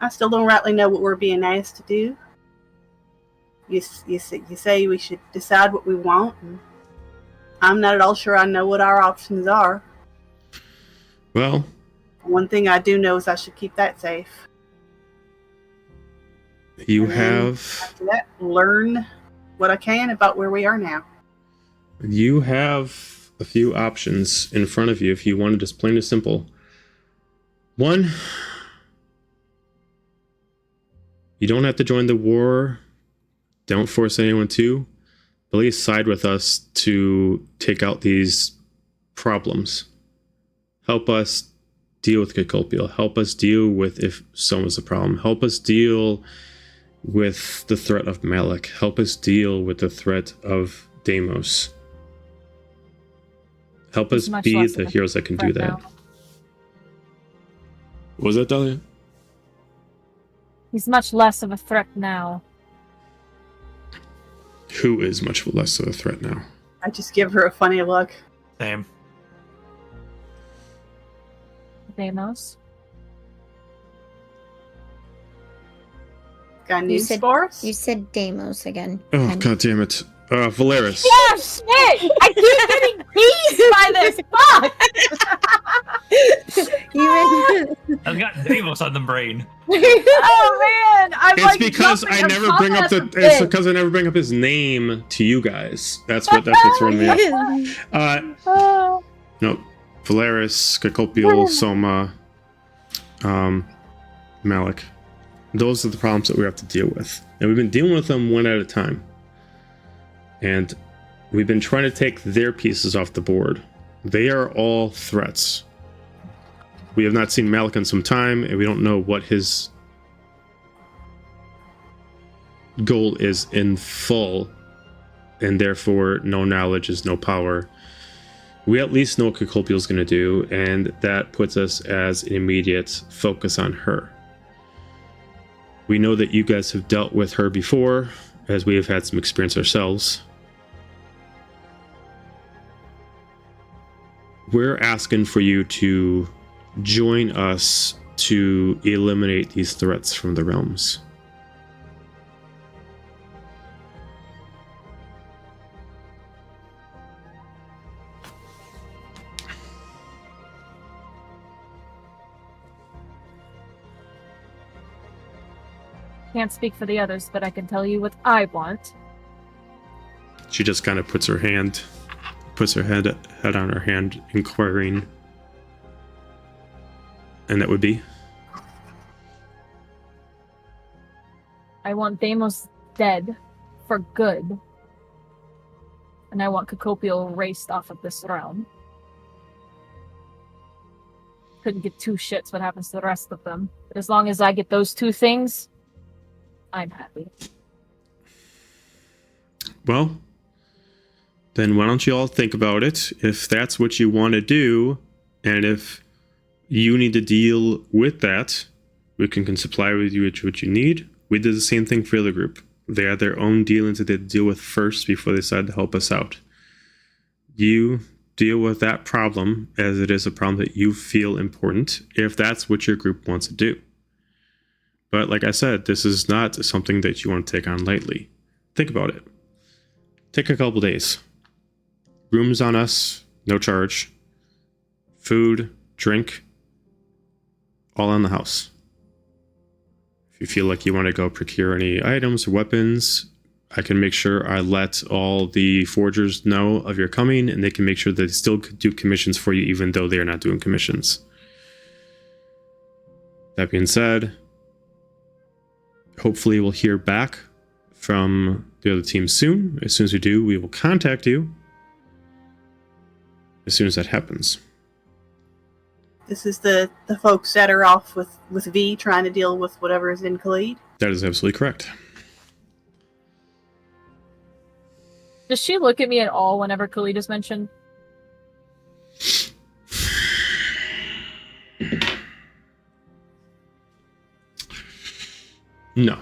I still don't rightly know what we're being asked to do. You say we should decide what we want, and I'm not at all sure I know what our options are. Well, One thing I do know is I should keep that safe. you And then have after that, learn what I can about where we are now. a few options in front of you if you want to just plain and simple. One, you don't have to join the war. Don't force anyone to. But at least side with us to take out these problems. Help us deal with Caculpio. Help us deal with if someone's a problem. Help us deal with the threat of Malik. Help us deal with the threat of Deimos. Help us He's much be less the of a heroes that can do threat that. now. What was that, Dahlia? He's much less of a threat now. Who is much less of a threat now? I just give her a funny look. Same. Deimos. Got news said- for us? You said Deimos again. Oh, honey. god damn it. Valeris. Yeah, shit! I keep getting teased by this. Fuck! Even I've got Deimos on the brain. Oh man, I'm It's like because jumping I and never bring up popping the. at It's because I never bring up his name to you guys. That's what's throwing me off. Oh. No, Valeris, Caculpio, Soma, Malik. Those are the problems that we have to deal with, and we've been dealing with them one at a time. And we've been trying to take their pieces off the board. They are all threats. We have not seen Malik in some time, and we don't know what his goal is in full, and therefore no knowledge is no power. We at least know what Caculpio is going to do, and that puts us as an immediate focus on her. We know that you guys have dealt with her before, as we have had some experience ourselves. We're asking for you to join us to eliminate these threats from the realms. Can't speak for the others, but I can tell you what I want. She just kind of puts her head on her hand, inquiring. And that would be? I want Deimos dead for good. And I want Caculpio erased off of this realm. Couldn't give two shits what happens to the rest of them. But as long as I get those two things, I'm happy. Well, then why don't you all think about it? If that's what you want to do, and if you need to deal with that, we can supply with you with what you need. We did the same thing for the other group. They had their own dealings that they had to deal with first before they decided to help us out. You deal with that problem as it is a problem that you feel important, if that's what your group wants to do. But like I said, this is not something that you want to take on lightly. Think about it. Take a couple days. Rooms on us, no charge. Food, drink, all on the house. If you feel like you want to go procure any items or weapons, I can make sure I let all the forgers know of your coming, and they can make sure that they still do commissions for you even though they are not doing commissions. That being said, hopefully we'll hear back from the other team soon. As soon as we do, we will contact you as soon as that happens. This is the folks that are off with V trying to deal with whatever is in Khalid. That is absolutely correct. Does she look at me at all whenever Khalid is mentioned? No.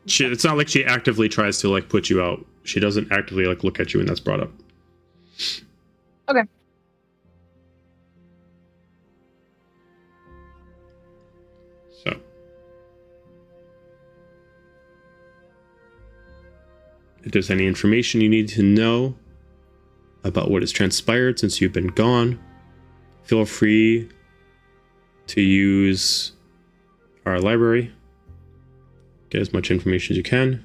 It's not like she actively tries to like put you out. She doesn't actively like look at you when that's brought up. Okay. So. If there's any information you need to know about what has transpired since you've been gone, feel free to use our library. Get as much information as you can.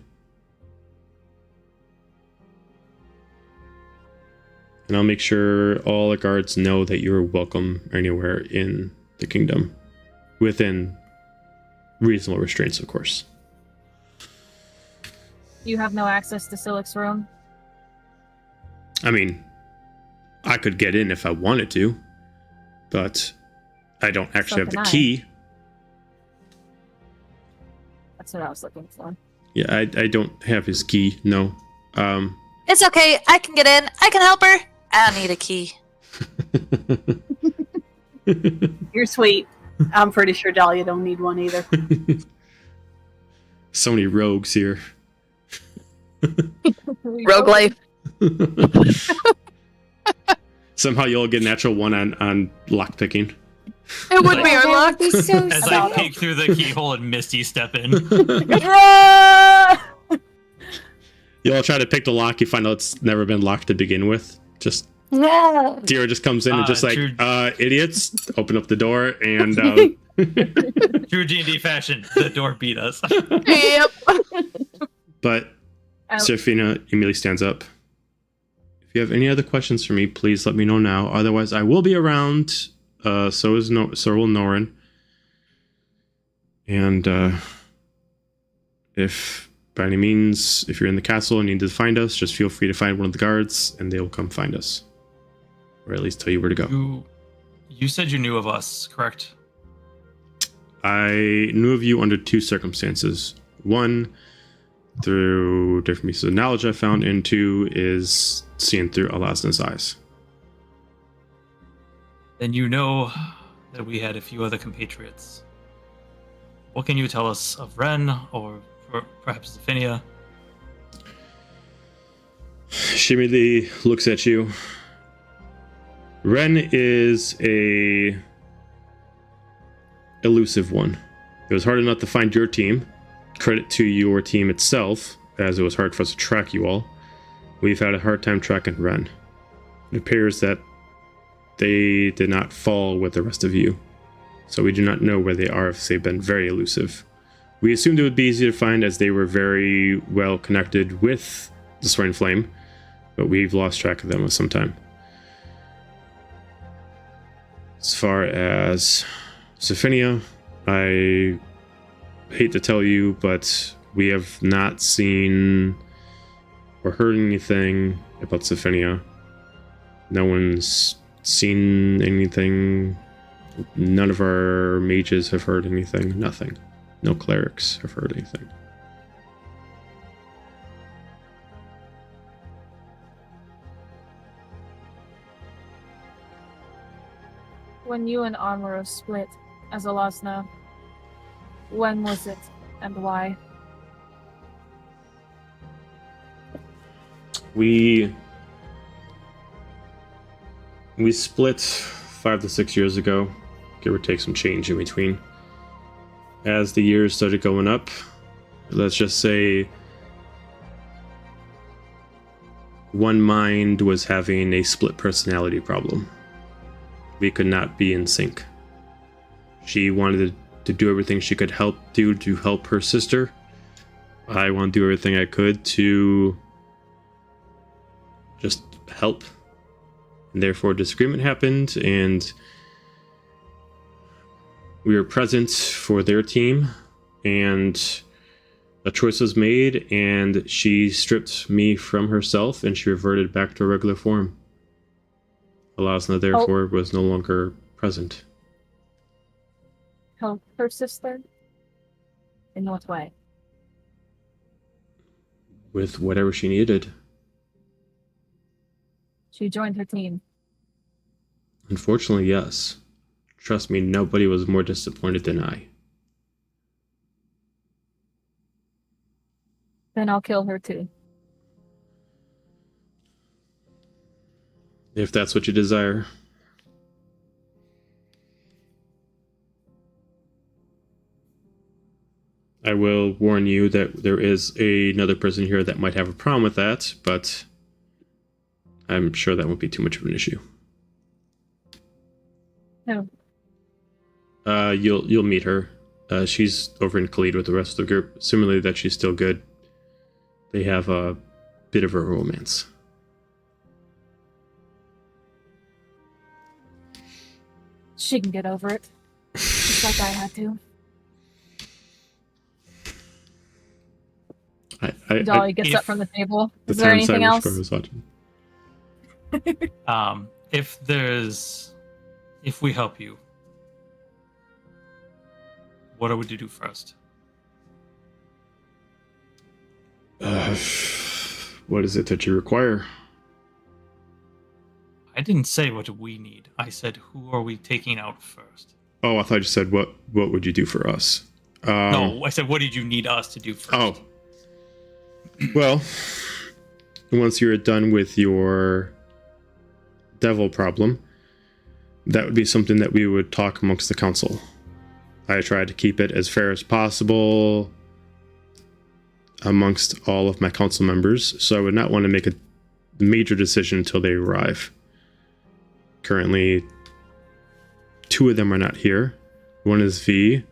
And I'll make sure all the guards know that you're welcome anywhere in the kingdom. Within reasonable restraints, of course. You have no access to Silik's room? I mean, I could get in if I wanted to, but I don't actually have the key. That's what I was looking for. Yeah, I don't have his key, no. It's okay. I can get in. I can help her. I don't need a key. You're sweet. I'm pretty sure Dahlia don't need one either. So many rogues here. Rogue life. Somehow you'll get natural one on lockpicking. It would be our luck. Be so As sad. I peek through the keyhole and Misty step in. You'll try to pick the lock, you find out it's never been locked to begin with. Just No. Deer just comes in and just like, true. Idiots, open up the door and True D&D fashion, the door beat us. Yep. but Serafina immediately stands up. If you have any other questions for me, please let me know now. Otherwise, I will be around. So will Norin. And if by any means, if you're in the castle and need to find us, just feel free to find one of the guards and they will come find us. Or at least tell you where to go. You said you knew of us, correct? I knew of you under two circumstances. One, through different pieces of knowledge I found, and two is seeing through Alasna's eyes. Then you know that we had a few other compatriots. What can you tell us of Ren, or perhaps Zephinia? She immediately looks at you. Ren is a elusive one. It was hard enough to find your team. Credit to your team itself, as it was hard for us to track you all. We've had a hard time tracking Ren. It appears that they did not fall with the rest of you, so we do not know where they are if they've been very elusive. We assumed it would be easy to find as they were very well connected with the Soaring Flame, but we've lost track of them with some time. As far as Zephinia, I hate to tell you, but we have not seen or heard anything about Zephinia. No one's seen anything. None of our mages have heard anything. Nothing. No clerics have heard anything. When you and Armora split as Alasna, when was it and why? We split 5 to 6 years ago, give or take some change in between. As the years started going up, let's just say one mind was having a split personality problem. We could not be in sync. She wanted to do everything she could do to help her sister. I want to do everything I could to just help. And therefore, disagreement happened, and we were present for their team, and a choice was made, and she stripped me from herself, and she reverted back to her regular form. Alasna, therefore, was no longer present. Help her sister? In what way? With whatever she needed. She joined her team. Unfortunately, yes. Trust me, nobody was more disappointed than I. Then I'll kill her too. If that's what you desire. I will warn you that there is another person here that might have a problem with that, but I'm sure that won't be too much of an issue. No. You'll meet her. She's over in Khalid with the rest of the group. Similarly, that she's still good. They have a bit of a romance. She can get over it. Just like I had to. Dahlia gets up from the table. Is there anything else? If we help you, what would you do first? What is it that you require? I didn't say what we need. I said, who are we taking out first? Oh, I thought you said, what would you do for us? No, I said, what did you need us to do first? Oh. Well, once you're done with your devil problem, that would be something that we would talk amongst the council. I tried to keep it as fair as possible amongst all of my council members, so I would not want to make a major decision until they arrive. Currently, 2 of them are not here. One is V,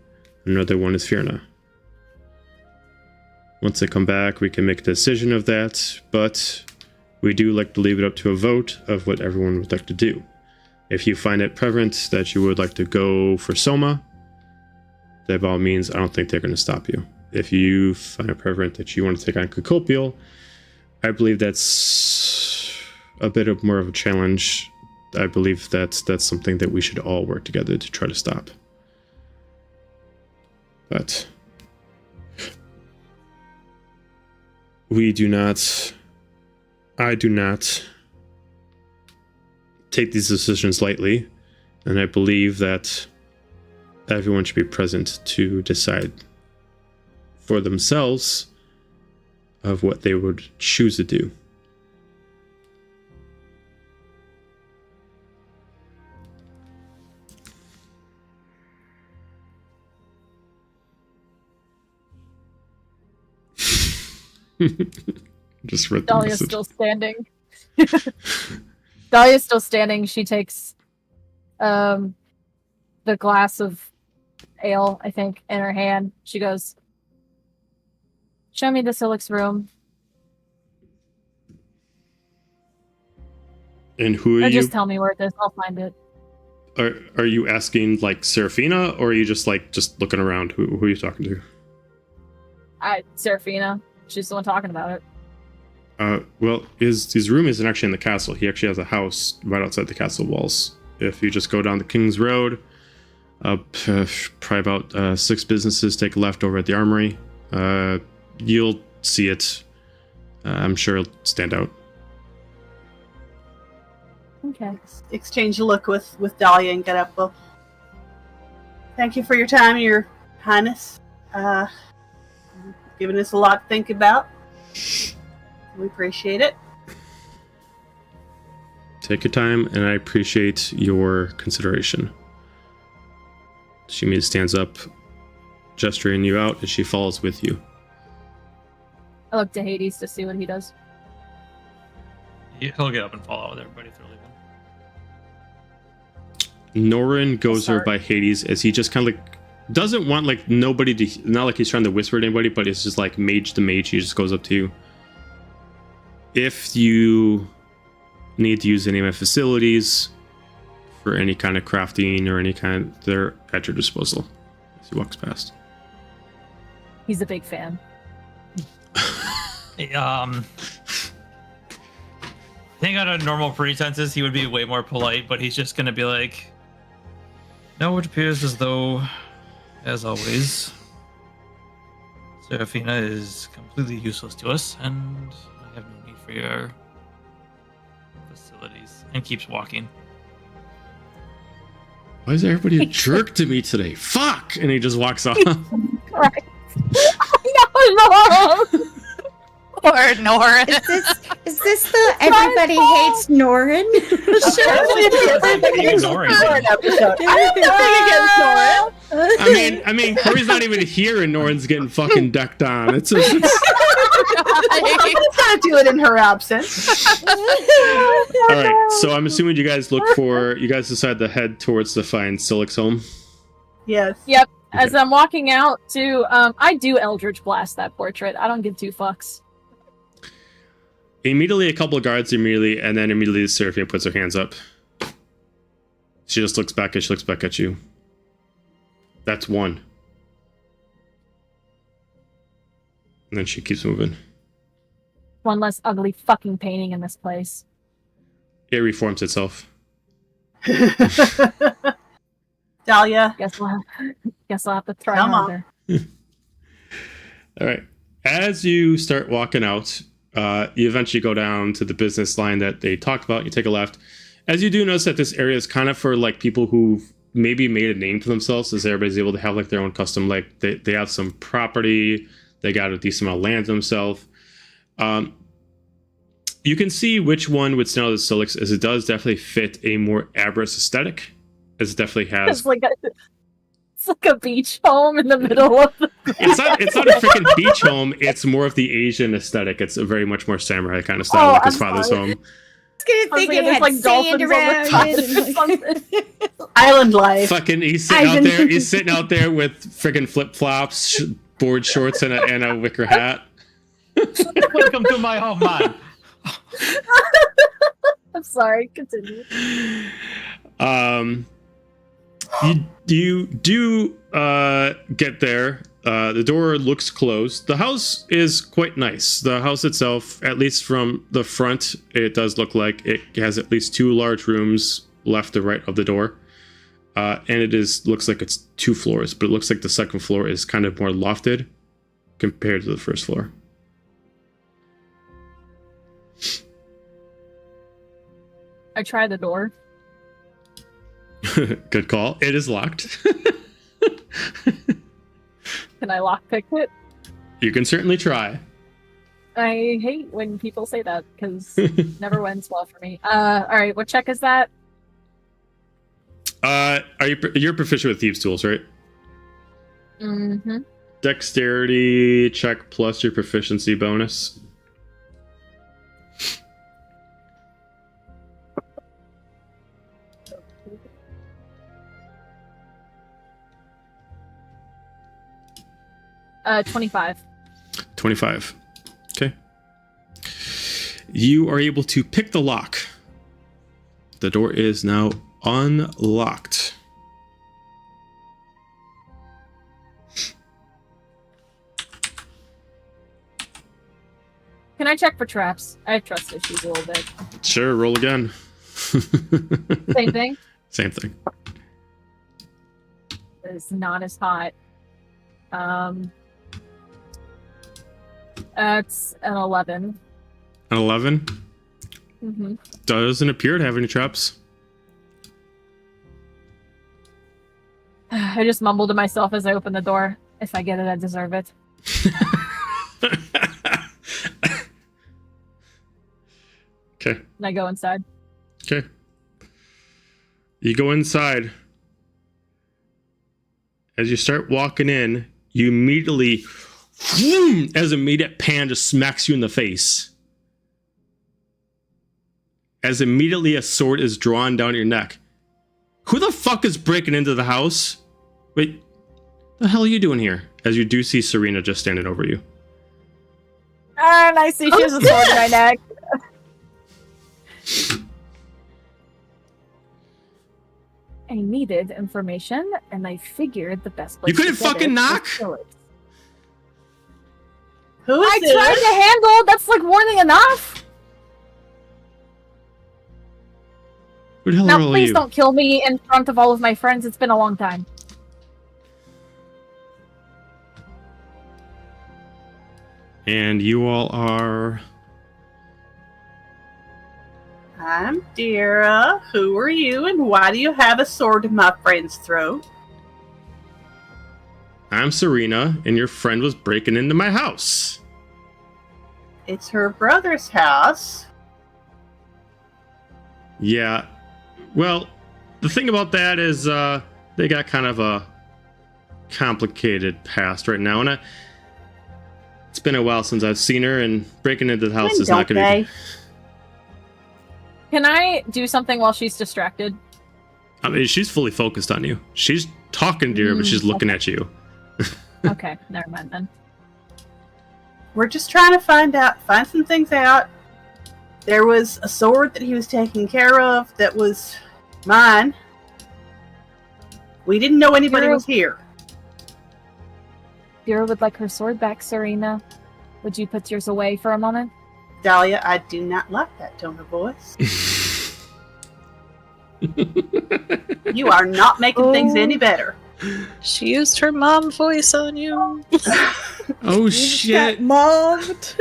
another one is Fierna. Once they come back, we can make a decision of that, but we do like to leave it up to a vote of what everyone would like to do. If you find it prevalent that you would like to go for Soma, then by all means, I don't think they're going to stop you. If you find it prevalent that you want to take on Cacopial, I believe that's a bit of more of a challenge. I believe that's something that we should all work together to try to stop. But I do not take these decisions lightly, and I believe that everyone should be present to decide for themselves of what they would choose to do. Just read the Dahlia's message. still standing. Dahlia's still standing. She takes the glass of ale, I think, in her hand. She goes, "Show me the Silix room." And who are Or you? just tell me where it is. I'll find it. Are you asking like Seraphina, or are you just looking around? Who are you talking to? Seraphina. She's the one talking about it. Well, his room isn't actually in the castle. He actually has a house right outside the castle walls. If you just go down the King's Road, probably about 6 businesses take a left over at the armory. You'll see it. I'm sure it'll stand out. Okay. Exchange a look with Dahlia and get up. Well, thank you for your time, Your Highness. Giving us a lot to think about. We appreciate it. Take your time, and I appreciate your consideration. She immediately stands up, gesturing you out as she follows with you. I look to Hades to see what he does. He'll get up and follow with everybody if they're leaving. Norin goes over by Hades as he just kind of doesn't want nobody to, not like he's trying to whisper to anybody, but it's just like mage to mage. He just goes up to you. If you need to use any of my facilities for any kind of crafting or any kind, they're at your disposal as he walks past. He's a big fan. I think out of normal pretenses, he would be way more polite, but he's just going to be like, "No, it appears as though, as always, Seraphina is completely useless to us, and I have no need for your facilities," and keeps walking. Why is everybody a jerk to me today? Fuck! And he just walks off. Right. No. Poor Nora. Is this the everybody hates Norin? I mean, Corey's not even here, and Norin's getting fucking decked on. It's Somebody's gotta do it in her absence. All right, so I'm assuming you guys decide to head towards the fine Silic's home. Yes. Yep. As Okay. I'm walking out to, I do Eldritch Blast that portrait. I don't give two fucks. Immediately, a couple of guards and then immediately Seraphina puts her hands up. She just looks back at you. That's one. And then she keeps moving. One less ugly fucking painting in this place. It reforms itself. Dahlia. Guess I'll have to try Come on. harder. All right. As you start walking out, you eventually go down to the business line that they talked about. You take a left. As you do notice that this area is kind of for like people who maybe made a name for themselves, as everybody's able to have like their own custom, like they have some property, they got a decent amount of land themselves. You can see which one would stand out as Silic's, as it does definitely fit a more Aberrus aesthetic, as it definitely has. It's like a beach home in the middle of the... It's not a freaking beach home. It's more of the Asian aesthetic. It's a very much more samurai kind of style, like his father's home. I was gonna think it had sand around it. Island life. Fucking, he's sitting out there with freaking flip flops, board shorts, and a wicker hat. Welcome to my home, man. I'm sorry, continue. You do get there. The door looks closed. The house is quite nice. The house itself, at least from the front, it does look like it has at least 2 large rooms left to right of the door. And it looks like it's 2 floors, but it looks like the second floor is kind of more lofted compared to the first floor. I try the door. Good call. It is locked. Can I lockpick it? You can certainly try. I hate when people say that because it never went well for me. All right, what check is that? You're proficient with thieves' tools, right? Mm-hmm. Dexterity check plus your proficiency bonus. Uh, 25. 25. Okay. You are able to pick the lock. The door is now unlocked. Can I check for traps? I have trust issues a little bit. Sure, roll again. Same thing? Same thing. It's not as hot. It's an 11. An 11? Mm-hmm. Doesn't appear to have any traps. I just mumble to myself as I open the door. If I get it, I deserve it. Okay. And I go inside. Okay. You go inside. As you start walking in, you immediately, as immediate pan just smacks you in the face. As immediately a sword is drawn down your neck. Who the fuck is breaking into the house? Wait, the hell are you doing here? As you do see Serena just standing over you. And I see she has a sword in my neck. I needed information, and I figured the best place You couldn't to get fucking it knock? was kill it. Who is I this? tried to handle. That's like warning enough. Who the hell Now, are please you? don't kill me in front of all of my friends. It's been a long time. And you all are... I'm Dira. Who are you, and why do you have a sword in my friend's throat? I'm Serena, and your friend was breaking into my house. It's her brother's house. Yeah. Well, the thing about that is they got kind of a complicated past right now, and It's been a while since I've seen her, and breaking into the house When is not don't going to be. Can I do something while she's distracted? I mean, she's fully focused on you. She's talking to you, but she's looking at you. Okay, never mind then. We're just trying to find some things out. There was a sword that he was taking care of that was mine. We didn't know anybody was here. Vera would like her sword back, Serena. Would you put yours away for a moment? Dahlia, I do not like that tone of voice. You are not making things any better. She used her mom voice on you. Oh, You shit. got mobbed.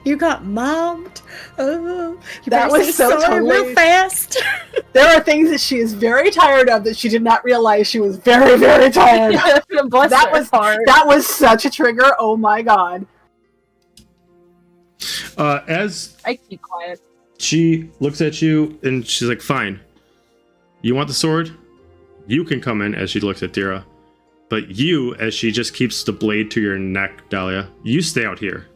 You got mobbed. Oh, you That better was say so sorry totally- real fast. There are things that she is very tired of that she did not realize she was very, very tired of. Bless That her was heart. that was such a trigger. Oh my god. As I keep quiet. she looks at you, and she's like, fine. You want the sword? You can come in, as she looks at Dira. But you, as she just keeps the blade to your neck, Dahlia, you stay out here.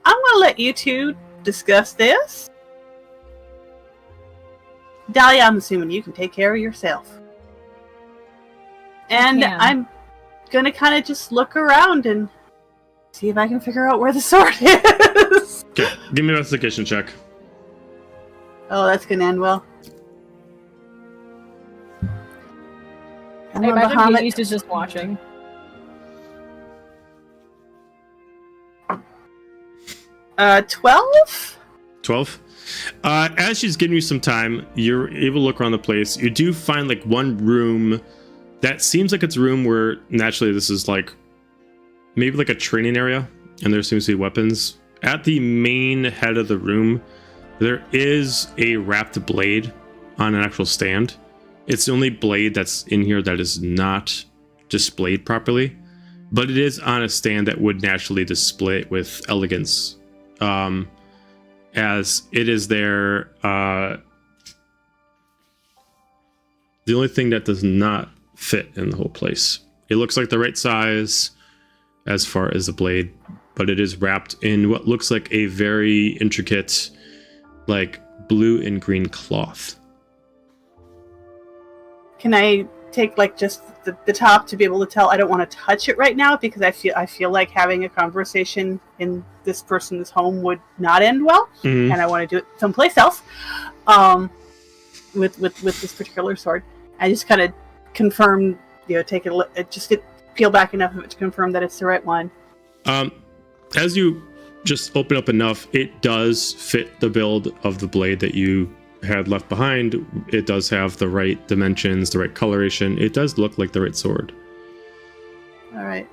I'm gonna let you two discuss this. Dahlia, I'm assuming you can take care of yourself. And can. I'm gonna kind of just look around and see if I can figure out where the sword is. Okay, give me an investigation check. Oh, that's gonna end well. Come I on, imagine Bahamut. Hades is just watching. Uh, 12? 12. As she's giving you some time, you're able to look around the place. You do find like one room that seems like it's a room where naturally this is like maybe like a training area, and there seems to be weapons. At the main head of the room, there is a wrapped blade on an actual stand. It's the only blade that's in here that is not displayed properly, but it is on a stand that would naturally display it with elegance. As it is there, the only thing that does not fit in the whole place. It looks like the right size as far as the blade, but it is wrapped in what looks like a very intricate, like blue and green cloth. Can I take like just the top to be able to tell? I don't want to touch it right now because I feel like having a conversation in this person's home would not end well, Mhm. and I want to do it someplace else. With this particular sword, I just kind of confirm, take a look, just peel back enough of it to confirm that it's the right one. As you just open up enough, it does fit the build of the blade that you had left behind. It does have the right dimensions, the right coloration. It does look like the right sword. All right.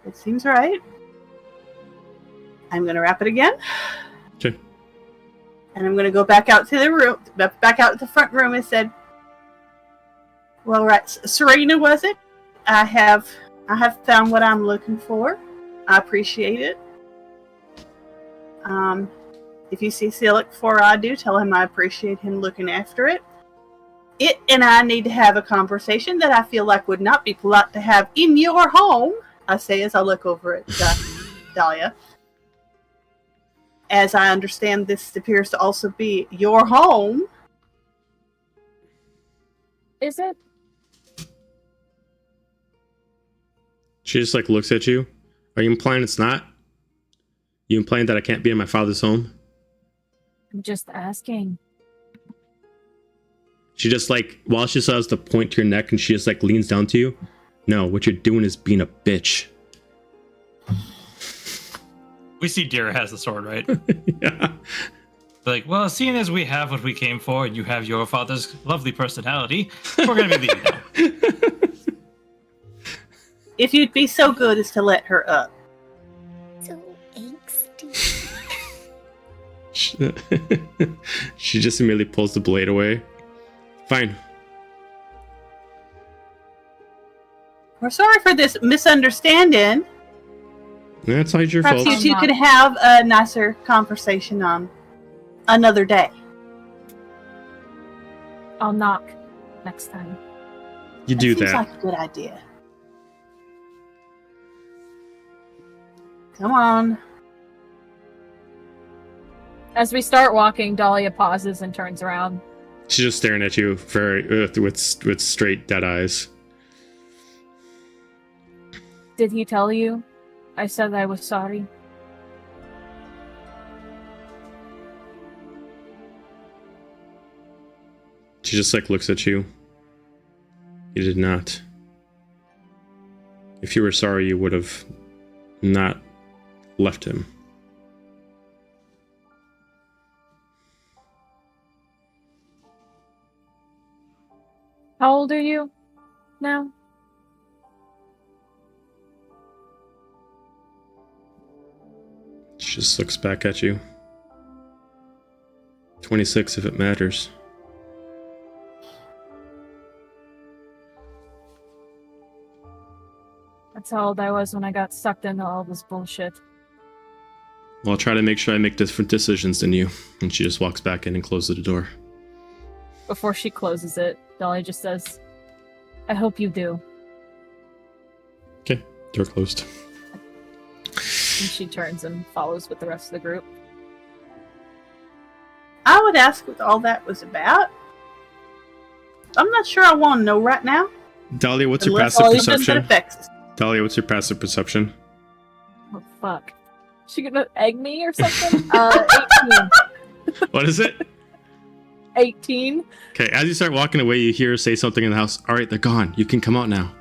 It seems right. I'm going to wrap it again. Okay. And I'm going to go back out to the room, back out to the front room and said, well, right, Serena, was it? I have found what I'm looking for. I appreciate it. If you see Silic before I do, tell him I appreciate him looking after it. It and I need to have a conversation that I feel like would not be polite to have in your home, I say as I look over at Dahlia. As I understand, this appears to also be your home. Is it? She just like looks at you. Are you implying it's not? You implying that I can't be in my father's home? I'm just asking. She just like, while she still has the point to your neck, and she just like leans down to you. No, what you're doing is being a bitch. We see Dira has the sword, right? Yeah. Like, well, seeing as we have what we came for, and you have your father's lovely personality, we're gonna be leaving now. If you'd be so good as to let her up. So angsty. She just immediately pulls the blade away. Fine. We're sorry for this misunderstanding. That's not your Perhaps fault. you two could have a nicer conversation another day. I'll knock next time. You do Seems that. like a good idea. Come on. As we start walking, Dahlia pauses and turns around. She's just staring at you with straight dead eyes. Did he tell you? I said I was sorry. She just like looks at you. You did not. If you were sorry, you would have not left him. How old are you now? She just looks back at you. 26 if it matters. That's how old I was when I got sucked into all this bullshit. Well, I'll try to make sure I make different decisions than you. And she just walks back in and closes the door. Before she closes it, Dahlia just says, I hope you do. Okay, door closed. And she turns and follows with the rest of the group. I would ask what all that was about. I'm not sure I want to know right now. Dahlia, what's your Unless passive all you just said perception? affects us. Dahlia, what's your passive perception? Oh, fuck. She gonna egg me or something? 18. What is it? 18. Okay, as you start walking away, you hear her say something in the house. All right, they're gone. You can come out now.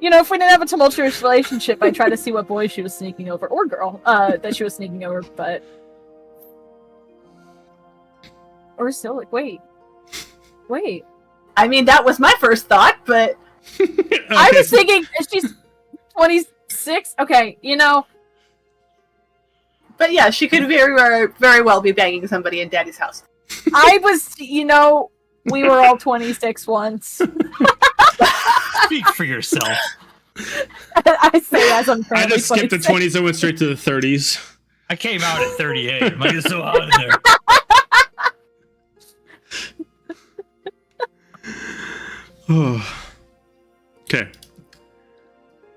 You know, if we didn't have a tumultuous relationship, I'd try to see what boy she was sneaking over, or girl, that she was sneaking over, but... Or still, like, wait. I mean, that was my first thought, but I was thinking, she's 26? Okay, you know... But yeah, she could very well be banging somebody in Daddy's house. I was, you know, we were all 26 once. Speak for yourself. I say as I'm I currently just skipped the 26. 20s and went straight to the 30s. I came out at 38. Might as well out of there. Okay.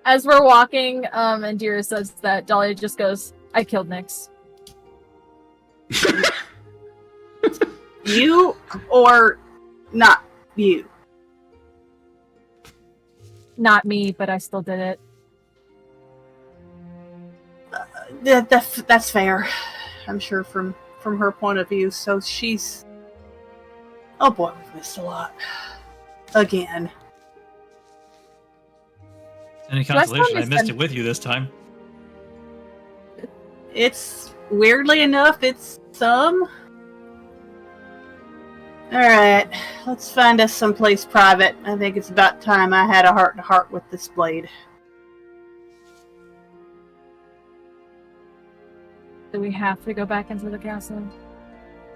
As we're walking, and Dira says that, Dahlia just goes, I killed Nyx. You or not you? Not me, but I still did it. That's fair. I'm sure from her point of view. So she's... Oh boy, we've missed a lot. Again. Any Do I still consolation, I missed understand- it with you this time. It's, weirdly enough, it's some. Alright, let's find us someplace private. I think it's about time I had a heart-to-heart with this blade. Do we have to go back into the castle?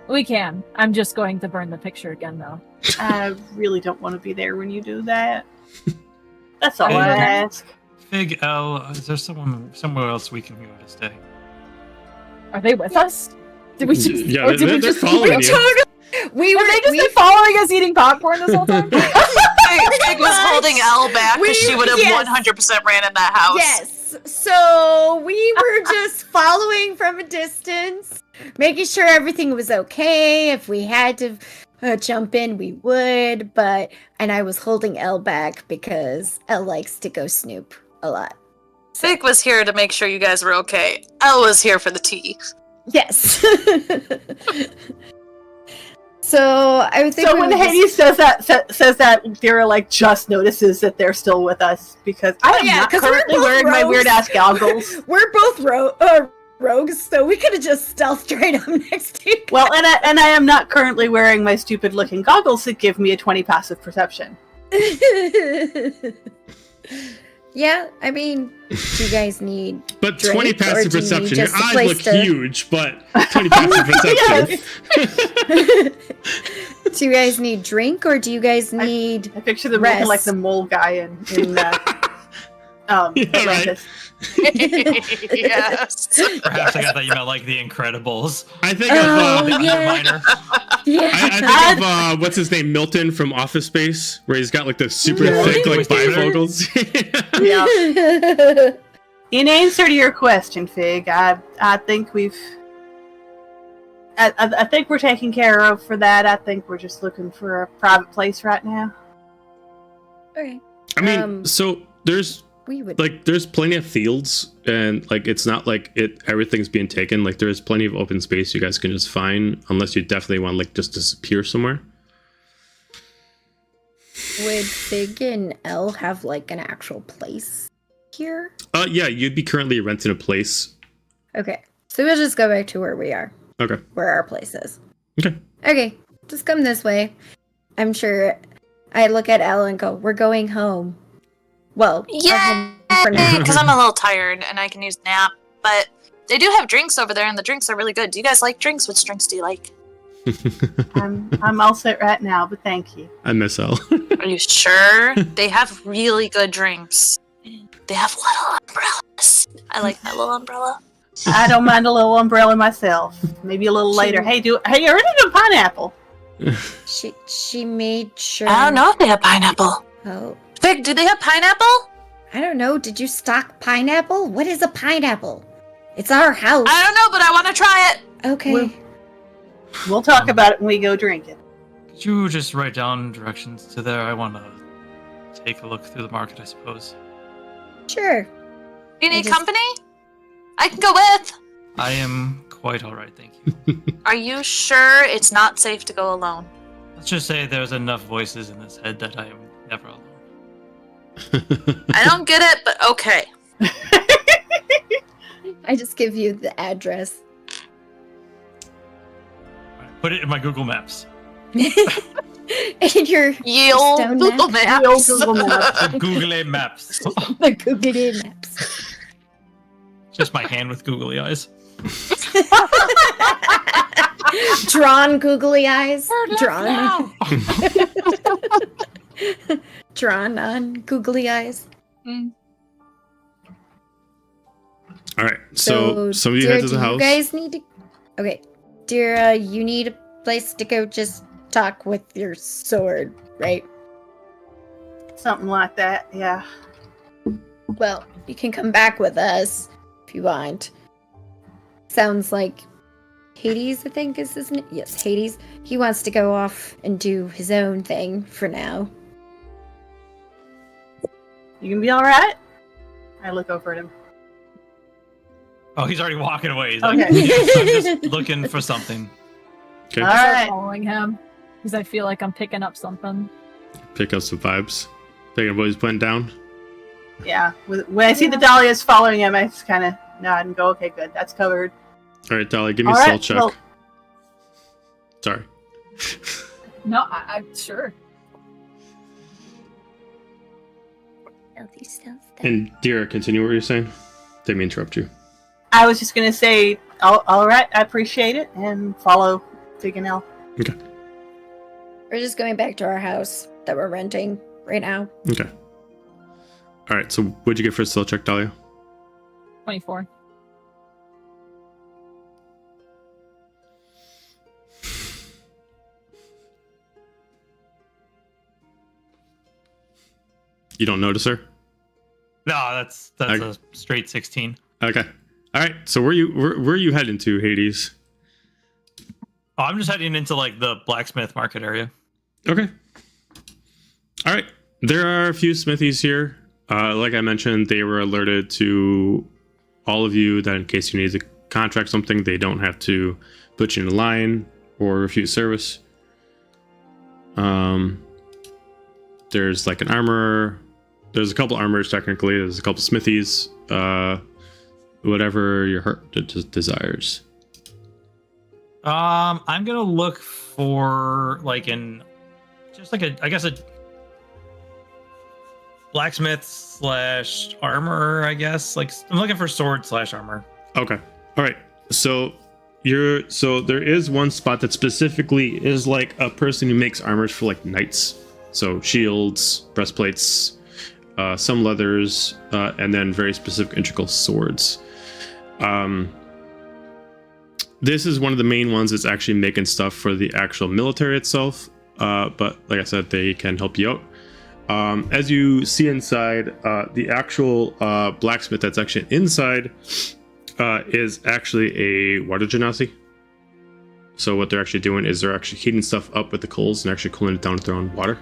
We can. I'm just going to burn the picture again, though. I really don't want to be there when you do that. That's all Hey, I okay. ask. Fig L, is there somewhere else we can go to stay? Are they with us? Did we just? Yeah, or did we they're just following you. We Have were they just been following us eating popcorn this whole time? Fig was holding Elle back because she would have Yes. 100% ran in that house. Yes. So we were just following from a distance, making sure everything was okay. If we had to jump in, we would. And I was holding Elle back because Elle likes to go snoop a lot. Fig was here to make sure you guys were okay. Elle was here for the tea. Yes. So I would think. So we when would Hades says that, Dira like just notices that they're still with us because I am not 'cause we're currently both wearing my rogues. weird ass goggles. We're both rogues, so we could have just stealthed right up next to you. Well, and I am not currently wearing my stupid looking goggles that give me a 20 passive perception. Yeah, I mean, do you guys need But drink, 20 or passive do you need perception. Your just a eyes place look to- huge, but 20 passive perception. Do you guys need drink, or do you guys need I picture them rest? looking like the mole guy in Yeah, right. Atlantis. Yes. Perhaps I got that you meant like The Incredibles. I think Oh, of yeah. Minor. Yeah. I think of what's his name, Milton from Office Space, where he's got like the super thick like bifocals. In answer to your question, Fig, I think I think we're taken care of for that. I think we're just looking for a private place right now. Okay. I mean, so there's We would. there's plenty of fields, and like it's not like everything's being taken. Like there's plenty of open space you guys can just find, unless you definitely want to like just disappear somewhere. Would Fig and Elle have like an actual place here? Yeah, you'd be currently renting a place. Okay. So we'll just go back to where we are. Okay. Where our place is. Okay. Okay. Just come this way. I'm sure I look at Elle and go, we're going home. Well, Yeah, for now. because I'm a little tired and I can use a nap. But they do have drinks over there, and the drinks are really good. Do you guys like drinks? Which drinks do you like? I'm all set right now, but thank you. I miss Elle. Are you sure? They have really good drinks. They have little umbrellas. I like that little umbrella. I don't mind a little umbrella myself. Maybe a little later. Hey, are you ready to pineapple? She made sure. I don't know if they have pineapple. Oh, Vic, do they have pineapple? I don't know. Did you stock pineapple? What is a pineapple? It's our house. I don't know, but I want to try it. Okay. We'll talk about it when we go drinking. Could you just write down directions to there? I want to take a look through the market, I suppose. Sure. You need just- company? I can go with. I am quite all right, thank you. Are you sure it's not safe to go alone? Let's just say there's enough voices in this head that I am never alone. I don't get it, but okay. I just give you the address. Put it in my Google Maps. And your Ye old stone Google map. Maps. Google Maps. The Google Maps. The Google Maps. Just my hand with googly eyes. Drawn googly eyes. Drawn. Drawn on googly eyes. All right. So some of you Dira, head to the do house. You guys need to. Okay, Dira, you need a place to go. Just talk with your sword, right? Something like that, yeah. Well, you can come back with us if you want. Sounds like Hades, I think is his name. Yes, Hades. He wants to go off and do his own thing for now. You gonna be alright? I look over at him. Oh, he's already walking away. He's like, Okay. yes, I'm just looking for something. Okay. All I start right. following him because I feel like I'm picking up something. Pick up some vibes. Pick up what he's putting down. Yeah. When I see the Dahlias following him, I just kind of nod and go, okay, good. That's covered. All right, Dahlia, give me All a right, stealth check. well- Sorry. No, I'm sure. And Dira, continue what you're saying. Didn't mean to interrupt you. I was just going to say, all right, I appreciate it, and follow Fig and Elle. Okay. We're just going back to our house that we're renting right now. Okay. All right. So what'd you get for a stealth check, Dahlia? 24. You don't notice her? No, that's Okay. a straight 16. Okay. All right. So where are you heading to, Hades? Oh, I'm just heading into like the blacksmith market area. Okay. All right. There are a few smithies here. Like I mentioned, they were alerted to all of you that in case you need to contract something, they don't have to put you in a line or refuse service. There's like an armor. There's a couple armors technically. There's a couple smithies. Whatever your heart desires. I'm gonna look for like I guess a blacksmith / armor. I guess like I'm looking for sword / armor. Okay. All right. So there is one spot that specifically is like a person who makes armors for like knights. So shields, breastplates, some leathers, and then very specific integral swords. This is one of the main ones that's actually making stuff for the actual military itself. But like I said, they can help you out. As you see inside, the actual blacksmith that's actually inside is actually a water genasi. So what they're actually doing is they're actually heating stuff up with the coals and actually cooling it down with their own water.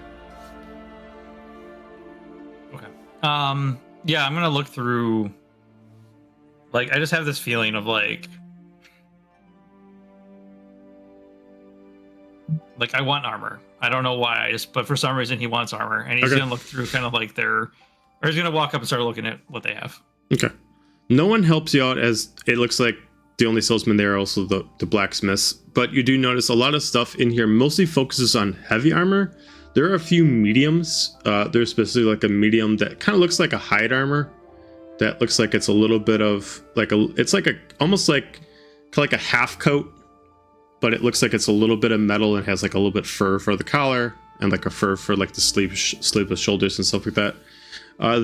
Okay. Yeah, I'm gonna look through. Like, I just have this feeling of like I want armor. I don't know why. But for some reason he wants armor, and he's gonna look through kind of like or he's gonna walk up and start looking at what they have. Okay. No one helps you out, as it looks like the only salesman there are also the blacksmiths. But you do notice a lot of stuff in here mostly focuses on heavy armor. There are a few mediums. There's specifically like a medium that kind of looks like a hide armor. That looks like it's a little bit of like it's like almost like a half coat, but it looks like it's a little bit of metal and has like a little bit fur for the collar and like a fur for like the sleeveless shoulders and stuff like that.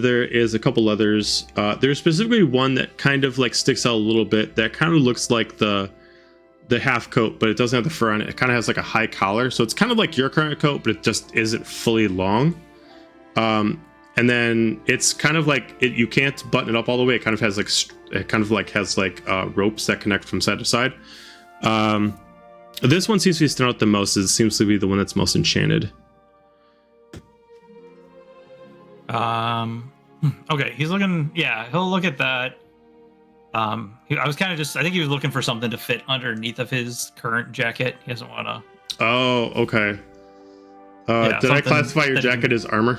There is a couple leathers. There's specifically one that kind of like sticks out a little bit. That kind of looks like the half coat, but it doesn't have the fur on it. It kind of has like a high collar, so it's kind of like your current coat, but it just isn't fully long. And then it's kind of like you can't button it up all the way. It kind of has ropes that connect from side to side. This one seems to be standing out the most. It seems to be the one that's most enchanted. Okay, he's looking. Yeah, he'll look at that. I think he was looking for something to fit underneath of his current jacket. He doesn't want to. Oh, okay. Did I classify your jacket as armor?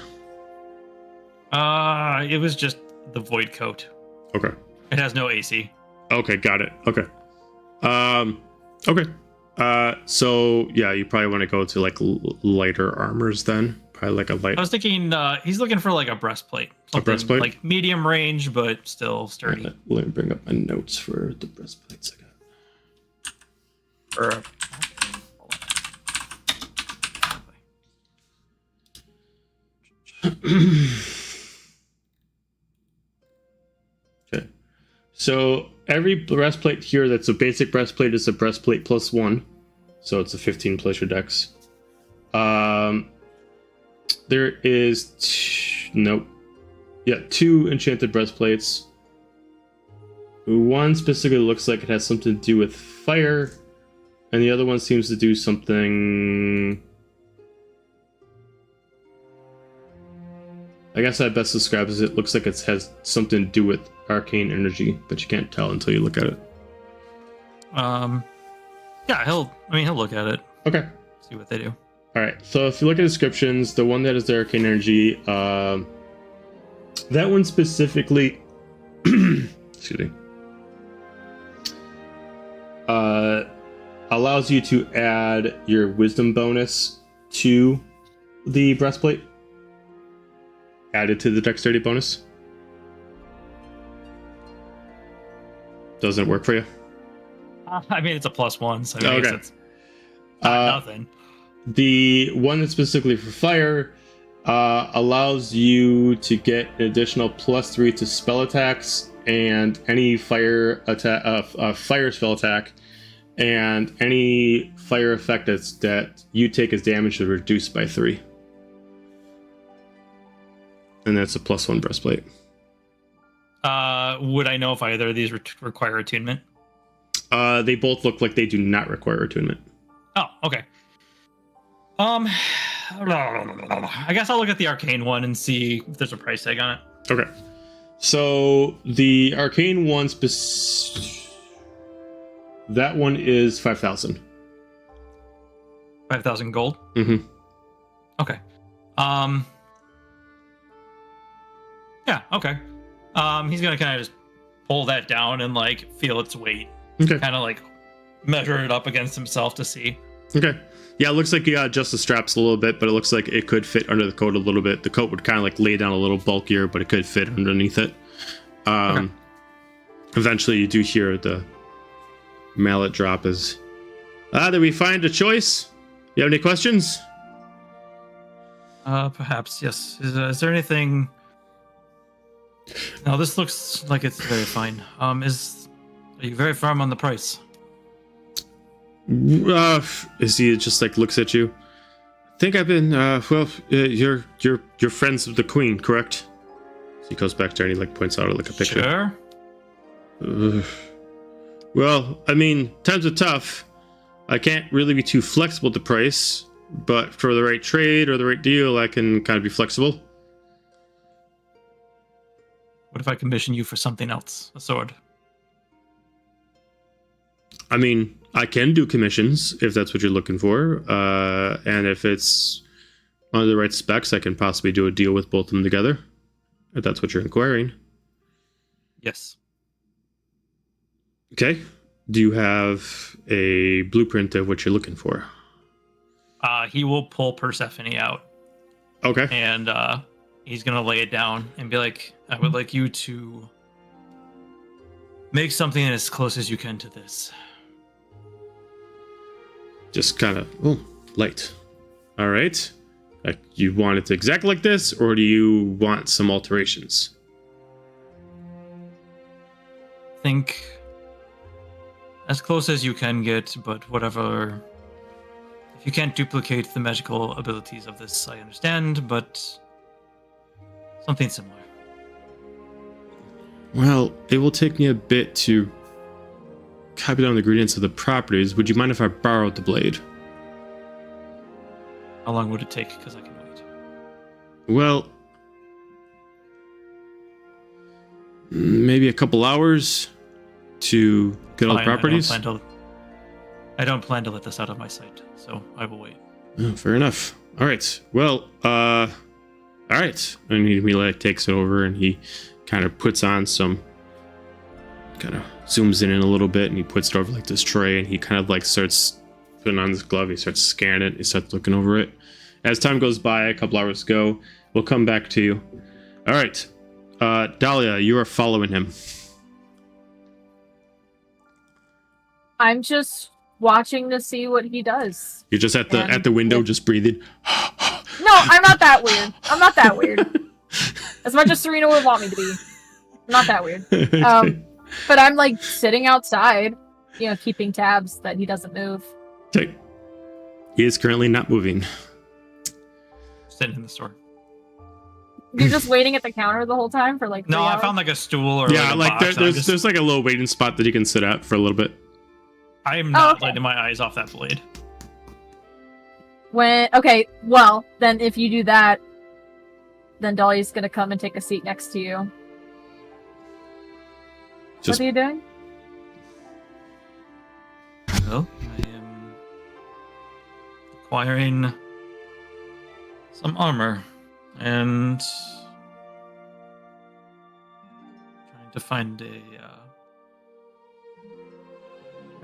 It was just the void coat. Okay. It has no AC. Okay, got it. Okay. Okay. So yeah, you probably want to go to like lighter armors then. Probably like a light. I was thinking he's looking for like a breastplate. A breastplate? Like medium range, but still sturdy. Right, let me bring up my notes for the breastplates I got. Okay. So every breastplate here that's a basic breastplate is a breastplate +1. So it's a 15 plus your dex. There is two enchanted breastplates. One specifically looks like it has something to do with fire, and the other one seems to do something. I guess I best describe as it looks like it has something to do with arcane energy, but you can't tell until you look at it. Yeah, he'll look at it. Okay. See what they do. All right. So if you look at descriptions, the one that is the arcane energy, that one specifically, excuse me, allows you to add your wisdom bonus to the breastplate. Added to the dexterity bonus. Doesn't it work for you? I mean, it's a +1, so I guess it's nothing. The one that's specifically for fire allows you to get an additional +3 to spell attacks and any fire attack, fire spell attack, and any fire effect that you take as damage is reduced by 3. And that's a +1 breastplate. Would I know if either of these require attunement? They both look like they do not require attunement. Oh, okay. I guess I'll look at the arcane one and see if there's a price tag on it. Okay. So the arcane one, that one is 5,000. 5,000 gold? Mm-hmm. Okay. Yeah, okay. He's gonna kind of just pull that down and like feel its weight. Okay. Kind of like measure it up against himself to see. Okay. Yeah, it looks like you adjust the straps a little bit, but it looks like it could fit under the coat a little bit. The coat would kind of like lay down a little bulkier, but it could fit underneath it. Okay. Eventually, you do hear the mallet drop as, did we find a choice? You have any questions? Perhaps, yes. Is there anything No, this looks like it's very fine. Are you very firm on the price? Is he just like looks at you? I think I've been. You're friends of the queen, correct? So he goes back to her and he like points out like a picture. Sure. Well, I mean, times are tough. I can't really be too flexible with the price, but for the right trade or the right deal, I can kind of be flexible. What if I commission you for something else? A sword? I mean, I can do commissions if that's what you're looking for. And if it's under the right specs, I can possibly do a deal with both of them together. If that's what you're inquiring. Yes. Okay. Do you have a blueprint of what you're looking for? He will pull Persephone out. Okay. And he's gonna lay it down and be like, I would like you to make something as close as you can to this. Just kind of, light. All right. You want it exactly like this, or do you want some alterations? Think as close as you can get, but whatever. If you can't duplicate the magical abilities of this, I understand, but something similar. Well, it will take me a bit to copy down the ingredients of the properties. Would you mind if I borrowed the blade? How long would it take? Because I can wait. Well, maybe a couple hours to get all the Fine, properties. I don't plan to let this out of my sight, so I will wait. Oh, fair enough. All right. Well, all right. And he like takes it over and he kind of puts on some, kind of zooms in a little bit and he puts it over like this tray and he kind of like starts putting on this glove. He starts scanning it. He starts looking over it. As time goes by, a couple hours go. We'll come back to you. All right. Dahlia, you are following him. I'm just watching to see what he does. You're just at the window, just breathing. No, I'm not that weird. I'm not that weird. As much as Serena would want me to be. I'm not that weird. But I'm like sitting outside, keeping tabs that he doesn't move. Okay. He is currently not moving. Sitting in the store. You're just waiting at the counter the whole time for like 3 No, hours? I found like a stool or Yeah, like a box. there's like a little waiting spot that you can sit at for a little bit. I am not okay. letting my eyes off that blade. Well, then if you do that, then Dahlia's gonna come and take a seat next to you. Just What are you doing? Well, I am acquiring some armor and trying to find trying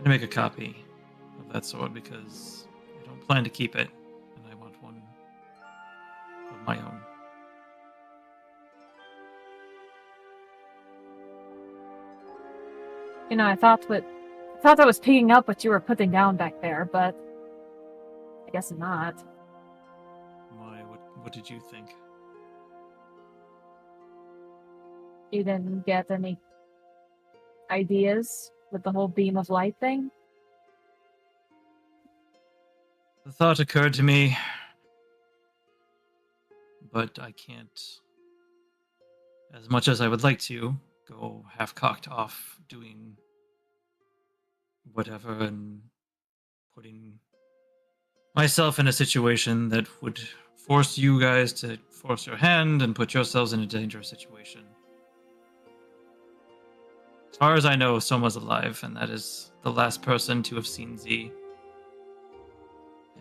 to make a copy of that sword because I don't plan to keep it and I want one of my own. I thought I was picking up what you were putting down back there, but I guess not. Why? What did you think? You didn't get any ideas with the whole beam of light thing? The thought occurred to me, but I can't, as much as I would like to, go half-cocked off doing whatever and putting myself in a situation that would force you guys to force your hand and put yourselves in a dangerous situation. As far as I know, Soma's alive, and that is the last person to have seen Z.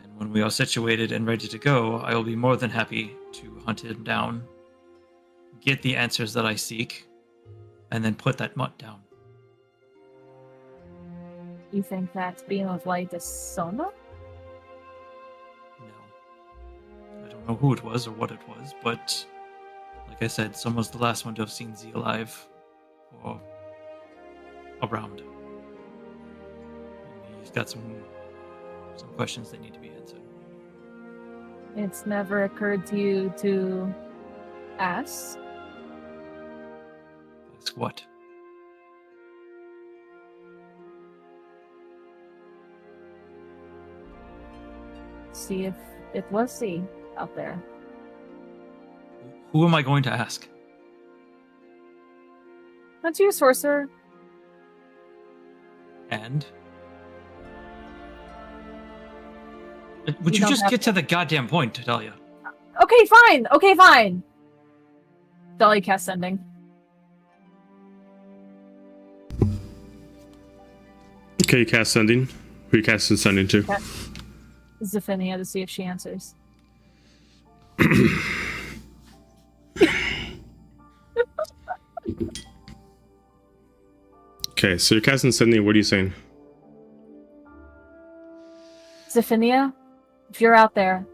And when we are situated and ready to go, I will be more than happy to hunt him down, get the answers that I seek, and then put that mutt down. You think that beam of light is Soma? No. I don't know who it was or what it was, but like I said, Soma's the last one to have seen Z alive or around. And he's got some questions that need to be answered. It's never occurred to you to ask? Ask what? See if it was C out there. Who am I going to ask? That's you, sorcerer. And? Would you just get to the goddamn point, Dahlia? Okay, fine. Okay, fine. Dahlia cast sending. Okay, you cast sending. Who you casting sending to? Okay. Zephynia to see if she answers. Okay, so you're casting sending. What are you saying? Zephynia, if you're out there,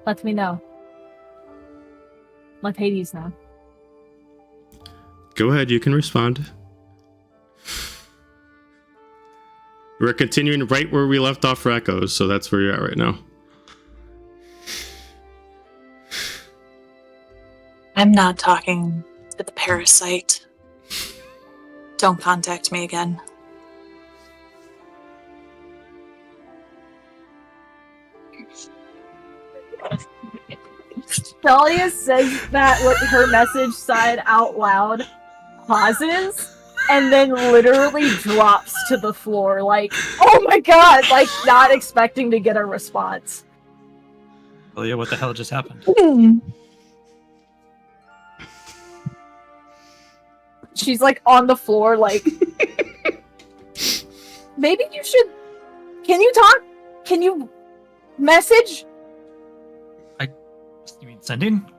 let me know. Let Hades know. Go ahead, you can respond. We're continuing right where we left off for Echoes, so that's where you're at right now. I'm not talking to the parasite. Don't contact me again. Dahlia says that what her message said out loud, pauses, and then literally drops to the floor, like, oh my god, like not expecting to get a response. Dahlia, what the hell just happened? She's like on the floor, like, maybe you should. Can you talk? Can you message? You mean sending?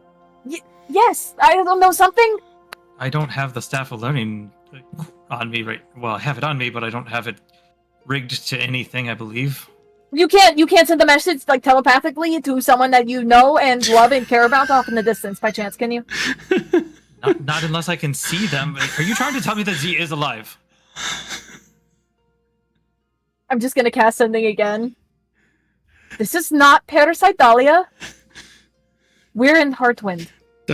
Yes, I don't know, something. I don't have the Staff of Learning on me right. Well, I have it on me, but I don't have it rigged to anything, I believe. You can't send a message like telepathically to someone that you know and love and care about off in the distance by chance, can you? Not unless I can see them. Are you trying to tell me that Z is alive? I'm just gonna cast something again. This is not Parasite Dahlia. We're in Heartwind.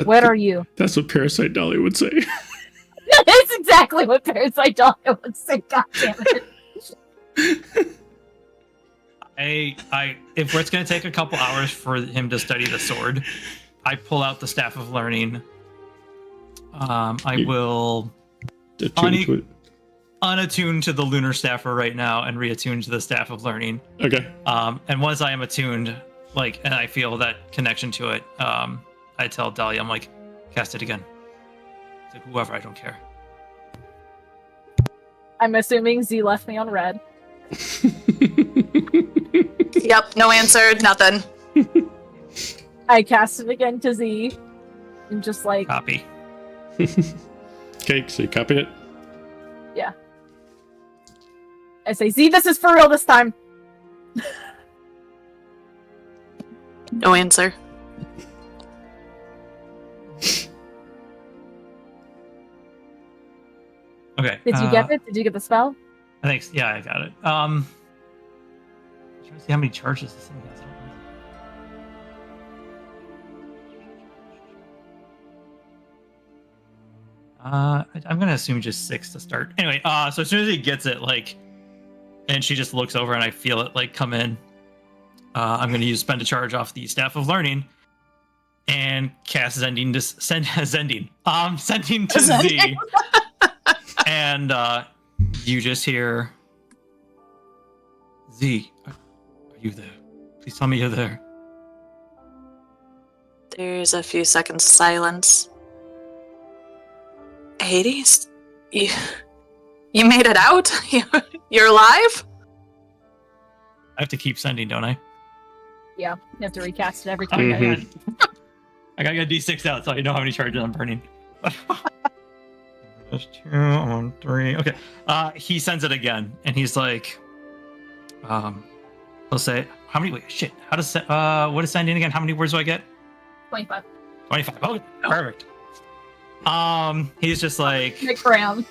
Where are you? That's what Parasite Dahlia would say. That's exactly what Parasite Dahlia would say, god damn it. If it's going to take a couple hours for him to study the sword, I pull out the Staff of Learning. I will unattune to the Lunar Staff for right now and reattune to the Staff of Learning. Okay. And once I am attuned, and I feel that connection to it, I tell Dahlia, I'm like, cast it again. It's like, whoever, I don't care. I'm assuming Z left me on red. Yep, no answer, nothing. I cast it again to Z. And just like... Copy. Okay, so you copied it? Yeah. I say, Z, this is for real this time. No answer. Okay. Did you get it? Did you get the spell? I think, yeah, I got it. I'm trying to see how many charges this thing has. I'm gonna assume just 6 to start. Anyway, so as soon as he gets it, and she just looks over and I feel it come in, I'm gonna spend a charge off the Staff of Learning and cast sending to Z. And you just hear, Z, are you there? Please tell me you're there. There's a few seconds silence. Hades? You made it out? You're alive? I have to keep sending, don't I? Yeah, you have to recast it every time. I got a D6 out, so I know how many charges I'm burning. There's 2, I'm on 3. Okay. He sends it again, and he's like, he'll say, how many? Wait, shit. How does what is sending again? How many words do I get? 25. 25. Oh, perfect. He's just like, Nick Brown.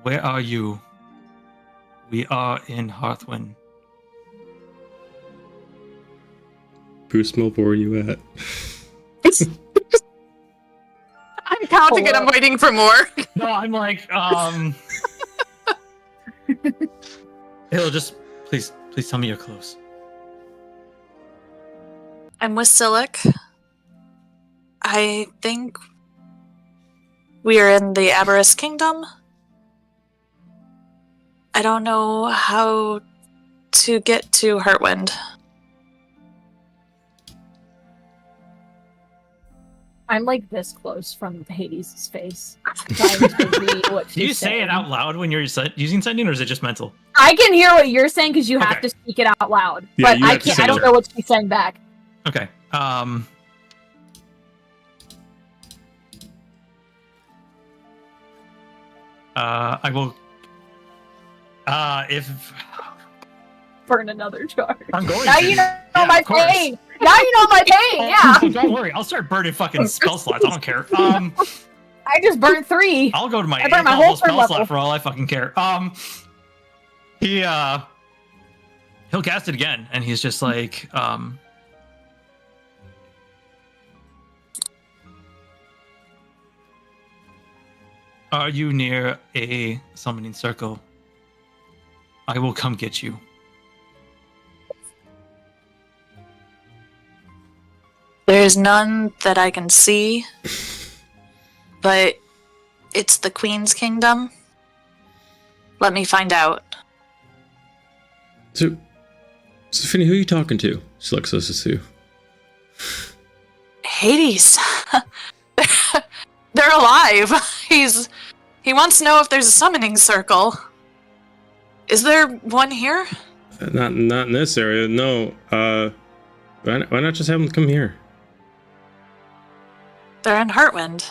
where are you? We are in Heartwind. Bruce Milbo, where are you at? counting it. I'm waiting for more. No, I'm like, It'll just please tell me you're close. I'm with Silic. I think we are in the Aberrus Kingdom. I don't know how to get to Heartwind. I'm like this close from Hades' face. Trying to read what Do you she's say saying. it out loud when you're using sending, or is it just mental? I can hear what you're saying because you have Okay. to speak it out loud. Yeah, But you I have to can't. say I don't it. know what she's saying back. Okay. I will. If Burn another charge. I'm going Now to. you know Yeah, my of course. pain. Now you know my pain. Yeah. Oh, don't worry, I'll start burning fucking spell slots. I don't care. I just burned 3. I'll go to my I burned my 8th whole level spell third level. slot for all I fucking care. He'll cast it again, and he's just like, are you near a summoning circle? I will come get you. There's none that I can see, but it's the Queen's Kingdom. Let me find out. So, Finny, who are you talking to? She looks closest to you. Hades. They're alive. He wants to know if there's a summoning circle. Is there one here? Not in this area. No. Why not just have them come here? They're in Heartwind.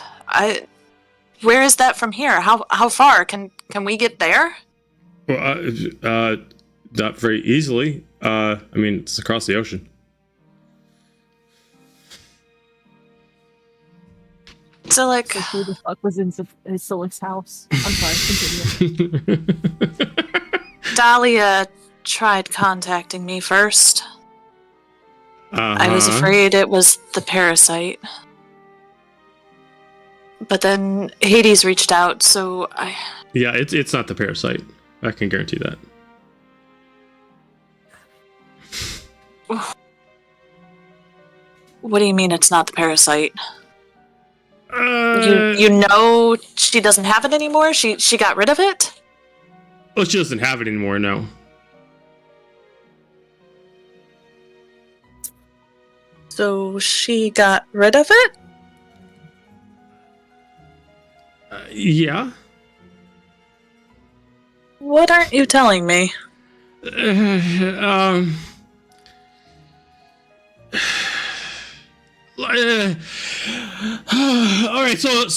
Where is that from here? How far? Can we get there? Well, not very easily. I mean, it's across the ocean. So, like, Who the fuck was in Silic's house? I'm sorry, continue. Dahlia tried contacting me first. I was Uh-huh. afraid it was the parasite. But then Hades reached out, so I... Yeah, it's not the parasite. I can guarantee that. What do you mean it's not the parasite? Uh, You know she doesn't have it anymore? She got rid of it? Well, she doesn't have it anymore. No. So she got rid of it? Yeah. What aren't you telling me? All right, so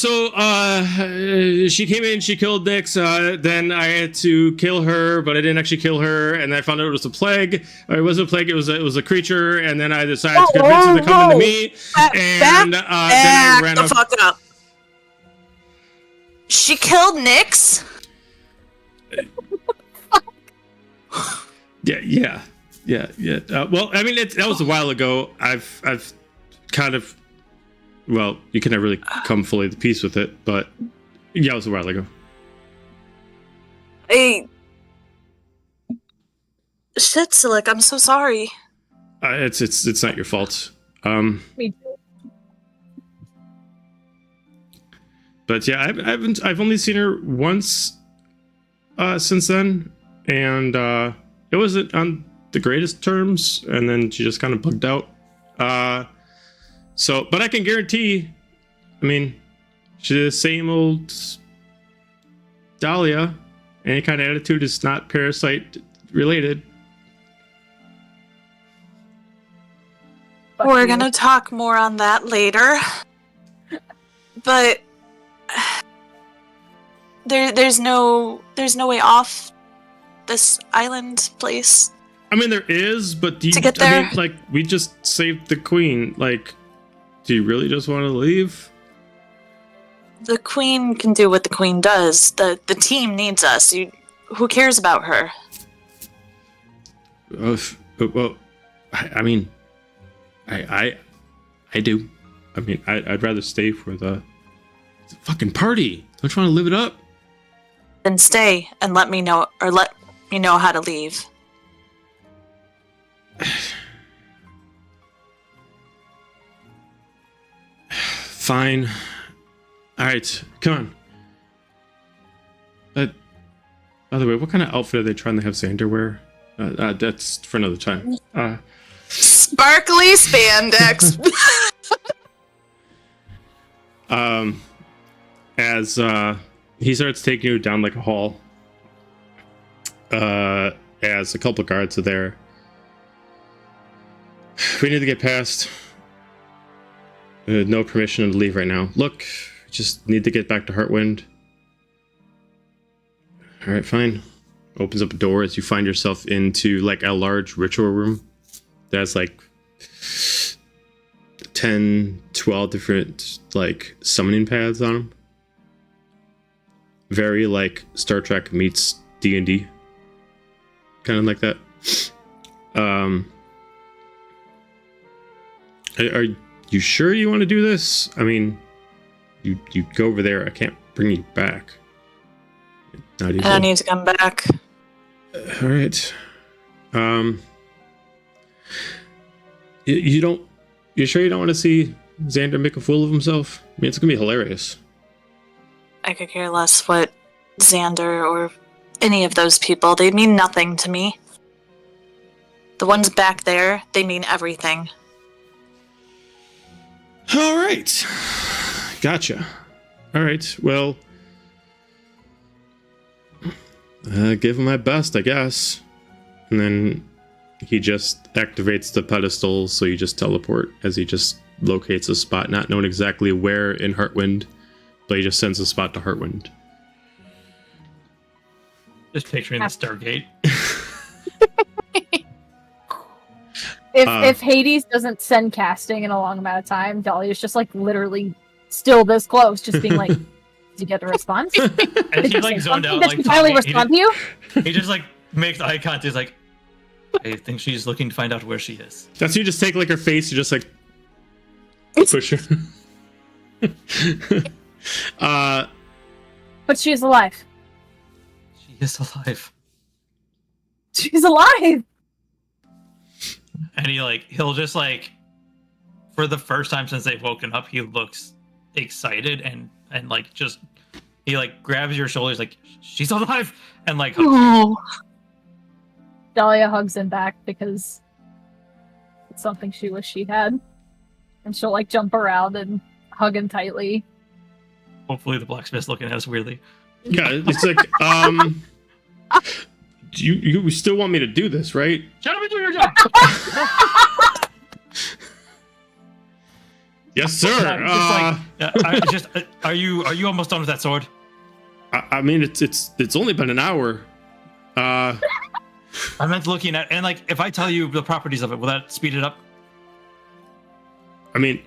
she came in, she killed Nyx, then I had to kill her, but I didn't actually kill her, and then I found out it was a plague. It wasn't a plague, it was a creature, and then I decided to convince her to come into me, and then I ran the up. fuck up. She killed Nyx? Yeah. Well, I mean, that was a while ago. I've kind of, well, you can never really come fully to peace with it, but yeah, it was a while ago. Hey. Shit, Silic, I'm so sorry. It's not your fault. Me too. But yeah, I've only seen her once since then, and it wasn't on the greatest terms, and then she just kind of bugged out. So, but I can guarantee, I mean, she's the same old Dahlia. Any kind of attitude is not parasite related. Fuck We're you. gonna talk more on that later. But there's no way off this island place. I mean, there is, but do you, To get I there? mean, like, we just saved the queen. Like, do you really just want to leave? The queen can do what the queen does. The team needs us. Who cares about her? Well, I mean, I do. I mean, I'd rather stay for the It's a fucking party. Don't you want to live it up? Then stay and let me know how to leave. Fine. All right, come on. By the way, what kind of outfit are they trying to have Xander wear? That's for another time. Sparkly spandex. As he starts taking you down like a hall, as a couple of guards are there. We need to get past. No permission to leave right now. Look, just need to get back to Heartwind. All right, fine. Opens up a door as you find yourself into like a large ritual room. That's like 10, 12 different like summoning pads on them. Very like Star Trek meets D&D. Kind of like that. Are you sure you want to do this? I mean, you go over there. I can't bring you back. Not easy. I don't need to come back. All right. You sure you don't want to see Xander make a fool of himself? I mean, it's gonna be hilarious. I could care less what Xander or any of those people, they mean nothing to me. The ones back there, they mean everything. All right. Gotcha. All right. Well, give him my best, I guess. And then he just activates the pedestal, so you just teleport as he just locates a spot, not knowing exactly where in Heartwind, but he just sends a spot to Heartwind. Just picturing the Stargate. If Hades doesn't send casting in a long amount of time, Dahlia's just like literally still this close, just being like, "Did you get the response?" And he's like zoned out, Did like she finally respond to you? He just like makes eye contact. He's like, I think she's looking to find out where she is. That's you just take like her face, you just like push her. But she's alive. She is alive. She's alive. And he'll just like, for the first time since they've woken up, he looks excited and like just, he like grabs your shoulders like, she's alive, and like hugs you. Dahlia hugs him back because it's something she wished she had. And she'll like jump around and hug him tightly. Hopefully the blacksmith's looking at us weirdly. Yeah, it's like, you still want me to do this, right? Shut up and do your job! Yes, sir. Are you almost done with that sword? I mean, it's only been an hour. I meant looking at, and like, if I tell you the properties of it, will that speed it up? I mean,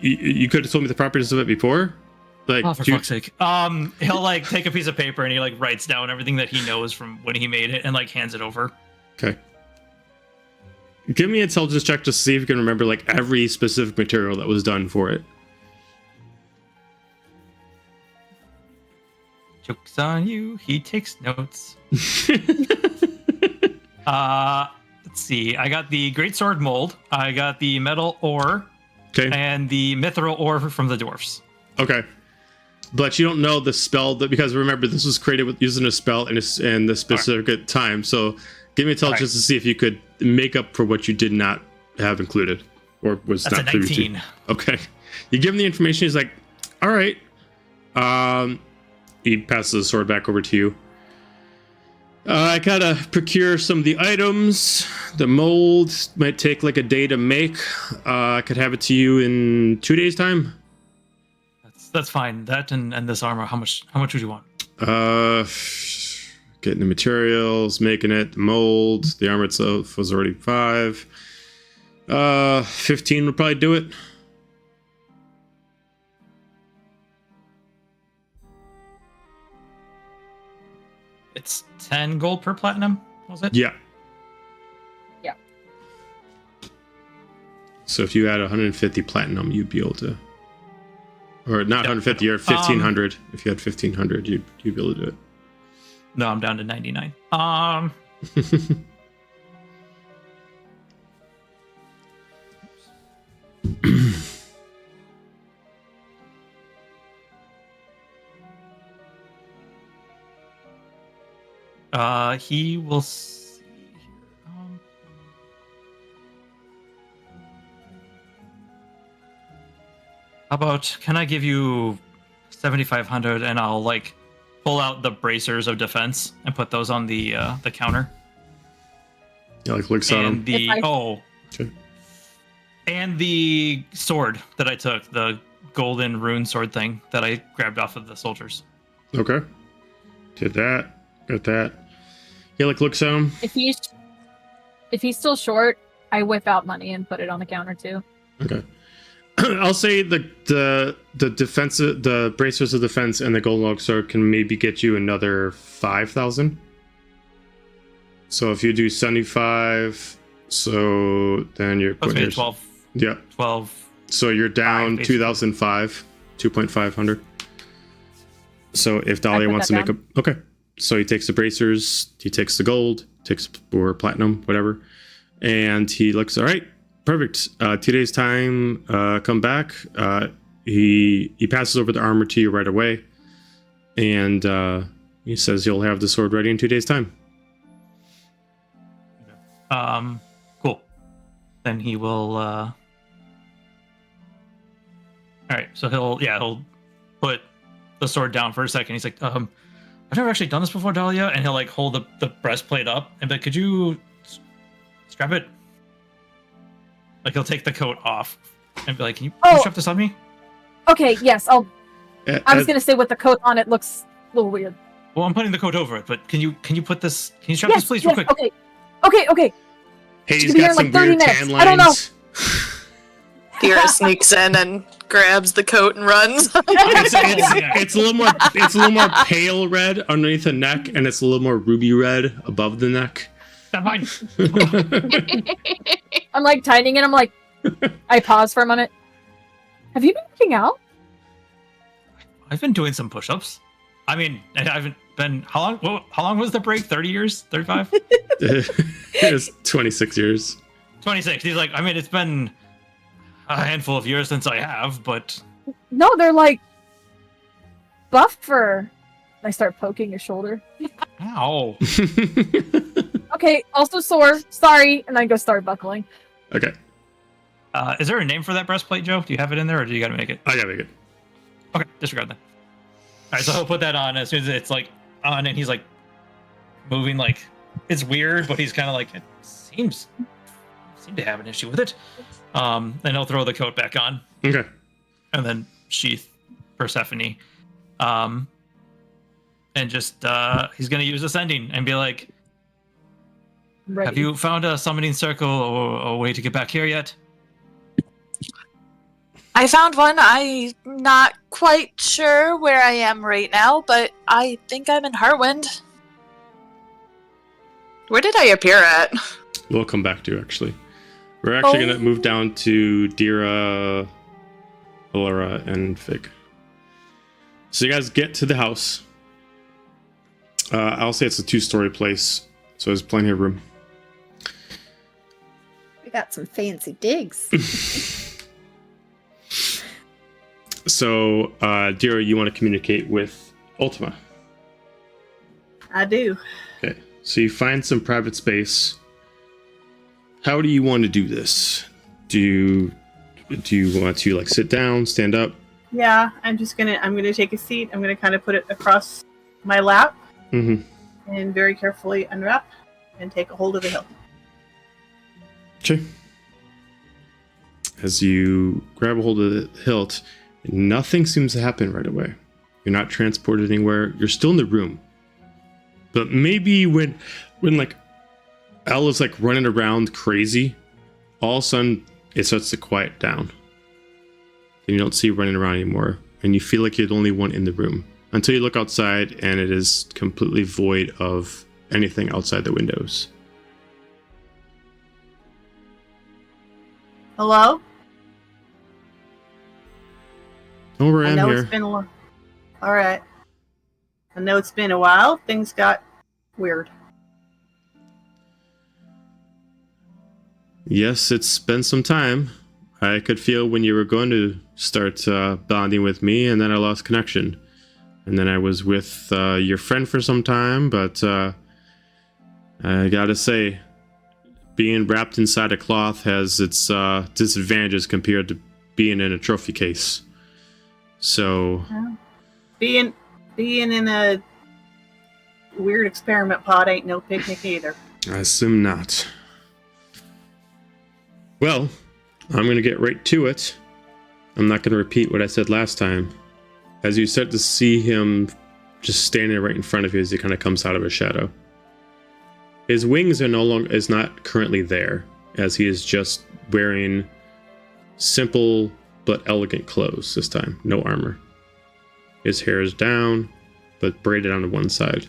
you could have told me the properties of it before. Like, oh, for fuck's sake. He'll like take a piece of paper and he like writes down everything that he knows from when he made it and like hands it over. Okay. Give me an intelligence check just to see if you can remember like every specific material that was done for it. Joke's on you. He takes notes. Let's see. I got the greatsword mold. I got the metal ore. Okay. And the mithril ore from the dwarfs. Okay. But you don't know the spell that, because remember this was created with using a spell in the specific time. So give me intelligence to see if you could make up for what you did not have included or was That's not a 19. Okay. You give him the information. He's like, all right. He passes the sword back over to you. I gotta procure some of the items. The mold might take like a day to make. I could have it to you in 2 days' time. That's fine. That and this armor. How much would you want? Getting the materials, making it, the mold, the armor itself was already 5. 15 would probably do it. It's 10 gold per platinum, was it? Yeah. Yeah. So if you had 150 platinum, you'd be able to Or not 150, you're at 1500. If you had 1500, you'd be able to do it. No, I'm down to 99. He will see here. How about, can I give you 7,500 and I'll like pull out the bracers of defense and put those on the counter. Yeah, like looks at him. And the Okay. and the sword that I took, the golden rune sword thing that I grabbed off of the soldiers. Okay. Did that. Got that. Yeah, like looks at him. If he's still short, I whip out money and put it on the counter too. Okay. I'll say the defensive, the bracers of defense and the gold log sword can maybe get you another 5,000. So if you do 75, so then you're putting 12. Yeah. 12. So you're down 2,005, 2,500. So if Dahlia wants to make a okay, so he takes the bracers, he takes the gold, takes or platinum, whatever, and he looks all right. Perfect. 2 days time. Come back. He passes over the armor to you right away, and he says you'll have the sword ready in 2 days time. Cool. Then he will. All right. So he'll put the sword down for a second. He's like, I've never actually done this before, Dahlia, and he'll like hold the breastplate up and be like, could you strap it? Like he'll take the coat off and be like, can you strap this on me? Okay, yes, I was gonna say with the coat on it looks a little weird. Well, I'm putting the coat over it, but can you put this? Can you strap this please real quick? Okay. Hey, he's Should be here got in, some like, 30 weird minutes. tan I don't know. lines. Dira sneaks in and grabs the coat and runs. It's a little more. It's a little more pale red underneath the neck, and it's a little more ruby red above the neck. That's fine. I'm like tightening it. I'm like, I pause for a minute. Have you been working out? I've been doing some push-ups. I mean, I haven't been. How long was the break? 30 years? 35? It was 26 years. 26. He's like, I mean, it's been a handful of years since I have, but No, they're like buffer. I start poking your shoulder. ow. Okay, also sore. Sorry, and I go start buckling. Okay, Is there a name for that breastplate, Joe? Do you have it in there, or do you got to make it? I gotta make it. Okay, disregard that. All right, so he'll put that on as soon as it's like on, and he's like moving, like it's weird, but he's kind of like it seem to have an issue with it. Then he'll throw the coat back on. Okay. And then sheath Persephone. And just he's gonna use ascending and be like, Ready. have you found a summoning circle or a way to get back here yet? I found one. I'm not quite sure where I am right now, but I think I'm in Heartwind. Where did I appear at? We'll come back to actually. We're actually gonna move down to Dira, Alora, and Fig. So you guys get to the house. I'll say it's a 2-story place, so there's plenty of room. We got some fancy digs. So, Dira, you want to communicate with Ultima. I do. Okay, so you find some private space. How do you want to do this? Do you want to like sit down, stand up? Yeah, I'm gonna take a seat. I'm gonna kind of put it across my lap and very carefully unwrap and take a hold of the hilt. Okay. As you grab a hold of the hilt, nothing seems to happen right away. You're not transported anywhere. You're still in the room. But maybe when like Ella's like running around crazy, all of a sudden it starts to quiet down. And you don't see her running around anymore. And you feel like you're the only one in the room. Until you look outside and it is completely void of anything outside the windows. Hello? Don't worry, I I'm know here. it's been a long. All right. I know it's been a while. Things got weird. Yes, it's been some time. I could feel when you were going to start bonding with me, and then I lost connection. And then I was with your friend for some time, but I gotta say, being wrapped inside a cloth has its disadvantages compared to being in a trophy case. So, Being in a weird experiment pod ain't no picnic either. I assume not. Well, I'm going to get right to it. I'm not going to repeat what I said last time. As you start to see him just standing right in front of you as he kind of comes out of a shadow. His wings are not currently there, as he is just wearing simple but elegant clothes this time. No armor. His hair is down, but braided onto one side.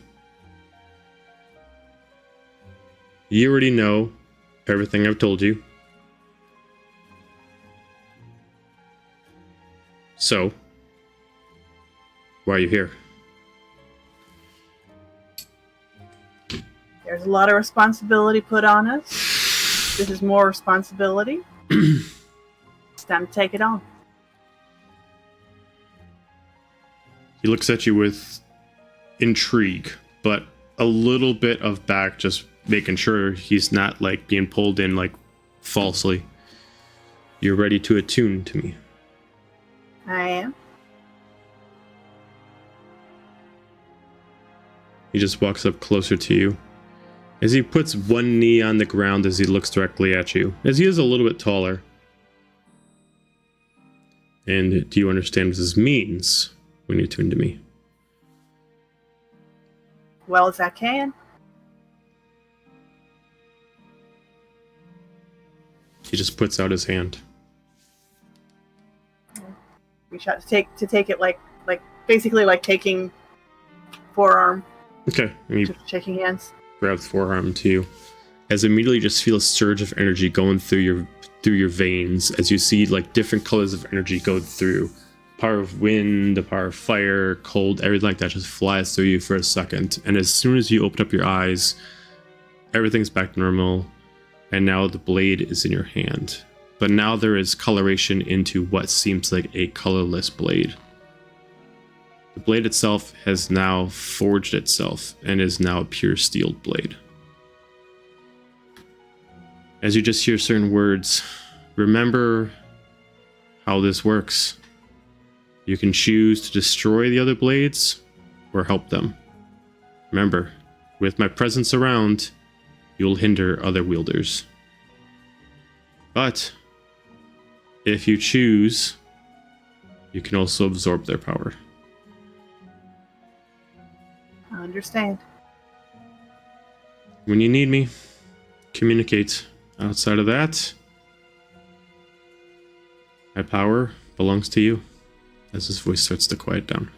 You already know everything I've told you. So, why are you here? There's a lot of responsibility put on us. This is more responsibility. It's time to take it on. He looks at you with intrigue, but a little bit of back, just making sure he's not like being pulled in like falsely. You're ready to attune to me. I am. He just walks up closer to you. As he puts one knee on the ground as he looks directly at you, as he is a little bit taller. And do you understand what this means when you tune to me? Well as I can. He just puts out his hand. Reach out to take it like basically like taking forearm. Okay, and he Just shaking hands. grabs forearm to you. As immediately just feel a surge of energy going through your veins as you see like different colors of energy go through. Power of wind, the power of fire, cold, everything like that just flies through you for a second. And as soon as you open up your eyes, everything's back to normal. And now the blade is in your hand. But now there is coloration into what seems like a colorless blade. The blade itself has now forged itself and is now a pure steel blade. As you just hear certain words, remember how this works. You can choose to destroy the other blades or help them. Remember, with my presence around, you'll hinder other wielders. But if you choose, you can also absorb their power. I understand. When you need me, communicate. Outside of that, my power belongs to you. As his voice starts to quiet down.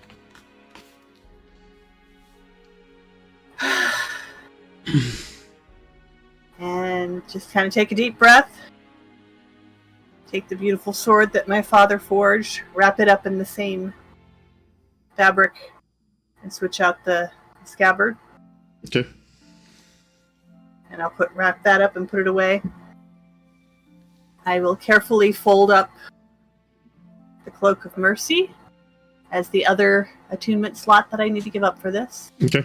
And just kind of take a deep breath. Take the beautiful sword that my father forged, wrap it up in the same fabric, and switch out the scabbard. Okay. And I'll wrap that up and put it away. I will carefully fold up the Cloak of Mercy as the other attunement slot that I need to give up for this. Okay.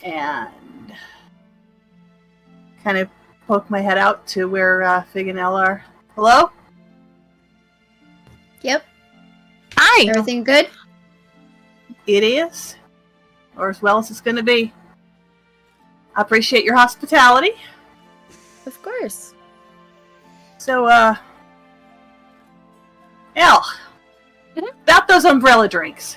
And kind of poke my head out to where Fig and Elle are. Hello? Yep. Hi. Everything good? It is. Or as well as it's going to be. I appreciate your hospitality. Of course. So, Elle, about those umbrella drinks.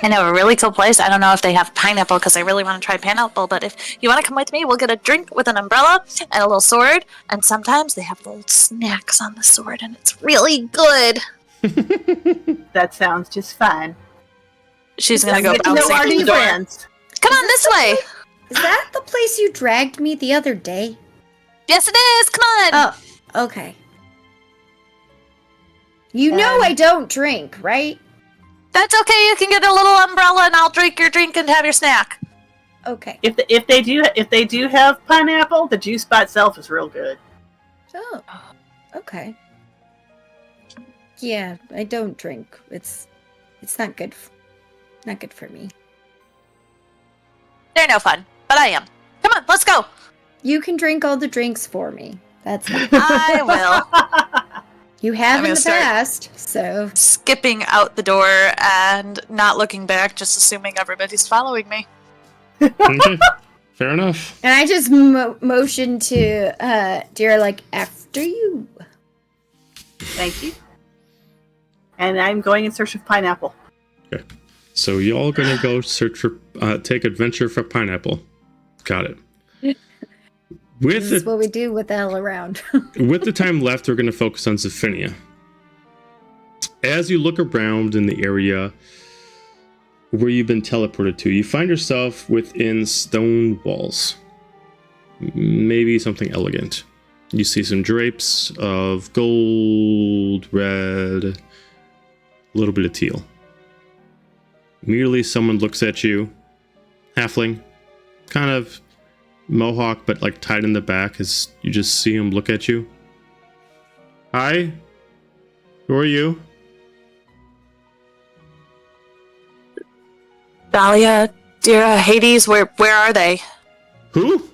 I know a really cool place. I don't know if they have pineapple because I really want to try pineapple, but if you want to come with me, we'll get a drink with an umbrella and a little sword. And sometimes they have little snacks on the sword, and it's really good. That sounds just fine. She's going to go Get to know our bouncing new the door. friends. Come on this way. Is that the place you dragged me the other day? Yes, it is. Come on. Oh, Okay. You know I don't drink, right? That's okay. You can get a little umbrella, and I'll drink your drink and have your snack. Okay. If they do have pineapple, the juice by itself is real good. Oh. Okay. Yeah, I don't drink. It's not good. Not good for me. They're no fun, but I am. Come on, let's go. You can drink all the drinks for me. That's fine. I will. You have I'm in gonna the start- past, so Skipping out the door and not looking back, just assuming everybody's following me. Okay, fair enough. and I just motion to Dira like after you. Thank you. And I'm going in search of pineapple. Okay, so y'all gonna go search for, take adventure for pineapple. Got it. This is what we do with all around. With the time left, we're going to focus on Zephynia. As you look around in the area where you've been teleported to, you find yourself within stone walls. Maybe something elegant. You see some drapes of gold, red, a little bit of teal. Immediately, someone looks at you. Halfling. Kind of mohawk, but like tied in the back as you just see him look at you. Hi, who are you? Dahlia, Dira, Hades, where are they? Who?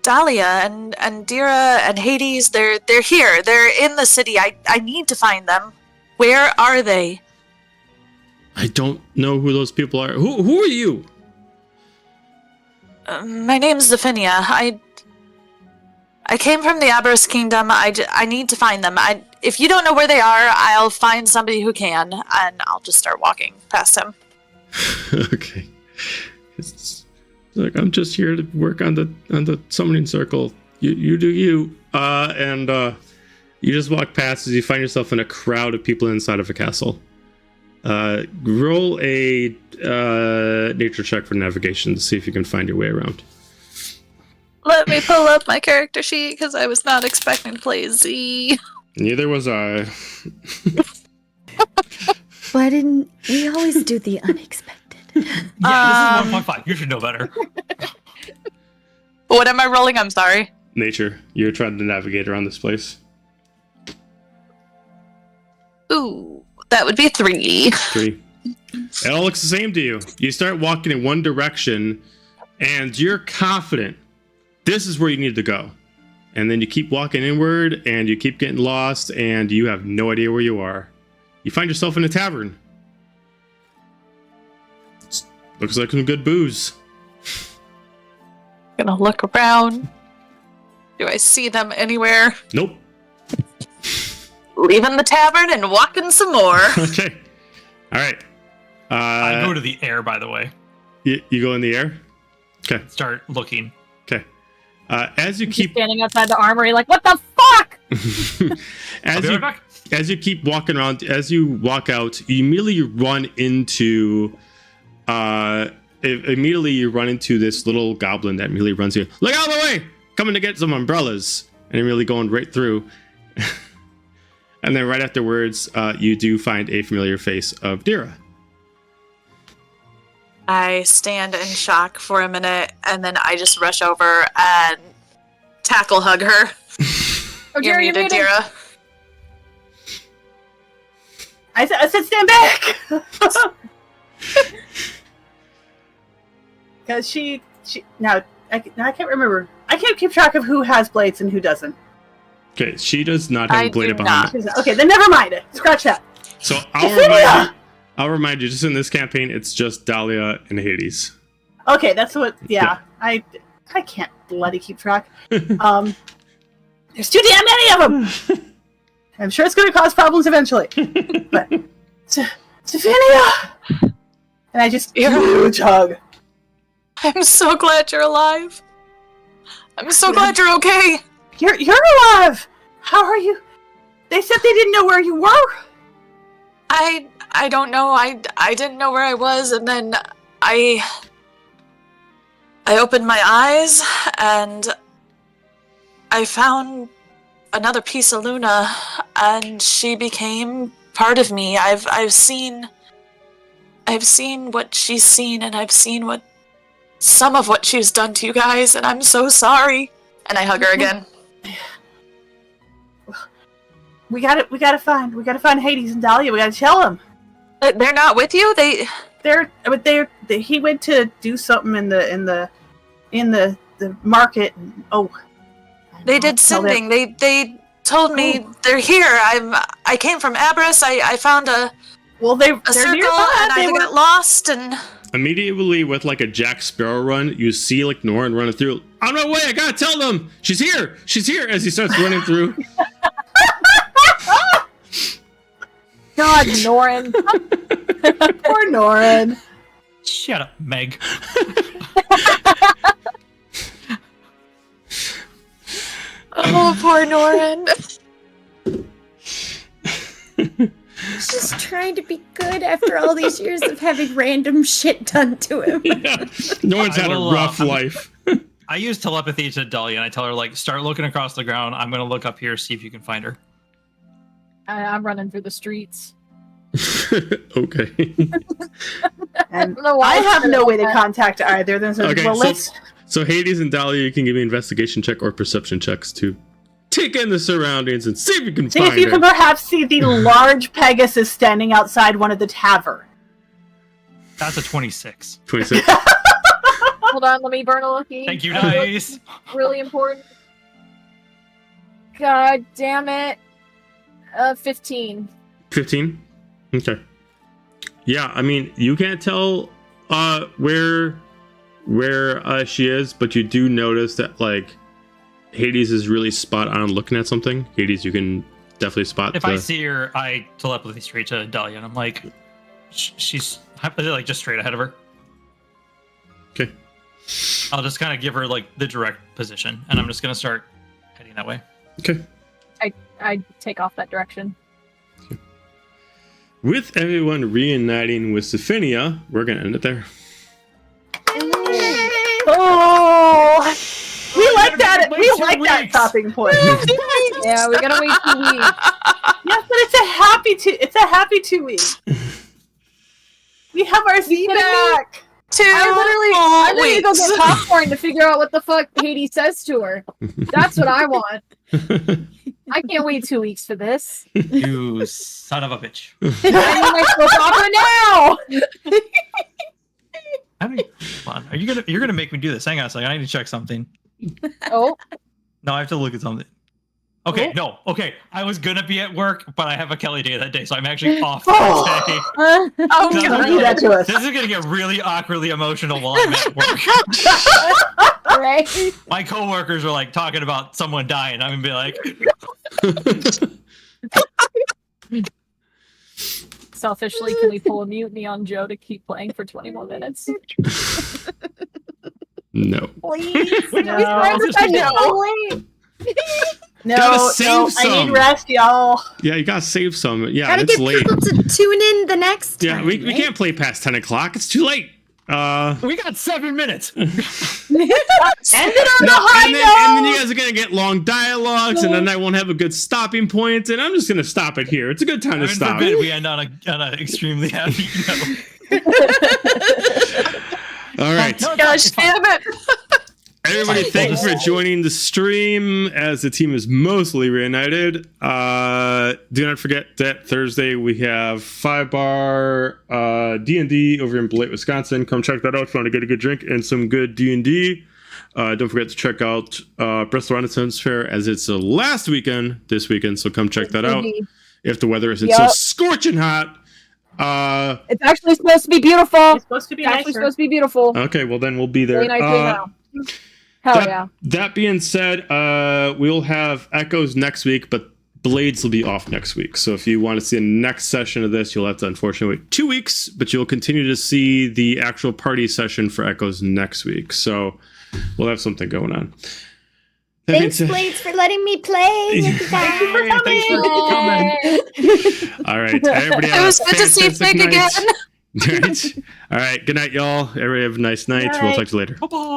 Dahlia and Dira and Hades, they're here. They're in the city. I need to find them. Where are they? I don't know who those people are. Who are you? My name's Zephynia. I came from the Aberrus Kingdom. I need to find them. If you don't know where they are, I'll find somebody who can, and I'll just start walking past him. Okay. It's like, I'm just here to work on the summoning circle. You do you. And you just walk past as you find yourself in a crowd of people inside of a castle. Roll a nature check for navigation to see if you can find your way around. Let me pull up my character sheet because I was not expecting to play Z. Neither was I. Why didn't we always do the unexpected? Yeah, this is 1.5. You should know better. What am I rolling? I'm sorry. Nature. You're trying to navigate around this place. Ooh, that would be 3. 3. It all looks the same to you. You start walking in one direction, and you're confident this is where you need to go. And then you keep walking inward, and you keep getting lost, and you have no idea where you are. You find yourself in a tavern. Looks like some good booze. Gonna look around. Do I see them anywhere? Nope. Leaving the tavern and walking some more. Okay. All right. I go to the air, by the way. You go in the air? Okay. Start looking. Okay. As you Just keep standing outside the armory, like, what the fuck? as you keep walking around, as you walk out, you immediately run into this little goblin that immediately runs you. Look out of the way! Coming to get some umbrellas, and immediately going right through. And then right afterwards, you do find a familiar face of Dira. I stand in shock for a minute, and then I just rush over and tackle hug her. Oh, You're muted, Dira. I said stand back! Because she now I can't remember. I can't keep track of who has blades and who doesn't. Okay, she does not have I a blade do of Bahamut. not. Okay, then never mind. Scratch that. So Ophelia! I'll remind you, just in this campaign, it's just Dahlia and Hades. Okay, that's what. Yeah, I can't bloody keep track. There's too damn many of them. I'm sure it's going to cause problems eventually. But Zephynia, and I just huge hug. I'm so glad you're alive. I'm so glad you're okay. You're alive. How are you? They said they didn't know where you were. I don't know. I didn't know where I was, and then I opened my eyes, and I found another piece of Luna, and she became part of me. I've seen what she's seen, and I've seen some of what she's done to you guys, and I'm so sorry. And I hug her again. We gotta find Hades and Dahlia. We gotta tell them. They're not with you. He went to do something in the market. They did sending. They told me they're here. I came from Abris. I found a they're circle, nearby. and I got lost. And immediately with like a Jack Sparrow run, you see like Norin running through. On my way, I gotta tell them she's here. She's here as he starts running through. God, Norin. Poor Norin. Shut up, Meg. oh, poor Norin. He's just trying to be good after all these years of having random shit done to him. Yeah. Norin's had a rough life. I use telepathy to Dahlia, and I tell her, like, start looking across the ground. I'm going to look up here, see if you can find her. I'm running through the streets. Okay. And I have no way to contact either of them. Okay, so Hades and Dahlia, you can give me an investigation check or perception checks to take in the surroundings and see if you can find her. See if you can perhaps see the large Pegasus standing outside one of the tavern. That's a 26. 26. Hold on, let me burn a lucky. Thank you, nice. Really important. God damn it. 15. 15? Okay. Yeah, I mean, you can't tell where she is, but you do notice that, like, Hades is really spot on looking at something. Hades, you can definitely spot If I see her, I telepathy straight to Dahlia, and I'm like, she's like just straight ahead of her. Okay. I'll just kind of give her like the direct position, and I'm just gonna start heading that way. Okay. I take off that direction. Okay. With everyone reuniting with Sophinia, we're gonna end it there. Oh, we like that. We like that stopping point. Yeah, we gotta wait 2 weeks. Yes, but it's a happy 2 weeks. We have our Z back. I literally need to go get popcorn to figure out what the fuck Hades says to her. That's what I want. I can't wait 2 weeks for this. You son of a bitch. I need my soap opera now. Come on. You're gonna make me do this. Hang on a second. I need to check something. Oh. No, I have to look at something. Okay, no. Okay, I was gonna be at work, but I have a Kelly day that day, so I'm actually off that day. Don't do that to us. This is gonna get really awkwardly emotional while I'm at work. Right? My coworkers are like talking about someone dying. I'm gonna be like, Selfishly, can we pull a mutiny on Joe to keep playing for 20 more minutes? No. Please. No, I need rest, y'all. Yeah, you gotta save some. Yeah, Gotta it's get late. people to tune in the next time. Yeah, we can't play past 10 o'clock. It's too late. we got 7 minutes. End it on a high and then you guys are gonna get long dialogues, and then I won't have a good stopping point, and I'm just gonna stop it here. It's a good time to stop. Forbid we end on an extremely happy note. All right. No, gosh, damn it. Everybody, thank you for joining the stream as the team is mostly reunited. Do not forget that Thursday we have 5-bar D&D over in Beloit, Wisconsin. Come check that out if you want to get a good drink and some good D&D. Don't forget to check out Bristol Renaissance Fair as it's the last weekend this weekend, so come check that out if the weather isn't so scorching hot. It's actually supposed to be beautiful. It's supposed to be actually supposed to be beautiful. Okay, well then we'll be there. Really nice day now. Hell yeah. That being said, we'll have Echoes next week, but Blades will be off next week. So if you want to see the next session of this, you'll have to unfortunately wait 2 weeks, but you'll continue to see the actual party session for Echoes next week. So we'll have something going on. Thanks, Blades, for letting me play with you guys. Thanks for coming. All right. Everybody It was good to see Fig again. All right. All right. Good night, y'all. Everybody have a nice night. We'll talk to you later. Bye-bye.